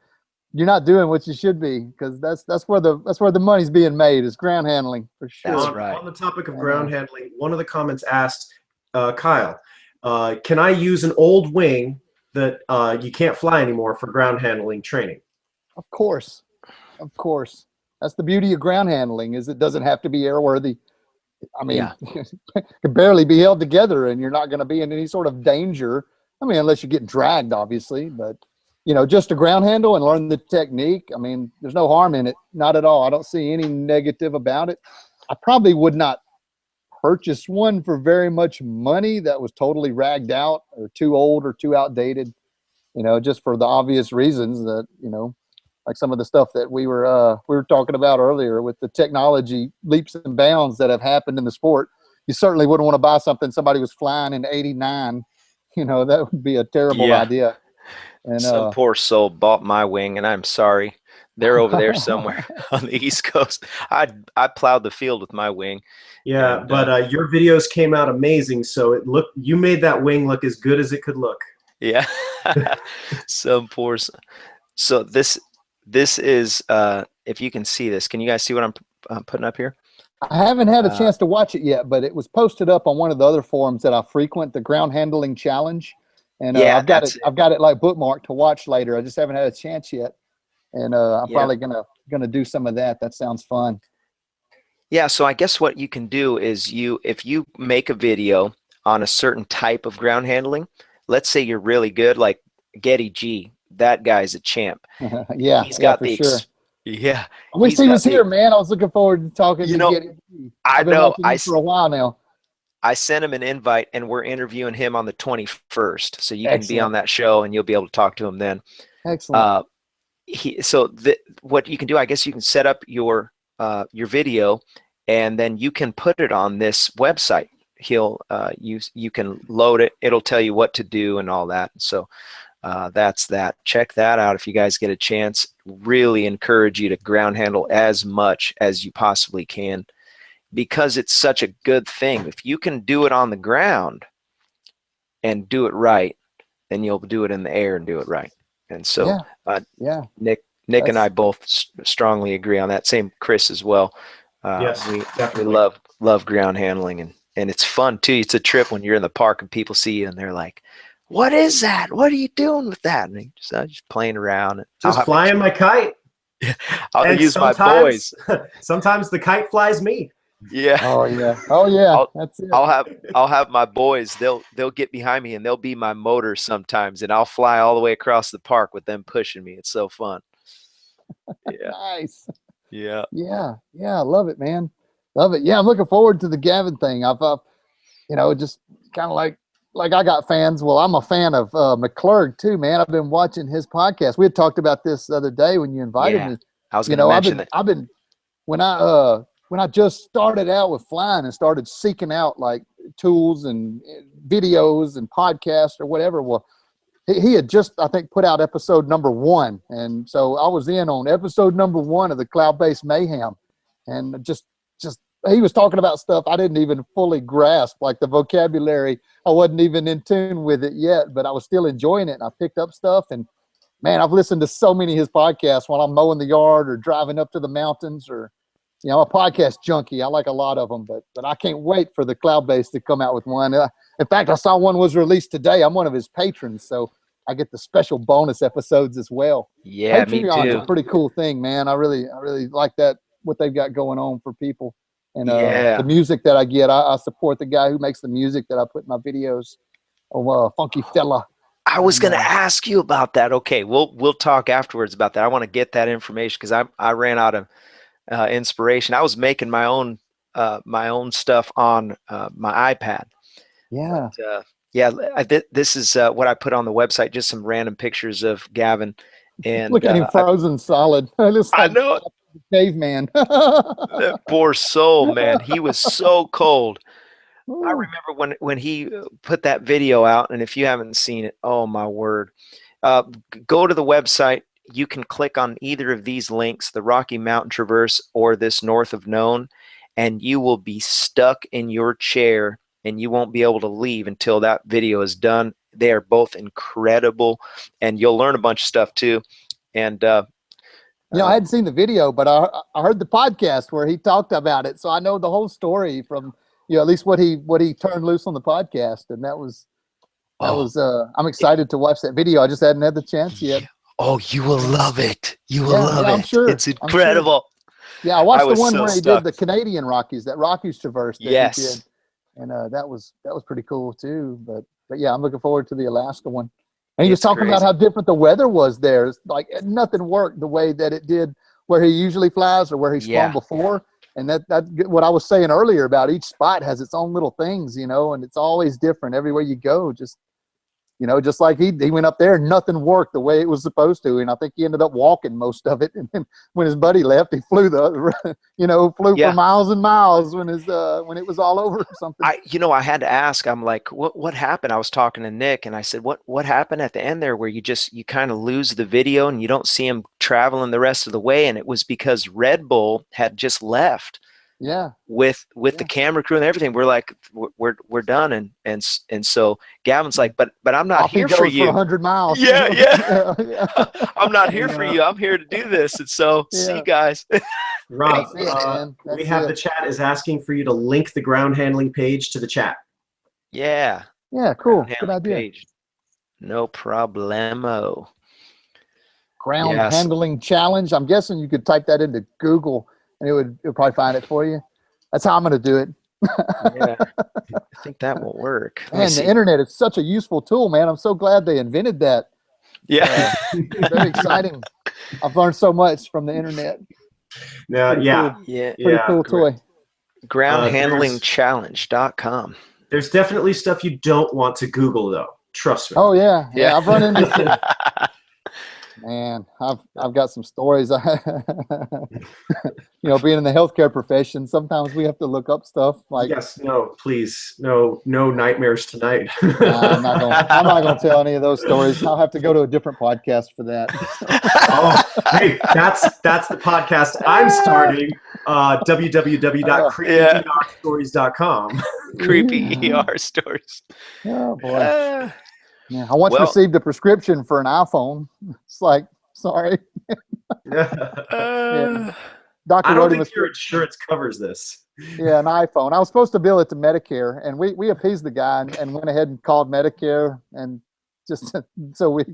you're not doing what you should be, because that's where the money's being made, is ground handling, for sure. That's right. On the topic of ground handling, one of the comments asked, Kyle, can I use an old wing that you can't fly anymore for ground handling training? Of course. That's the beauty of ground handling, is it doesn't have to be airworthy. I mean, it can barely be held together, and you're not going to be in any sort of danger. I mean, unless you're getting dragged, obviously. But, just to ground handle and learn the technique, I mean, there's no harm in it. Not at all. I don't see any negative about it. I probably would not purchase one for very much money that was totally ragged out or too old or too outdated, just for the obvious reasons that, like some of the stuff that we were talking about earlier with the technology leaps and bounds that have happened in the sport. You certainly wouldn't want to buy something somebody was flying in '89. That would be a terrible idea. And some poor soul bought my wing, and I'm sorry. They're over there somewhere on the East Coast. I plowed the field with my wing. Yeah, and, but your videos came out amazing. So you made that wing look as good as it could look. Yeah. Some poor. So this is if you can see this, can you guys see what I'm putting up here? I haven't had a chance to watch it yet, but it was posted up on one of the other forums that I frequent, the Ground Handling Challenge. And yeah, I've got it like bookmarked to watch later. I just haven't had a chance yet. And I'm probably gonna do some of that. That sounds fun. Yeah, so I guess what you can do is if you make a video on a certain type of ground handling, let's say you're really good, like Getty G, that guy's a champ. Yeah, he's got for sure. Yeah. I wish he was here, man. I was looking forward to talking to Getty G. I've been watching him for a while now. I sent him an invite, and we're interviewing him on the 21st, so you can be on that show, and you'll be able to talk to him then. Excellent. What you can do, I guess you can set up your video, and then you can put it on this website. You can load it. It'll tell you what to do and all that. So that's that. Check that out if you guys get a chance. Really encourage you to ground handle as much as you possibly can, because it's such a good thing. If you can do it on the ground and do it right, then you'll do it in the air and do it right. And so Nick and I both strongly agree on that. Same Chris as well. Yes, we love ground handling, and it's fun too. It's a trip when you're in the park and people see you and they're like, "What is that? What are you doing with that?" And just playing around. Just flying my kite. I'll use my boys. Sometimes the kite flies me. Yeah. Oh yeah. That's it. I'll have my boys. They'll get behind me and they'll be my motor sometimes, and I'll fly all the way across the park with them pushing me. It's so fun. Yeah. Nice. Yeah. Yeah. I love it, man. Love it. Yeah, I'm looking forward to the Gavin thing. I've just kind of like I got fans. Well, I'm a fan of McClurg too, man. I've been watching his podcast. We had talked about this the other day when you invited me. I was going to mention it. I've been when I just started out with flying and started seeking out like tools and videos and podcasts or whatever. Well, he had just, I think, put out episode number 1. And so I was in on episode number 1 of the Cloud-Based Mayhem. And just he was talking about stuff I didn't even fully grasp, like the vocabulary. I wasn't even in tune with it yet, but I was still enjoying it. And I picked up stuff. And man, I've listened to so many of his podcasts while I'm mowing the yard or driving up to the mountains, or I'm a podcast junkie. I like a lot of them, but I can't wait for the Cloud-Based to come out with one. In fact, I saw one was released today. I'm one of his patrons, so I get the special bonus episodes as well. Yeah, me too. Patreon's a pretty cool thing, man. I really like that, what they've got going on for people. And the music that I get, I support the guy who makes the music that I put in my videos. Funky Fella. I was going to ask you about that. Okay, we'll talk afterwards about that. I want to get that information because I ran out of inspiration. I was making my own stuff on my iPad. Yeah. But, this is what I put on the website. Just some random pictures of Gavin. And look at him frozen solid. I know. Caveman. That poor soul, man. He was so cold. Ooh. I remember when he put that video out, and if you haven't seen it, oh my word, go to the website. You can click on either of these links, the Rocky Mountain Traverse or this North of Known, and you will be stuck in your chair and you won't be able to leave until that video is done. They are both incredible, and you'll learn a bunch of stuff too. And I hadn't seen the video, but I heard the podcast where he talked about it, so I know the whole story from at least what he turned loose on the podcast, and that was I'm excited to watch that video. I just hadn't had the chance yet. Oh, you will love it. You will love it. I'm sure. It's incredible. Sure. Yeah, I watched the one where he did the Canadian Rockies, that Rockies Traverse that he did. And that was pretty cool too. But yeah, I'm looking forward to the Alaska one. And he was talking about how different the weather was there. It's like nothing worked the way that it did where he usually flies or where he's flown before. And that what I was saying earlier about each spot has its own little things, and it's always different everywhere you go. Just You know, just like he went up there and nothing worked the way it was supposed to. And I think he ended up walking most of it. And then when his buddy left, he flew for miles and miles when it was all over or something. I had to ask, I'm like, what happened? I was talking to Nick and I said, what happened at the end there where you kind of lose the video and you don't see him traveling the rest of the way? And it was because Red Bull had just left. Yeah. With the camera crew and everything. We're like, we're done. And so Gavin's like, but I'm not here for you. For 100 miles. Yeah. I'm not here for you. I'm here to do this. And so see you guys. Rob, we have the chat is asking for you to link the ground handling page to the chat. Yeah. Yeah, cool. Good idea. Page. No problemo. Ground handling challenge. I'm guessing you could type that into Google and it'll probably find it for you. That's how I'm going to do it. Yeah, I think that will work. Man, the internet is such a useful tool, man. I'm so glad they invented that. Yeah. Very exciting. I've learned so much from the internet. Pretty cool toy. Groundhandlingchallenge.com. There's definitely stuff you don't want to Google, though. Trust me. Oh, yeah. I've run into some. Man, I've got some stories. Being in the healthcare profession, sometimes we have to look up stuff like. Yes, no, please, no nightmares tonight. I'm not going to tell any of those stories. I'll have to go to a different podcast for that. Hey, that's the podcast I'm starting. www.creepyerstories.com. Creepy ER stories. Oh boy. Yeah, I once received a prescription for an iPhone. It's like, sorry. I don't think your insurance covers this. Yeah, an iPhone. I was supposed to bill it to Medicare, and we appeased the guy and went ahead and called Medicare, and just so he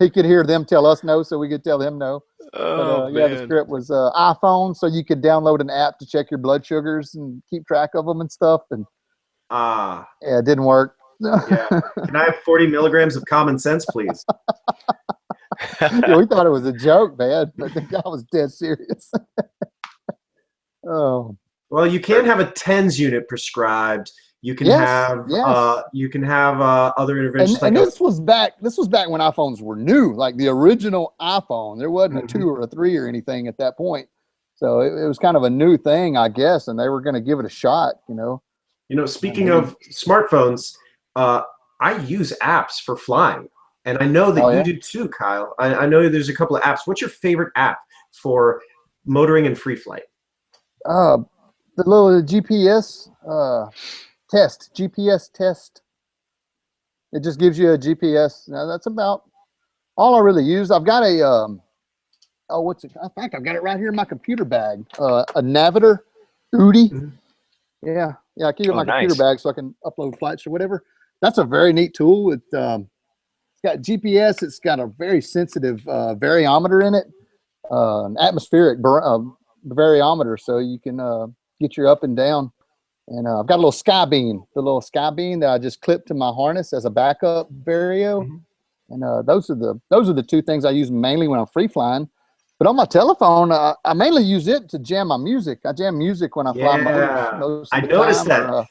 could hear them tell us no, so we could tell him no. The script was iPhone, so you could download an app to check your blood sugars and keep track of them and stuff. And it didn't work. Yeah. Can I have 40 milligrams of common sense, please? We thought it was a joke, man, but the guy was dead serious. Oh. Well, you can have a TENS unit prescribed. You can have other interventions. And this was back when iPhones were new, like the original iPhone. There wasn't a 2 or a 3 or anything at that point. So it was kind of a new thing, I guess, and they were going to give it a shot, Speaking of smartphones, I use apps for flying, and I know that you do too, Kyle. I know there's a couple of apps. What's your favorite app for motoring and free flight? The little GPS test. It just gives you a GPS. Now, that's about all I really use. I've got a what's it? I think I've got it right here in my computer bag. A Navitor Udi. Mm-hmm. Yeah, I keep it in my computer bag so I can upload flights or whatever. That's a very neat tool. It's got GPS. It's got a very sensitive variometer in it, an atmospheric variometer, so you can get your up and down. And I've got a little sky beam, that I just clip to my harness as a backup vario. Mm-hmm. And those are the two things I use mainly when I'm free flying. But on my telephone, I mainly use it to jam my music. I jam music when I fly most I noticed that.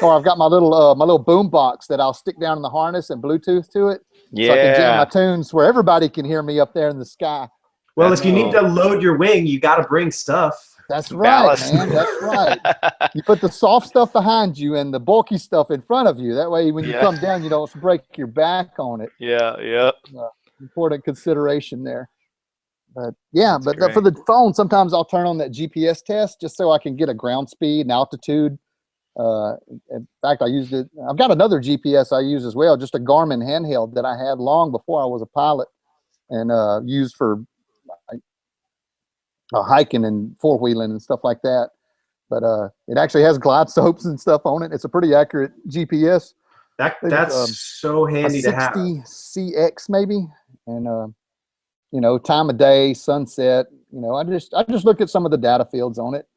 Or I've got my little boom box that I'll stick down in the harness and Bluetooth to it. Yeah. So I can jam my tunes where everybody can hear me up there in the sky. Well, if you need to load your wing, you got to bring stuff. That's right, man. That's right. You put the soft stuff behind you and the bulky stuff in front of you. That way, when you come down, you don't break your back on it. Yeah. Important consideration there. But for the phone, sometimes I'll turn on that GPS test just so I can get a ground speed and altitude. In fact, I used it. I've got another GPS I use as well, just a Garmin handheld that I had long before I was a pilot, and used for hiking and four-wheeling and stuff like that. But it actually has glide slopes and stuff on it. It's a pretty accurate GPS. That's so handy to have. 60CX maybe, and time of day, sunset. I just look at some of the data fields on it.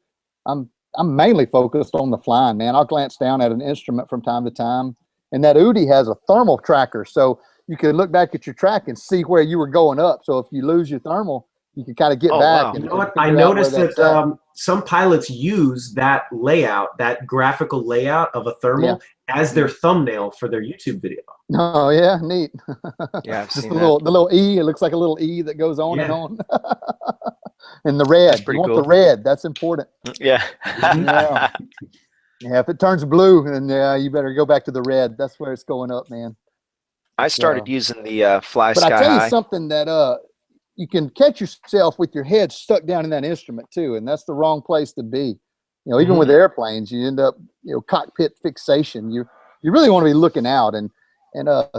I'm mainly focused on the flying, man. I'll glance down at an instrument from time to time, and that Udi has a thermal tracker, so you can look back at your track and see where you were going up. So if you lose your thermal, you can kind of get back. Wow. You know what? I noticed that some pilots use that layout, that graphical layout of a thermal, as their thumbnail for their YouTube video. Oh yeah, neat. Yeah, I've just seen the little E. It looks like a little E that goes on and on. And the red. That's pretty You want cool. the red. That's important. Yeah. Yeah. Yeah. If it turns blue, then yeah, you better go back to the red. That's where it's going up, man. I started using the Fly But Sky I tell you High. something that you can catch yourself with your head stuck down in that instrument too, and that's the wrong place to be. You know, even with airplanes, you end up, you know, cockpit fixation. You really want to be looking out, and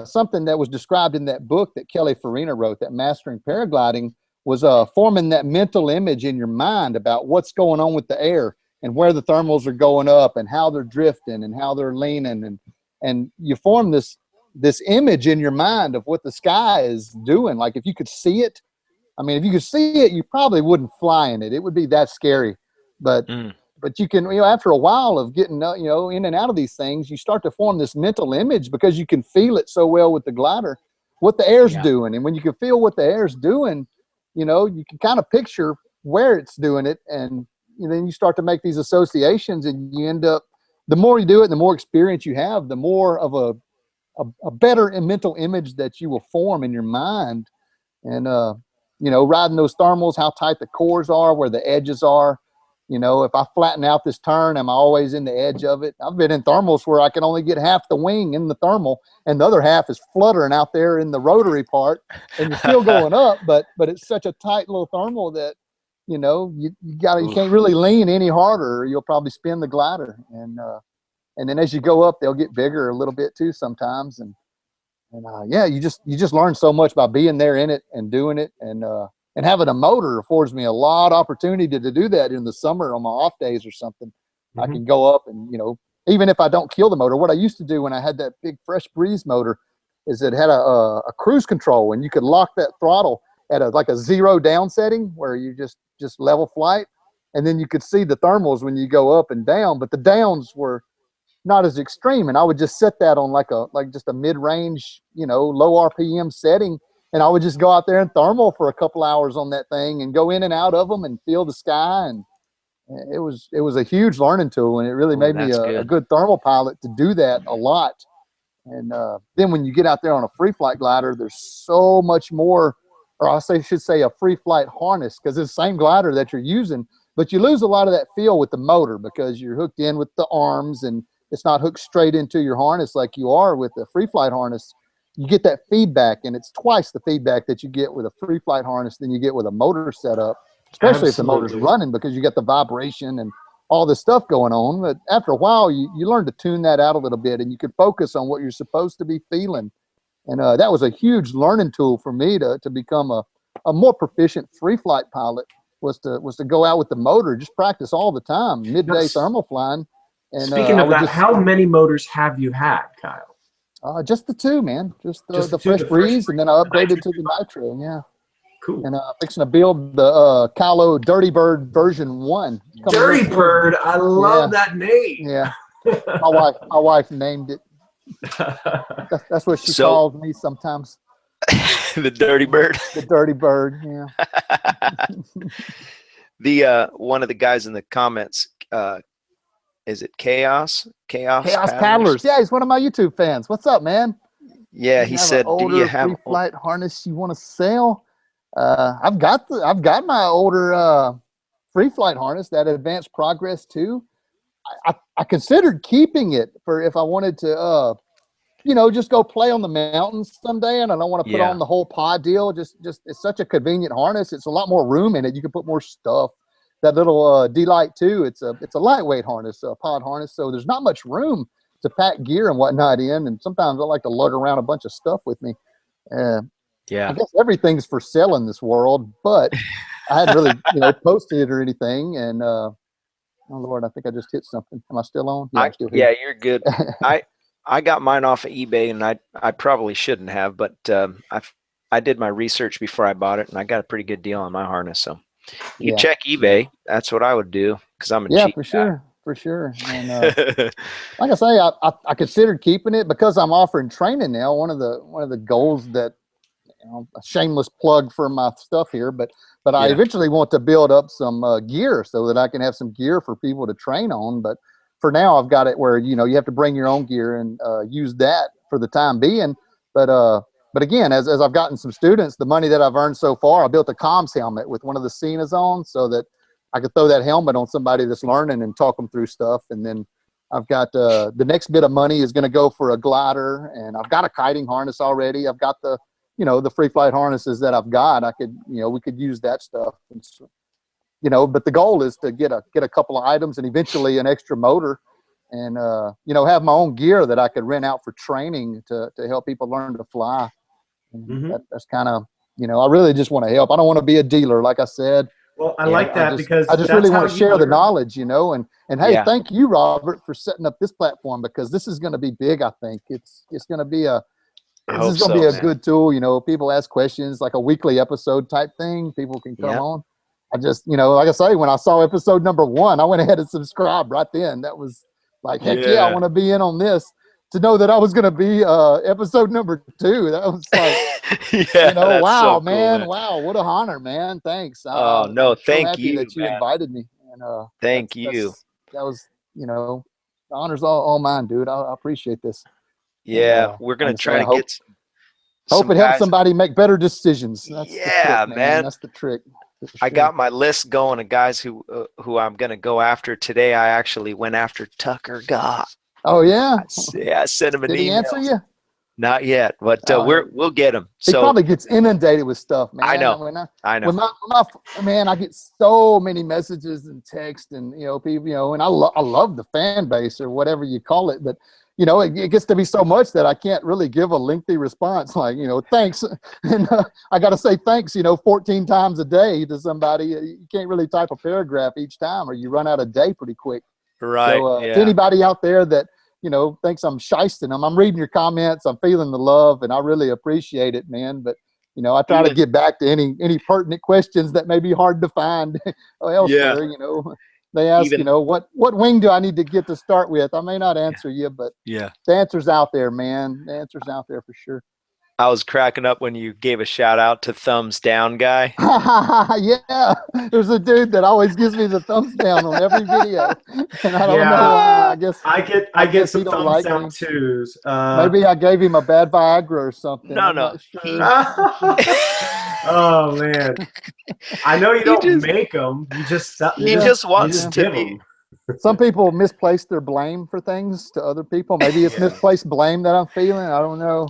something that was described in that book that Kelly Farina wrote, that Mastering Paragliding, was forming that mental image in your mind about what's going on with the air and where the thermals are going up and how they're drifting and how they're leaning, and you form this image in your mind of what the sky is doing. Like if you could see it, I mean, if you could see it, you probably wouldn't fly in it. It would be that scary. But you can, you know, after a while of getting, you know, in and out of these things, you start to form this mental image because you can feel it so well with the glider, what the air's doing. And when you can feel what the air's doing, you know, you can kind of picture where it's doing it. And then you start to make these associations, and you end up, the more you do it, the more experience you have, the more of a better mental image that you will form in your mind. And, you know, riding those thermals, how tight the cores are, where the edges are. You know, if I flatten out this turn, am I always in the edge of it? I've been in thermals where I can only get half the wing in the thermal, and the other half is fluttering out there in the rotary part, and you're still going up, but it's such a tight little thermal that, you know, you can't really lean any harder, or you'll probably spin the glider. And then as you go up, they'll get bigger a little bit too sometimes. And yeah, you just learn so much by being there in it and doing it. And having a motor affords me a lot of opportunity to do that in the summer on my off days or something. I can go up and, you know, even if I don't kill the motor, what I used to do when I had that big Fresh Breeze motor is it had a cruise control, and you could lock that throttle at like a 0 down setting where you just level flight. And then you could see the thermals when you go up and down, but the downs were not as extreme. And I would just set that on like just a mid-range, you know, low RPM setting. And I would just go out there and thermal for a couple hours on that thing and go in and out of them and feel the sky. And it was a huge learning tool, and it really made me a good thermal pilot to do that a lot. And then when you get out there on a free flight glider, there's so much more, or I should say a free flight harness, because it's the same glider that you're using, but you lose a lot of that feel with the motor because you're hooked in with the arms, and it's not hooked straight into your harness like you are with the free flight harness. You get that feedback, and it's twice the feedback that you get with a free flight harness than you get with a motor setup, especially if the motor's running, because you get the vibration and all this stuff going on. But after a while, you learn to tune that out a little bit, and you can focus on what you're supposed to be feeling. And that was a huge learning tool for me to become a more proficient free flight pilot, was to go out with the motor, just practice all the time, midday thermal flying. And speaking of that, how many motors have you had, Kyle? Just the two, man. Just the Fresh Breeze, and then I upgraded to the Nitro. Yeah. Cool. And fixing to build the Kylo Dirty Bird version 1. Dirty Bird, I love that name. Yeah. My wife named it. That's what she calls me sometimes. The Dirty Bird. The Dirty Bird. Yeah. One of the guys in the comments. Is it Chaos Paddlers? Yeah, he's one of my YouTube fans. What's up, man? Yeah, he said, "Do you have free flight harness you want to sell?" I've got my older free flight harness, that Advanced Progress 2. I considered keeping it for if I wanted to, you know, just go play on the mountains someday, and I don't want to put on the whole pod deal. Just it's such a convenient harness. It's a lot more room in it. You can put more stuff. That little D-Light 2, it's a lightweight harness, a pod harness, so there's not much room to pack gear and whatnot in, and sometimes I like to lug around a bunch of stuff with me. I guess everything's for sale in this world, but I hadn't really, you know, posted it or anything, and oh Lord, I think I just hit something. Am I still on? Yeah, you're good. I got mine off of eBay, and I probably shouldn't have, but I did my research before I bought it, and I got a pretty good deal on my harness, so. You check eBay. That's what I would do, because I'm a cheap guy. For sure. And like I say, I considered keeping it because I'm offering training now. One of the goals that, you know, a shameless plug for my stuff here, but I eventually want to build up some gear so that I can have some gear for people to train on. But for now, I've got it where, you know, you have to bring your own gear and use that for the time being. But again, as I've gotten some students, the money that I've earned so far, I built a comms helmet with one of the Cenas on so that I could throw that helmet on somebody that's learning and talk them through stuff. And then I've got the next bit of money is going to go for a glider, and I've got a kiting harness already. I've got the, you know, the free flight harnesses that I've got. I could, you know, we could use that stuff. And so, you know, but the goal is to get a couple of items and eventually an extra motor, and you know, have my own gear that I could rent out for training to help people learn to fly. That's kind of, you know, I really just want to help. I don't want to be a dealer, like I said. Well, I like that because I just really want to share the knowledge, you know, and hey, thank you, Robert, for setting up this platform, because this is going to be big. I think it's going to be a good tool. You know, people ask questions, like a weekly episode type thing. People can come on. I just, you know, like I say, when I saw episode number 1, I went ahead and subscribed right then. That was like, heck yeah, I want to be in on this. To know that I was going to be episode number 2, that was like, you know, wow, so cool, man, wow, what an honor, man. Thanks. Oh no, I'm thank so happy you that you invited me. And thank you. That was, you know, the honor's all mine, dude. I appreciate this. Yeah, we're gonna try to get. Hope it helps somebody make better decisions. That's the trick, man. That's the trick. I got my list going of guys who I'm gonna go after today. I actually went after Tucker Gott. Oh yeah. I sent him an email. Did he answer you? Not yet, but we'll get him. He probably gets inundated with stuff, man. I know. I know. Man, I get so many messages and texts, and you know, people, you know, and I love the fan base or whatever you call it, but you know, it gets to be so much that I can't really give a lengthy response, like, you know, thanks, and I got to say thanks, you know, 14 times a day to somebody. You can't really type a paragraph each time, or you run out of day pretty quick. Right. So, to anybody out there that, you know, thinks I'm shysting them, I'm reading your comments, I'm feeling the love, and I really appreciate it, man. But, you know, I try to get back to any pertinent questions that may be hard to find elsewhere. You know, they ask, you know, what wing do I need to get to start with? I may not answer you, but the answer's out there, man. The answer's out there for sure. I was cracking up when you gave a shout out to Thumbs Down guy. Yeah, there's a dude that always gives me the thumbs down on every video, and I don't know. I guess I get some thumbs down twos. Maybe I gave him a bad Viagra or something. No. Sure. Oh man, I know you don't make them. You just wants to be. Some people misplace their blame for things to other people. Maybe it's misplaced blame that I'm feeling. I don't know.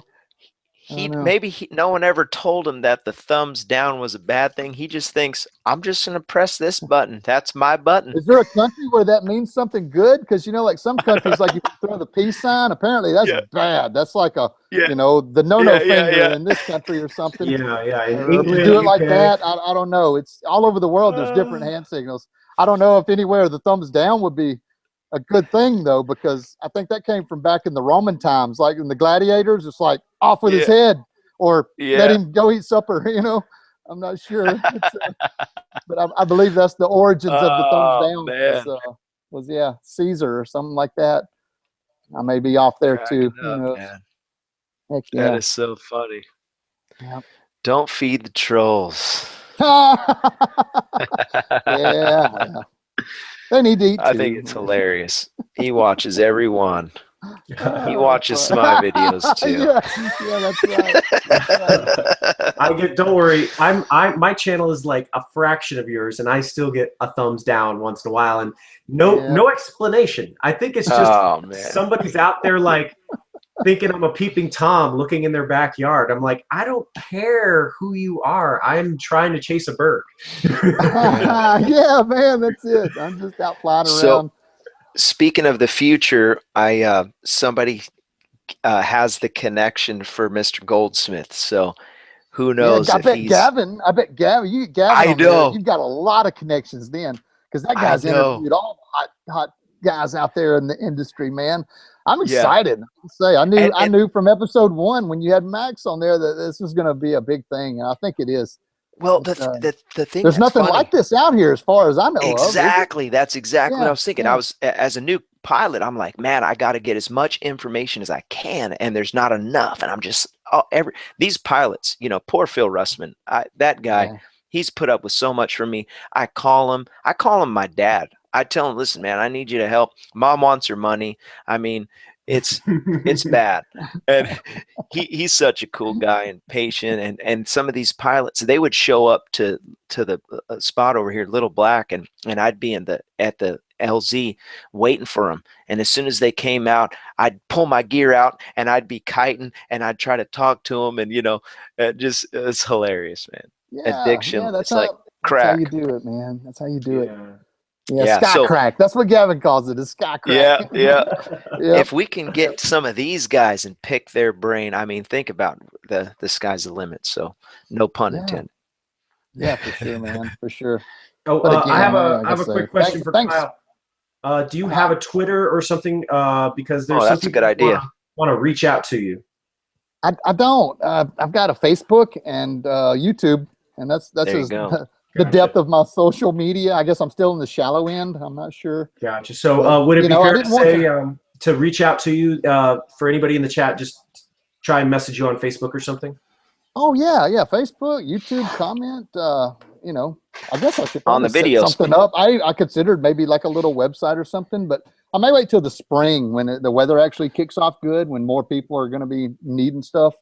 No one ever told him that the thumbs down was a bad thing. He just thinks, I'm just going to press this button. That's my button. Is there a country where that means something good? Because, you know, like some countries, like if you throw the peace sign, apparently that's bad. That's like a, you know, the no-no finger in this country or something. If you do it like that, I don't know. It's all over the world. There's different hand signals. I don't know if anywhere the thumbs down would be a good thing, though, because I think that came from back in the Roman times, like in the gladiators. It's like off with his head, or let him go eat supper. You know, I'm not sure, but I believe that's the origins of the thumbs down. Was Caesar or something like that. I may be off there too. Heck yeah. That is so funny. Yep. Don't feed the trolls. Yeah. They need to eat too. I think it's hilarious. He watches every one. He watches some of my videos too. That's right. Don't worry. My channel is like a fraction of yours, and I still get a thumbs down once in a while, and no explanation. I think it's just somebody's out there like thinking I'm a peeping Tom looking in their backyard. I'm like, I don't care who you are. I'm trying to chase a bird. Yeah, man, that's it. I'm just out flying around. Speaking of the future, somebody has the connection for Mr. Goldsmith. So who knows? I bet Gavin. You get Gavin. I know. You've got a lot of connections then, because that guy's interviewed all hot guys out there in the industry, man. I'm excited. I knew from episode 1 when you had Max on there that this was going to be a big thing, and I think it is. Well, the thing, there's nothing like this out here as far as I know. Exactly. That's exactly what I was thinking. I was, as a new pilot, I'm like, man, I got to get as much information as I can, and there's not enough. And I'm just these pilots, you know, poor Phil Russman, that guy, he's put up with so much from me. I call him my dad. I tell him, listen, man, I need you to help. Mom wants her money. I mean, it's bad. And he's such a cool guy and patient. And some of these pilots, they would show up to the spot over here, Little Black, and I'd be at the LZ waiting for them. And as soon as they came out, I'd pull my gear out and I'd be kiting and I'd try to talk to them. And, it's hilarious, man. Yeah, Addiction. Yeah, it's like crack. That's how you do it, man. That's how you do it. Yeah, sky crack. That's what Gavin calls it, is sky crack. Yeah. If we can get some of these guys and pick their brain, I mean, think about the sky's the limit. So no pun intended. Yeah, for sure, man. For sure. Oh, again, I have a quick question for Kyle. Do you have a Twitter or something? Because there's that's a good idea. Want to reach out to you. I don't. I've got a Facebook and YouTube, and that's just the depth of my social media. I guess I'm still in the shallow end. I'm not sure. Gotcha. So would it be fair to say to reach out to you for anybody in the chat, just try and message you on Facebook or something? Oh yeah, Facebook, YouTube, comment. I guess I should on the videos set something up. I considered maybe like a little website or something, but I may wait till the spring when the weather actually kicks off good, when more people are going to be needing stuff,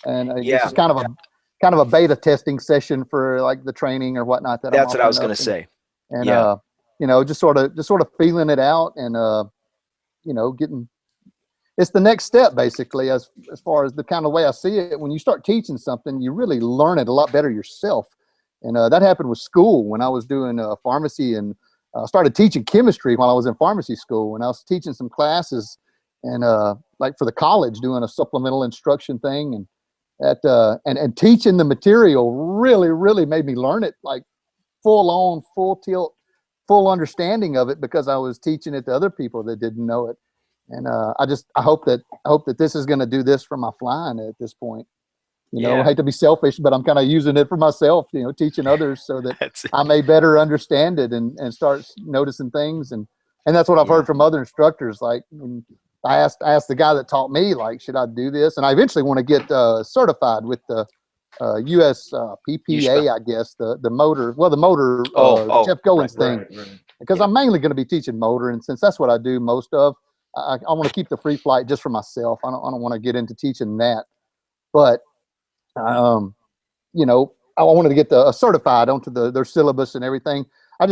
and it's kind of a beta testing session for like the training or whatnot. That's what I was going to say. And just sort of feeling it out, and getting. It's the next step, basically, as far as the kind of way I see it. When you start teaching something, you really learn it a lot better yourself. And that happened with school when I was doing pharmacy, and started teaching chemistry while I was in pharmacy school. And I was teaching some classes, and like for the college, doing a supplemental instruction thing, and teaching the material really made me learn it like full on, full tilt, full understanding of it, because I was teaching it to other people that didn't know it. And I hope that this is going to do this for my flying at this point. I hate to be selfish, but I'm kind of using it for myself, teaching others so that I may better understand it and start noticing things. And that's what I've heard from other instructors. Like when I asked the guy that taught me, like, should I do this? And I eventually want to get certified with the US PPA, I guess, the motor Jeff Goins thing, right. Because I'm mainly going to be teaching motor. And since that's what I do most of, I want to keep the free flight just for myself. I don't want to get into teaching that, but I wanted to get certified onto their syllabus and everything. I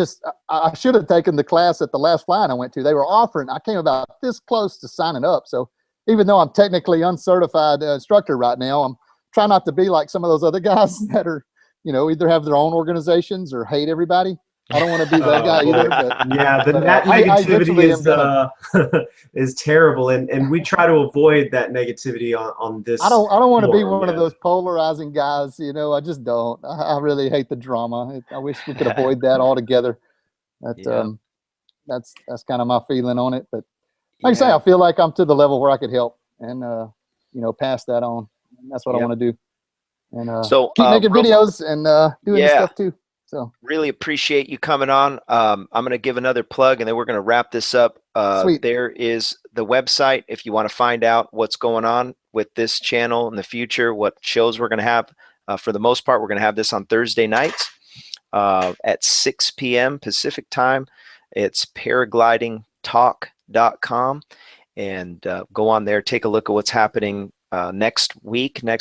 should have taken the class at the last flying I went to. They were offering. I came about this close to signing up. So even though I'm technically uncertified instructor right now, I'm trying not to be like some of those other guys that are, either have their own organizations or hate everybody. I don't want to be that guy either. But, that negativity is terrible, and we try to avoid that negativity on this. I don't want to be one of those polarizing guys. I just don't. I really hate the drama. I wish we could avoid that altogether. That's kind of my feeling on it. But like I say, I feel like I'm to the level where I could help and pass that on. That's what I want to do. And so keep making videos and doing this stuff too. So really appreciate you coming on. I'm going to give another plug, and then we're going to wrap this up. Sweet. There is the website if you want to find out what's going on with this channel in the future, what shows we're going to have. For the most part, we're going to have this on Thursday nights at 6 p.m. Pacific time. It's paraglidingtalk.com, and go on there, take a look at what's happening. Next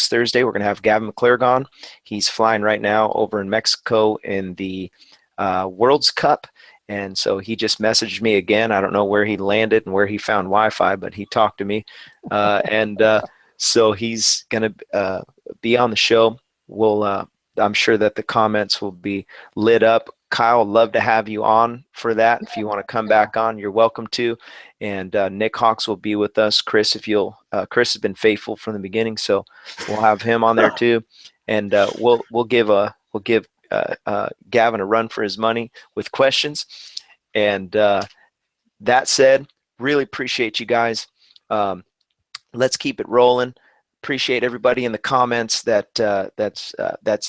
Thursday, we're going to have Gavin McClurg on. He's flying right now over in Mexico in the World's Cup. And so he just messaged me again. I don't know where he landed and where he found Wi-Fi, but he talked to me. So he's going to be on the show. I'm sure that the comments will be lit up. Kyle, love to have you on for that. If you want to come back on, you're welcome to. And Nick Hawks will be with us. Chris, Chris has been faithful from the beginning, so we'll have him on there too. And we'll give Gavin a run for his money with questions. And that said, really appreciate you guys. Let's keep it rolling. Appreciate everybody in the comments that's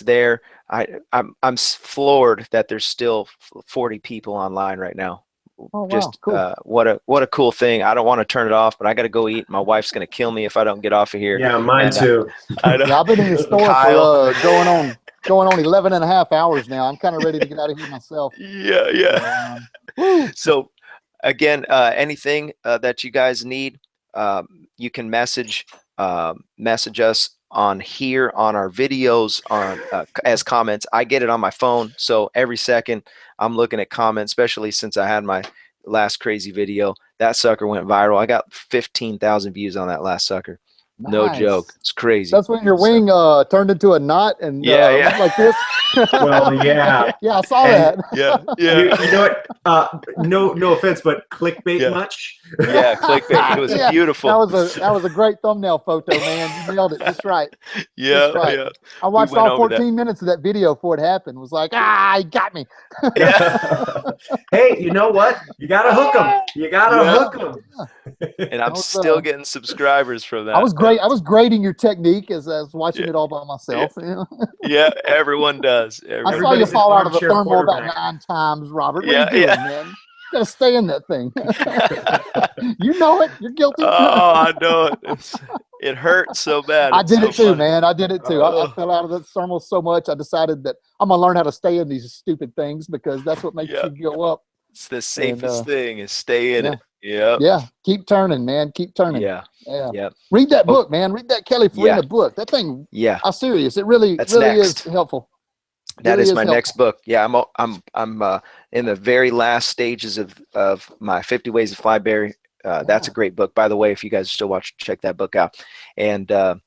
there. I'm floored that there's still 40 people online right now. Oh, wow. Just cool. What a cool thing. I don't want to turn it off, but I got to go eat. My wife's going to kill me if I don't get off of here. Yeah, mine too. I've been in the store for going on 11 and a half hours now. I'm kind of ready to get out of here myself. Yeah. So again, anything that you guys need, you can message us on here on our videos on as comments. I get it on my phone, so every second I'm looking at comments, especially since I had my last crazy video. That sucker went viral. I got 15,000 views on that last sucker. Nice. No joke. It's crazy. That's when your wing turned into a knot and went like this. Well, yeah. Yeah, I saw that. Yeah. You know what? No offense, but clickbait much? Yeah, clickbait. It was beautiful. That was a great thumbnail photo, man. You nailed it just right. Yeah, just right. yeah. I watched all 14 minutes of that video before it happened. Was like, he got me. Hey, you know what? You gotta hook them. You gotta hook them. And I'm still getting subscribers from that. I was grading your technique as I was watching it all by myself. Yeah, everyone does. I saw you fall out of the thermal about 9 times, Robert. What are you doing, man? You gotta stay in that thing. You know it. You're guilty. Oh, I know it. It hurts so bad. I did it too, man. I did it too. I fell out of the thermal so much. I decided that I'm gonna learn how to stay in these stupid things because that's what makes you go up. It's the safest thing is stay in it. Yeah. Yeah. Keep turning, man. Keep turning. Yeah. Read that book, man. Read that Kelly Farina book. That thing. Yeah. I'm serious. It really is helpful. That is my next book. Yeah, I'm in the very last stages of my 50 Ways to Flyberry. That's a great book, by the way. If you guys are still watching, check that book out. And I'm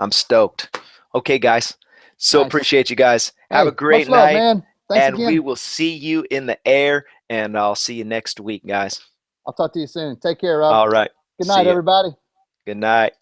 stoked. Okay, guys. So appreciate you guys. Have a great night, man. Thanks and again. we will see you in the air. And I'll see you next week, guys. I'll talk to you soon. Take care, Rob. All right. Good night, everybody. Good night.